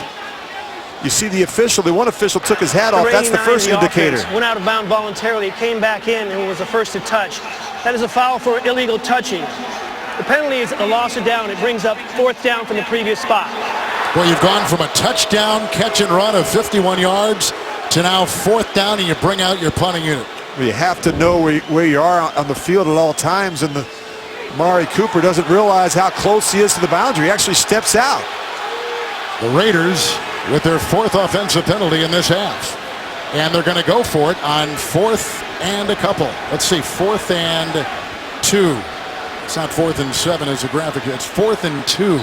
You see the official. The one official took his hat off. That's the first indicator. Went out of bounds voluntarily. It came back in and was the first to touch. That is a foul for illegal touching. The penalty is a loss of down. It brings up 4th down from the previous spot. Well, you've gone from a touchdown catch and run of 51 yards to now 4th down, and you bring out your punting unit. Well, you have to know where you are on the field at all times, and Amari Cooper doesn't realize how close he is to the boundary. He actually steps out. The Raiders with their 4th offensive penalty in this half. And they're going to go for it on 4th and a couple. Let's see, 4th and 2. It's not 4th and 7 as a graphic. It's 4th and 2.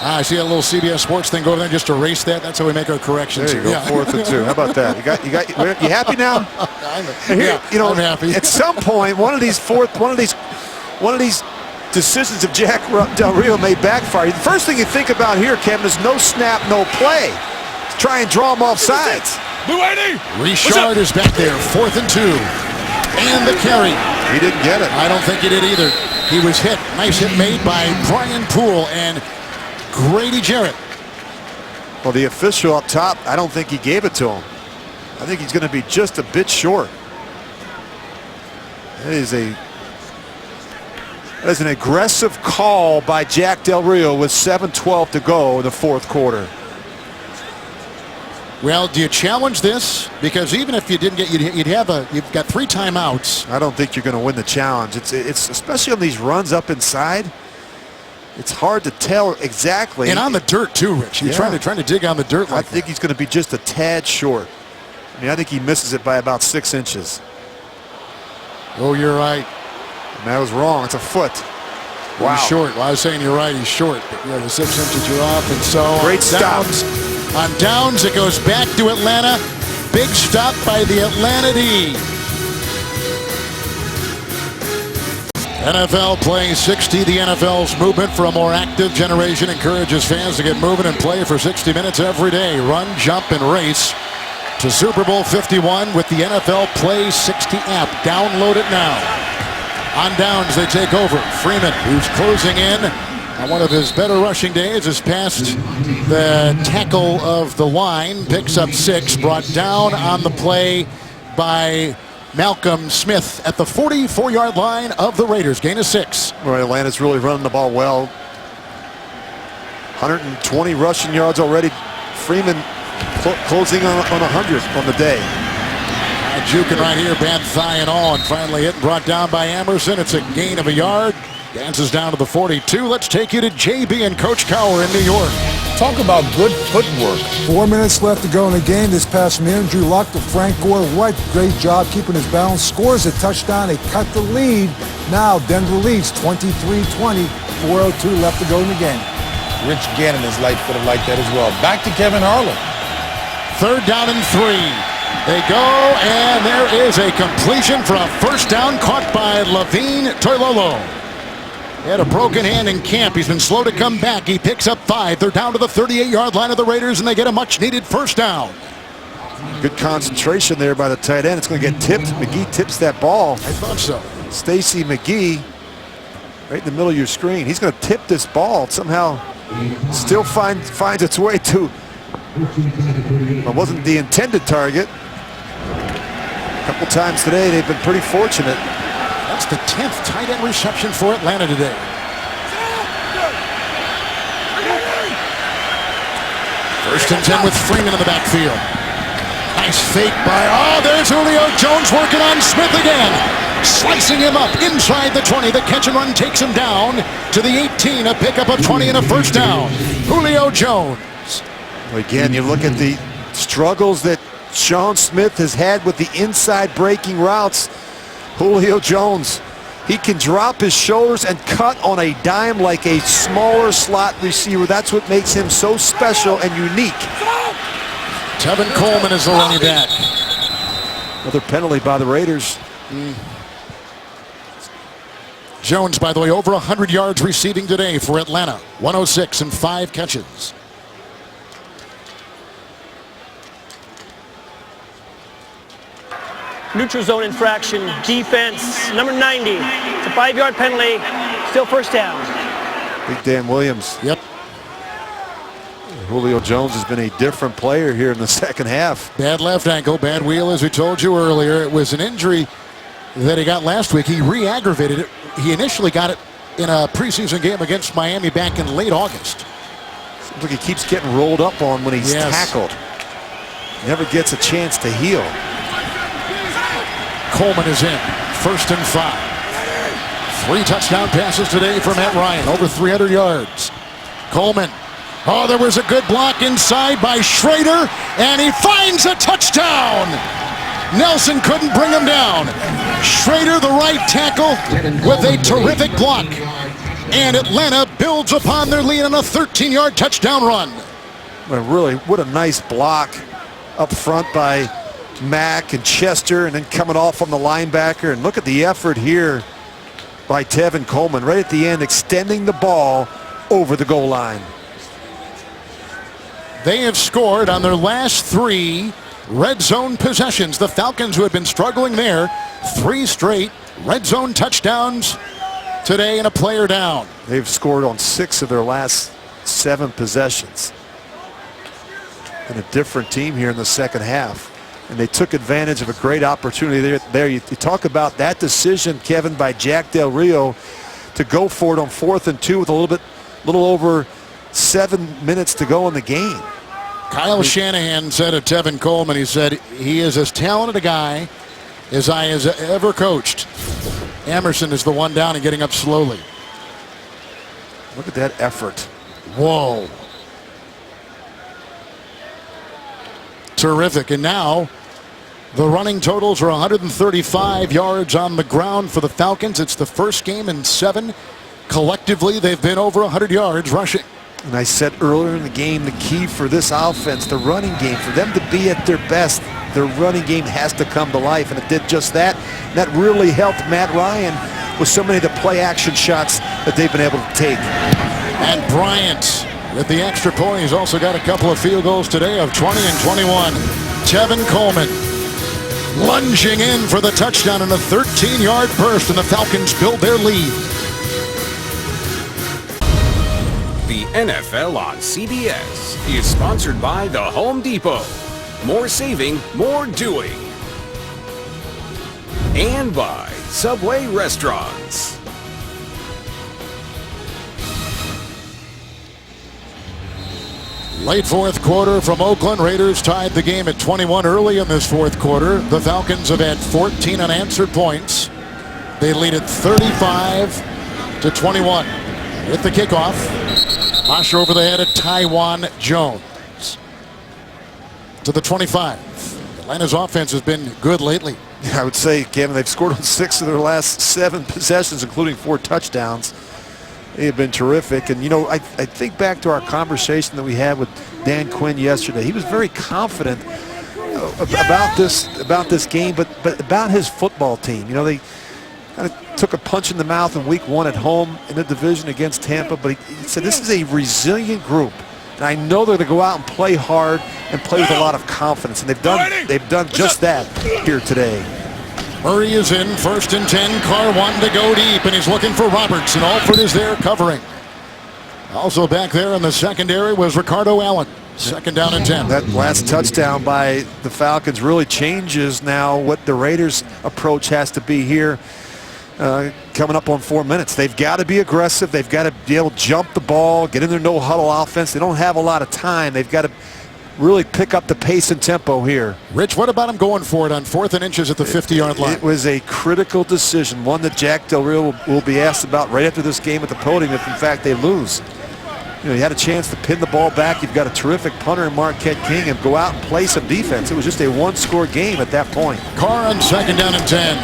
I see a little CBS Sports thing go over there. Just erase that. That's how we make our corrections. There you go. 4th and 2. How about that? You happy now? I'm happy. At some point, one of these decisions of Jack Del Rio may backfire. The first thing you think about here, Kevin, is no snap, no play. Let's try and draw him off sides. Richard is back there, 4th and 2. And the carry. He didn't get it. I don't think he did either. He was hit. Nice hit made by Brian Poole and Grady Jarrett. Well, the official up top, I don't think he gave it to him. I think he's going to be just a bit short. That is an aggressive call by Jack Del Rio with 7:12 to go in the 4th quarter. Well, do you challenge this? Because even if you didn't get, you've got 3 timeouts. I don't think you're going to win the challenge. It's especially on these runs up inside. It's hard to tell exactly. And on the dirt too, Rich. He's trying to dig on the dirt. I think he's going to be just a tad short. I mean, I think he misses it by about 6 inches. Oh, you're right. And that was wrong. It's a foot. Wow. He's short. Well, I was saying you're right. He's short. But yeah, the 6 inches you're off, and so great stops. On downs, it goes back to Atlanta. Big stop by the Atlanta D. NFL playing 60. The NFL's movement for a more active generation encourages fans to get moving and play for 60 minutes every day. Run, jump, and race to Super Bowl 51 with the NFL Play 60 app. Download it now. On downs, they take over. Freeman, who's closing in on one of his better rushing days, has passed the tackle of the line, picks up 6, brought down on the play by Malcolm Smith at the 44-yard line of the Raiders. Gain of 6. Well, Atlanta's really running the ball well. 120 rushing yards already. Freeman closing on 100 on the day. Juking right here, bad thigh and all, and finally hit and brought down by Emerson. It's a gain of a yard. Dances down to the 42. Let's take you to JB and Coach Cowher in New York. Talk about good footwork. 4 minutes left to go in the game. This pass from Andrew Luck to Frank Gore. What great job keeping his balance. Scores a touchdown. They cut the lead. Now Denver leads 23-20. 4:02 left to go in the game. Rich Gannon is light-footed like that as well. Back to Kevin Harlan. 3rd down and 3. They go, and there is a completion for a 1st down caught by Levine Toilolo. He had a broken hand in camp. He's been slow to come back. He picks up 5. They're down to the 38-yard line of the Raiders, and they get a much-needed 1st down. Good concentration there by the tight end. It's going to get tipped. McGee tips that ball. I thought so. Stacy McGee, right in the middle of your screen. He's going to tip this ball. Somehow still finds its way to, well, wasn't the intended target. A couple times today, they've been pretty fortunate. That's the 10th tight end reception for Atlanta today. First and 10 with Freeman in the backfield. Nice fake by, there's Julio Jones working on Smith again. Slicing him up inside the 20. The catch and run takes him down to the 18. A pickup of 20 and a first down. Julio Jones. Again, you look at the struggles that Sean Smith has had with the inside breaking routes. Julio Jones, he can drop his shoulders and cut on a dime like a smaller slot receiver. That's what makes him so special and unique. Tevin Coleman is the running back. Another penalty by the Raiders. Jones, by the way, over 100 yards receiving today for Atlanta. 106 and 5 catches. Neutral zone infraction, defense, number 90. It's a 5-yard penalty, still first down. Big Dan Williams. Yep. Julio Jones has been a different player here in the second half. Bad left ankle, bad wheel, as we told you earlier. It was an injury that he got last week. He re-aggravated it. He initially got it in a preseason game against Miami back in late August. Seems like he keeps getting rolled up on when he's tackled. Never gets a chance to heal. Coleman is in. First and 5. 3 touchdown passes today for Matt Ryan. Over 300 yards. Coleman. There was a good block inside by Schrader, and he finds a touchdown. Nelson couldn't bring him down. Schrader, the right tackle, with a terrific block. And Atlanta builds upon their lead on a 13-yard touchdown run. Well, really, what a nice block up front by Mack and Chester, and then coming off on the linebacker. And look at the effort here by Tevin Coleman right at the end, extending the ball over the goal line. They have scored on their last 3 red zone possessions. The Falcons, who had been struggling there, 3 straight red zone touchdowns today and a player down. They've scored on 6 of their last 7 possessions. And a different team here in the second half. And they took advantage of a great opportunity there. You talk about that decision, Kevin, by Jack Del Rio to go for it on 4th and 2 with a little over 7 minutes to go in the game. Kyle Shanahan said of Tevin Coleman, he said, he is as talented a guy as I has ever coached. Emerson is the one down and getting up slowly. Look at that effort. Whoa. Terrific. And now the running totals are 135 yards on the ground for the Falcons. It's the first game in 7. Collectively, they've been over 100 yards rushing. And I said earlier in the game, the key for this offense, the running game, for them to be at their best, their running game has to come to life, and it did just that. And that really helped Matt Ryan with so many of the play-action shots that they've been able to take. And Bryant with the extra point. He's also got a couple of field goals today of 20 and 21. Tevin Coleman lunging in for the touchdown in a 13-yard burst, and the Falcons build their lead. The NFL on CBS is sponsored by The Home Depot. More saving, more doing. And by Subway Restaurants. Late fourth quarter from Oakland. Raiders tied the game at 21 early in this fourth quarter. The Falcons have had 14 unanswered points. They lead it 35-21. With the kickoff, Asher over the head of Tywan Jones. To the 25. Atlanta's offense has been good lately. I would say, Kevin, they've scored on 6 of their last 7 possessions, including 4 touchdowns. They have been terrific. And, you know, I think back to our conversation that we had with Dan Quinn yesterday. He was very confident about this game, but about his football team. You know, they kind of took a punch in the mouth in week 1 at home in the division against Tampa, but he said this is a resilient group. And I know they're going to go out and play hard and play with a lot of confidence. And they've done just that here today. Murray is in, 1st and 10. Carr wanting to go deep, and he's looking for Roberts, and Alford is there covering. Also back there in the secondary was Ricardo Allen. 2nd down and 10. That last touchdown by the Falcons really changes now what the Raiders' approach has to be here coming up on 4 minutes. They've got to be aggressive. They've got to be able to jump the ball, get in their no-huddle offense. They don't have a lot of time. They've got to really pick up the pace and tempo here. Rich, what about him going for it on 4th and inches at the 50-yard line? It was a critical decision, one that Jack Del Rio will be asked about right after this game at the podium if, in fact, they lose. You know, you had a chance to pin the ball back. You've got a terrific punter in Marquette King and go out and play some defense. It was just a one-score game at that point. Carr on 2nd down and 10.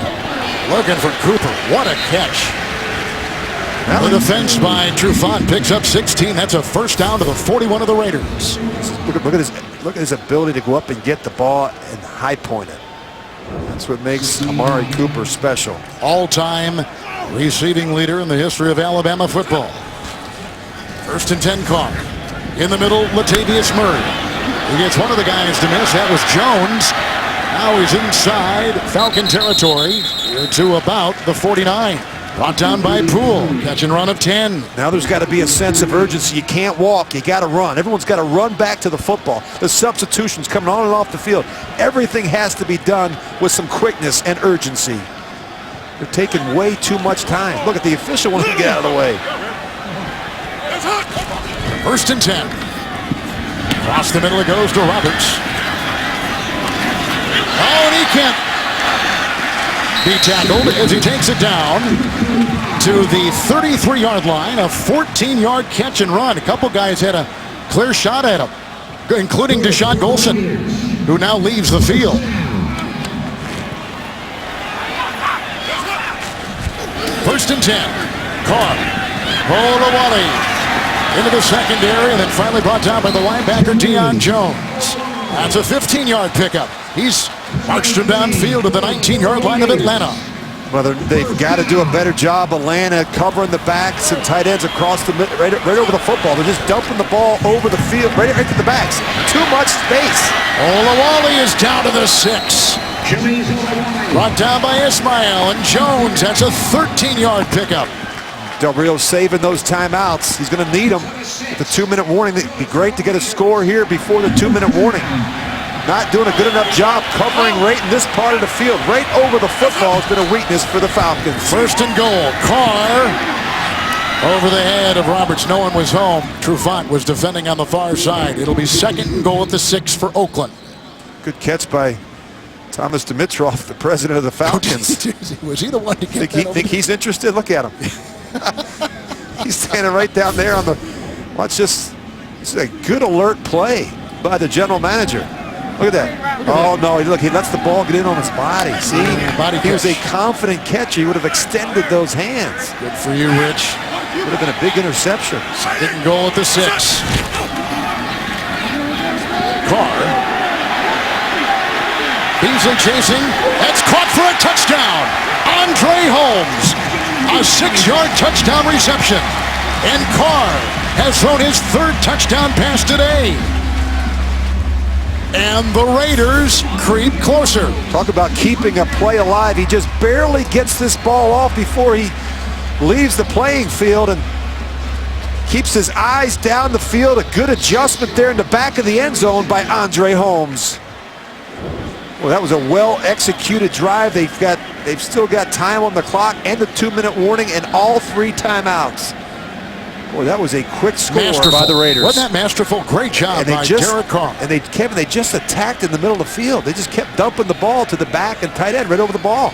Looking for Cooper. What a catch. Now the defense by Trufant picks up 16. That's a first down to the 41 of the Raiders. Look at his ability to go up and get the ball and high point it. That's what makes Amari Cooper special. All-time receiving leader in the history of Alabama football. 1st and 10 Carr. In the middle, Latavius Murray. He gets one of the guys to miss. That was Jones. Now he's inside Falcon territory to about the 49. Brought down by Poole. Catch and run of 10. Now there's got to be a sense of urgency. You can't walk. You got to run. Everyone's got to run back to the football. The substitutions coming on and off the field. Everything has to be done with some quickness and urgency. They're taking way too much time. Look at the official wanting to get out of the way. 1st and 10. Across the middle it goes to Roberts. Oh, and he can't be tackled as he takes it down to the 33-yard line. A 14-yard catch and run. A couple guys had a clear shot at him, including Deshaun Golson, who now leaves the field. First and 10. Carr. Olawale into the secondary and then finally brought down by the linebacker Deion Jones. That's a 15-yard pickup. He's marched him downfield to the 19-yard line of Atlanta. Well, they've got to do a better job, Atlanta, covering the backs and tight ends across the right over the football. They're just dumping the ball over the field, right to the backs. Too much space. Olawale is down to the 6. Brought down by Ismail and Jones. That's a 13-yard pickup. Del Rio saving those timeouts. He's going to need them. With the 2-minute warning, it'd be great to get a score here before the 2-minute warning. Not doing a good enough job covering right in this part of the field. Right over the football has been a weakness for the Falcons. 1st and goal. Carr over the head of Roberts. No one was home. Trufant was defending on the far side. It'll be 2nd and goal at the 6 for Oakland. Good catch by Thomas Dimitroff, the president of the Falcons. Was he the one to get that? Think he's interested? Look at him. He's standing right down there on the. Watch this. This is a good alert play by the general manager. Look at that. Oh no! Look, he lets the ball get in on his body. See, he was a confident catcher. He would have extended those hands. Good for you, Rich. Would have been a big interception. 2nd and goal at the 6. Carr. Beasley chasing. That's caught for a touchdown. Andre Holmes. A 6-yard touchdown reception. And Carr has thrown his 3rd touchdown pass today. And the Raiders creep closer. Talk about keeping a play alive. He just barely gets this ball off before he leaves the playing field and keeps his eyes down the field. A good adjustment there in the back of the end zone by Andre Holmes. Well, that was a well-executed drive. They've still got time on the clock and the 2-minute warning and all 3 timeouts. Boy, that was a quick score by the Raiders. Wasn't that masterful? Great job by Derek Carr. And they just attacked in the middle of the field. They just kept dumping the ball to the back and tight end right over the ball.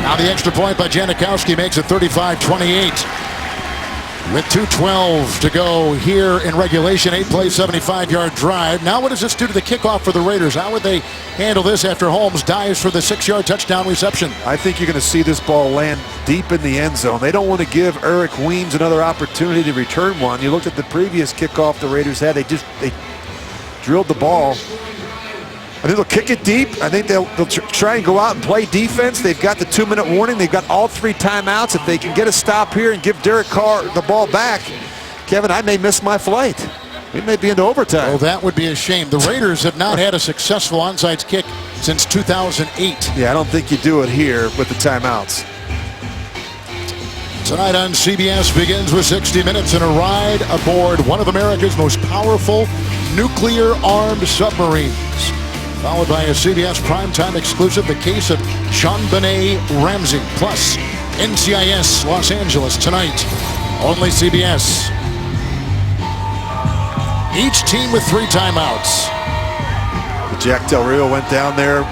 Now the extra point by Janikowski makes it 35-28. With 2:12 to go here in regulation, 8-play, 75-yard drive. Now what does this do to the kickoff for the Raiders? How would they handle this after Holmes dives for the 6-yard touchdown reception? I think you're going to see this ball land deep in the end zone. They don't want to give Eric Weems another opportunity to return one. You looked at the previous kickoff the Raiders had. They drilled the ball. I think they'll kick it deep. I think they'll try and go out and play defense. They've got the 2-minute warning. They've got all 3 timeouts. If they can get a stop here and give Derek Carr the ball back, Kevin, I may miss my flight. We may be into overtime. Oh, that would be a shame. The Raiders have not had a successful onside kick since 2008. Yeah, I don't think you do it here with the timeouts. Tonight on CBS begins with 60 Minutes and a ride aboard one of America's most powerful nuclear-armed submarines. followed by a CBS primetime exclusive, The Case of JonBenet Ramsey, plus NCIS Los Angeles tonight, only CBS. Each team with 3 timeouts. Jack Del Rio went down there,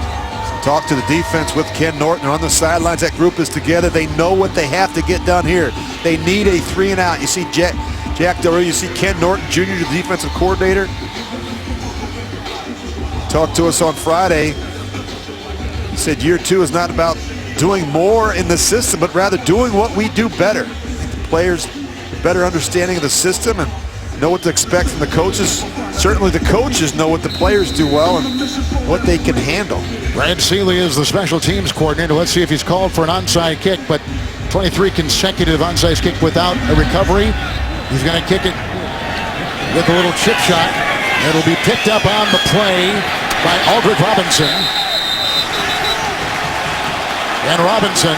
talked to the defense with Ken Norton. They're on the sidelines. That group is together. They know what they have to get done here. They need a 3 and out. You see Jack Del Rio, you see Ken Norton Jr., the defensive coordinator, talked to us on Friday. He said year 2 is not about doing more in the system, but rather doing what we do better. The players, a better understanding of the system and know what to expect from the coaches. Certainly the coaches know what the players do well and what they can handle. Brad Seeley is the special teams coordinator. Let's see if he's called for an onside kick, but 23 consecutive onside kick without a recovery. He's going to kick it with a little chip shot. It'll be picked up on the play by Aldridge Robinson. And Robinson,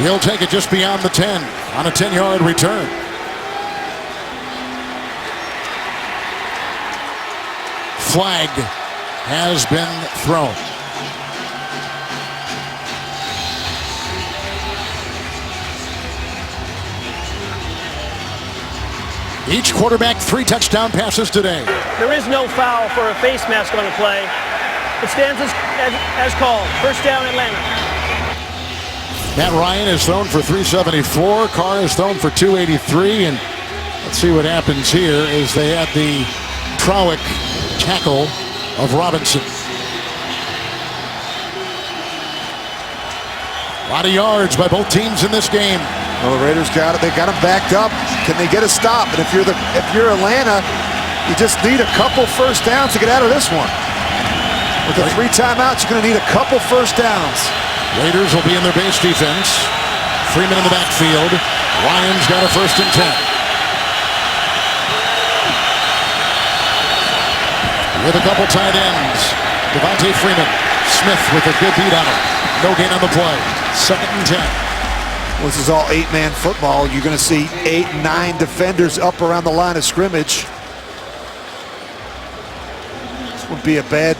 he'll take it just beyond the 10 on a 10-yard return. Flag has been thrown. Each quarterback 3 touchdown passes today. There is no foul for a face mask on the play. It stands as called. First down, Atlanta. Matt Ryan has thrown for 374. Carr has thrown for 283. And let's see what happens here as they had the Trowick tackle of Robinson. A lot of yards by both teams in this game. Well, the Raiders got it. They got them backed up. Can they get a stop? And if you're Atlanta, you just need a couple first downs to get out of this one. With the 3 timeouts, you're going to need a couple first downs. Raiders will be in their base defense. Freeman in the backfield. Ryan's got a 1st and 10. With a couple tight ends. Devontae Freeman. Smith with a good beat on him. No gain on the play. 2nd and 10. Well, this is all 8-man football. You're going to see 8, 9 defenders up around the line of scrimmage. This would be a bad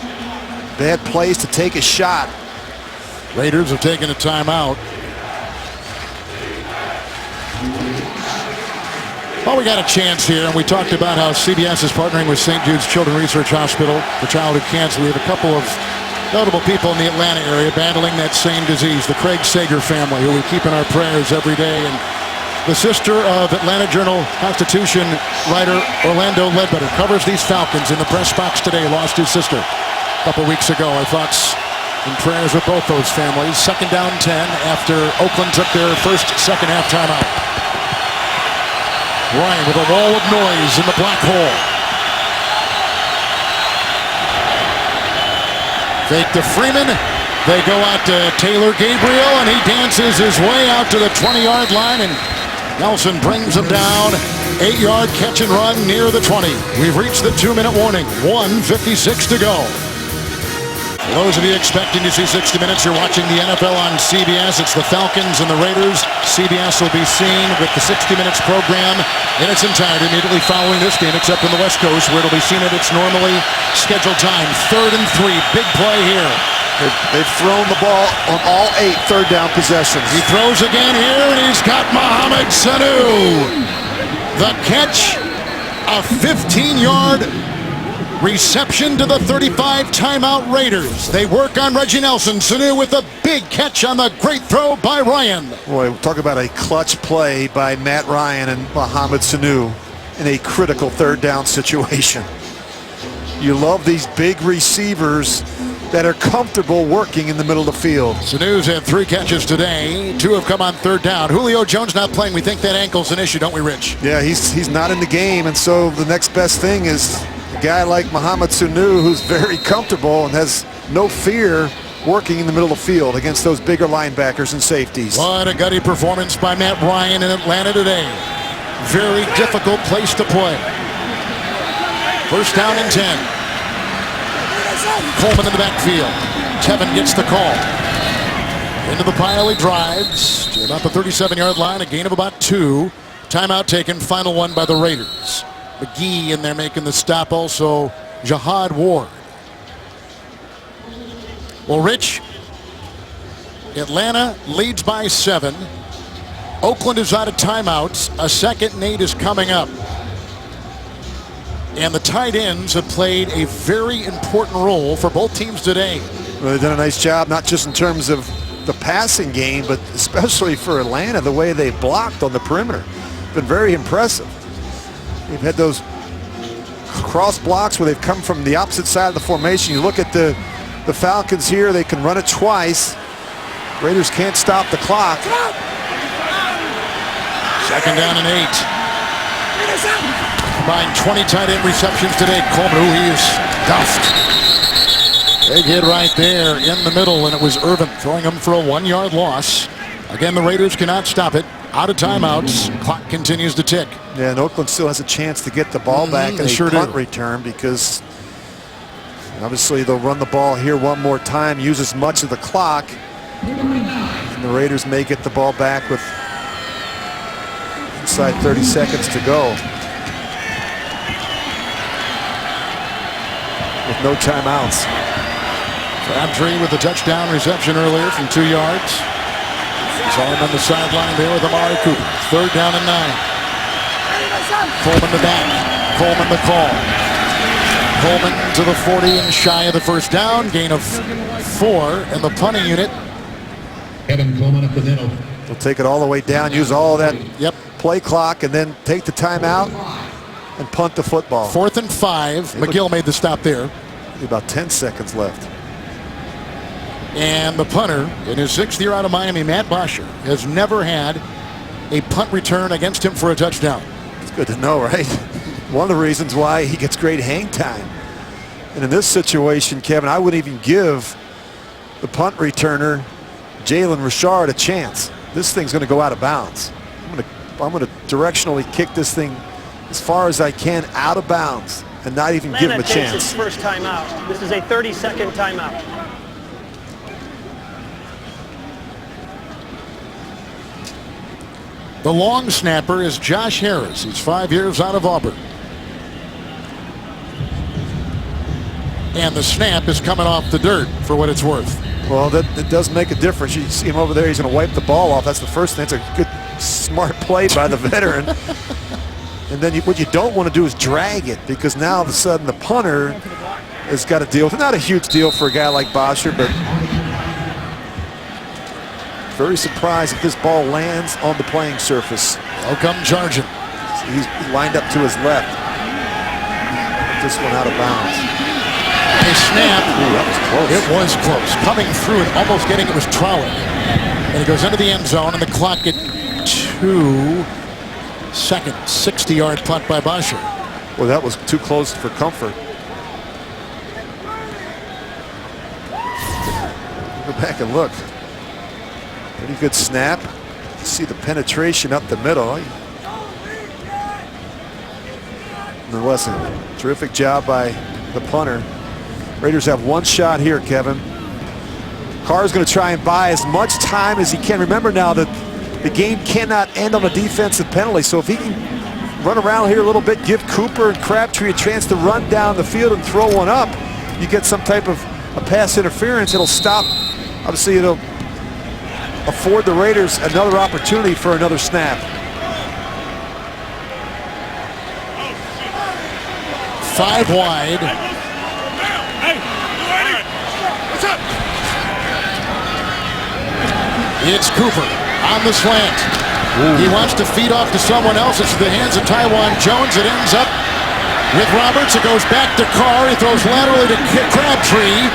place to take a shot. Raiders have taken a timeout. Well, we got a chance here, and we talked about how CBS is partnering with St. Jude's Children's Research Hospital for childhood cancer. We have a couple of notable people in the Atlanta area battling that same disease. The Craig Sager family, who we keep in our prayers every day, and the sister of Atlanta Journal-Constitution writer Orlando Ledbetter covers these Falcons in the press box today. Lost his sister a couple weeks ago. Our thoughts and prayers with both those families. 2nd down 10 after Oakland took their first second-half timeout. Ryan with a wall of noise in the black hole. Fake to Freeman. They go out to Taylor Gabriel, and he dances his way out to the 20-yard line, and Nelson brings him down. 8-yard catch and run near the 20. We've reached the 2-minute warning. 1:56 to go. For those of you expecting to see 60 Minutes, you're watching the NFL on CBS. It's the Falcons and the Raiders. CBS will be seen with the 60 Minutes program in its entirety immediately following this game, except on the West Coast, where it'll be seen at its normally scheduled time. 3rd and 3. Big play here. They've thrown the ball on all 8 third-down possessions. He throws again here, and he's got Mohamed Sanu. The catch, a 15-yard reception to the 35 timeout Raiders. They work on Reggie Nelson. Sanu with a big catch on the great throw by Ryan. Boy, talk about a clutch play by Matt Ryan and Mohamed Sanu in a critical 3rd down situation. You love these big receivers that are comfortable working in the middle of the field. Sanu's had 3 catches today. 2 have come on 3rd down. Julio Jones not playing. We think that ankle's an issue, don't we, Rich? Yeah, he's not in the game, and so the next best thing is a guy like Mohamed Sanu, who's very comfortable and has no fear working in the middle of the field against those bigger linebackers and safeties. What a gutty performance by Matt Ryan in Atlanta today. Very difficult place to play. 1st down and 10. Coleman in the backfield. Tevin gets the call. Into the pile he drives to about the 37-yard line. A gain of about 2. Timeout taken. Final one by the Raiders. McGee in there making the stop. Also, Jihad Ward. Well, Rich, Atlanta leads by 7. Oakland is out of timeouts. A second and 8 is coming up. And the tight ends have played a very important role for both teams today. Well, they've done a nice job, not just in terms of the passing game, but especially for Atlanta, the way they blocked on the perimeter. Been very impressive. They've had those cross blocks where they've come from the opposite side of the formation. You look at the Falcons here, they can run it twice. Raiders can't stop the clock. Second down and 8. Combined 20 tight end receptions today. Coleman, he is stuffed. Big hit right there in the middle, and it was Irvin throwing him for a 1-yard loss. Again, the Raiders cannot stop it. Out of timeouts. Clock continues to tick. Yeah, and Oakland still has a chance to get the ball back in a punt return, because obviously they'll run the ball here one more time, use as much of the clock, and the Raiders may get the ball back with inside 30 seconds to go. With no timeouts. Crabtree with the touchdown reception earlier from 2 yards. Saw him on the sideline there with Amari Cooper. Third down and 9. Coleman the back. Coleman the call. Coleman to the 40 and shy of the first down. Gain of 4 in the punting unit. Kevin Coleman up the middle. They'll take it all the way down, use all that play clock, and then take the timeout and punt the football. 4th and 5. McGill made the stop there. About 10 seconds left. And the punter, in his 6th year out of Miami, Matt Bosher, has never had a punt return against him for a touchdown. It's good to know, right? One of the reasons why he gets great hang time. And in this situation, Kevin, I wouldn't even give the punt returner, Jalen Richard, a chance. This thing's going to go out of bounds. I'm going to directionally kick this thing as far as I can out of bounds and not even give him a chance. Takes its first timeout. This is a 30-second timeout. The long snapper is Josh Harris. He's 5 years out of Auburn. And the snap is coming off the dirt, for what it's worth. Well, that does make a difference. You see him over there. He's going to wipe the ball off. That's the first thing. It's a good, smart play by the veteran. And then what you don't want to do is drag it, because now all of a sudden the punter has got to deal with it. Not a huge deal for a guy like Bosher, but very surprised if this ball lands on the playing surface. Welcome charging. He's lined up to his left. Put this one out of bounds. A snap. Ooh, that was close. It was close. Coming through and almost getting it was Trowell. And it goes into the end zone, and the clock at 2 seconds. 60-yard punt by Bosher. Well, that was too close for comfort. Go back and look. Pretty good snap. You see the penetration up the middle. Nonetheless, a terrific job by the punter. Raiders have one shot here, Kevin. Carr's going to try and buy as much time as he can. Remember now that the game cannot end on a defensive penalty. So if he can run around here a little bit, give Cooper and Crabtree a chance to run down the field and throw one up, you get some type of a pass interference. It'll stop. Obviously, it'll afford the Raiders another opportunity for another snap. 5 wide. Hey, what's up? It's Cooper on the slant. He wants to feed off to someone else. It's the hands of Taiwan Jones. It ends up with Roberts. It goes back to Carr. He throws laterally to Crabtree.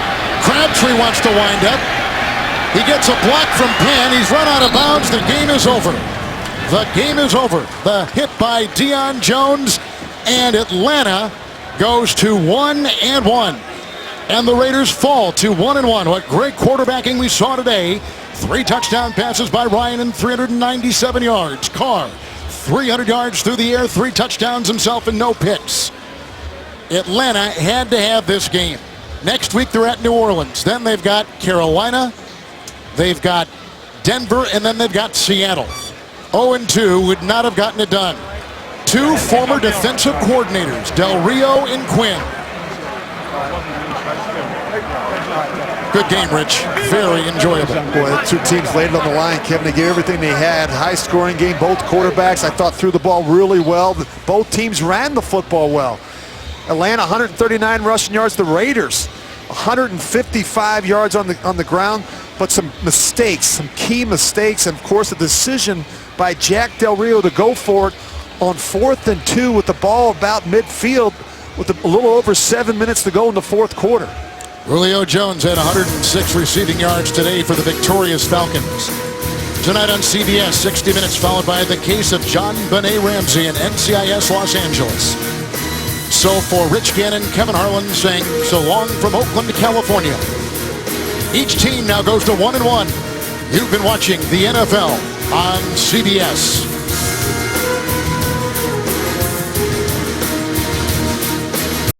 Crabtree wants to wind up. He gets a block from Penn. He's run out of bounds. The game is over. The game is over. The hit by Deion Jones, and Atlanta goes to 1-1. And the Raiders fall to 1-1. What great quarterbacking we saw today. 3 touchdown passes by Ryan and 397 yards. Carr, 300 yards through the air, 3 touchdowns himself and no picks. Atlanta had to have this game. Next week they're at New Orleans. Then they've got Carolina. They've got Denver, and then they've got Seattle. 0-2 would not have gotten it done. 2 former defensive coordinators, Del Rio and Quinn. Good game, Rich. Very enjoyable. Boy, the two teams laid it on the line, Kevin. They gave everything they had. High-scoring game. Both quarterbacks, I thought, threw the ball really well. Both teams ran the football well. Atlanta, 139 rushing yards. The Raiders, 155 yards on the ground. But some mistakes, some key mistakes, and, of course, a decision by Jack Del Rio to go for it on 4th and 2 with the ball about midfield with a little over 7 minutes to go in the fourth quarter. Julio Jones had 106 receiving yards today for the victorious Falcons. Tonight on CBS, 60 Minutes, followed by the case of John Benet Ramsey in NCIS Los Angeles. So for Rich Gannon, Kevin Harlan saying so long from Oakland, California. Each team now goes to 1-1. You've been watching the NFL on CBS.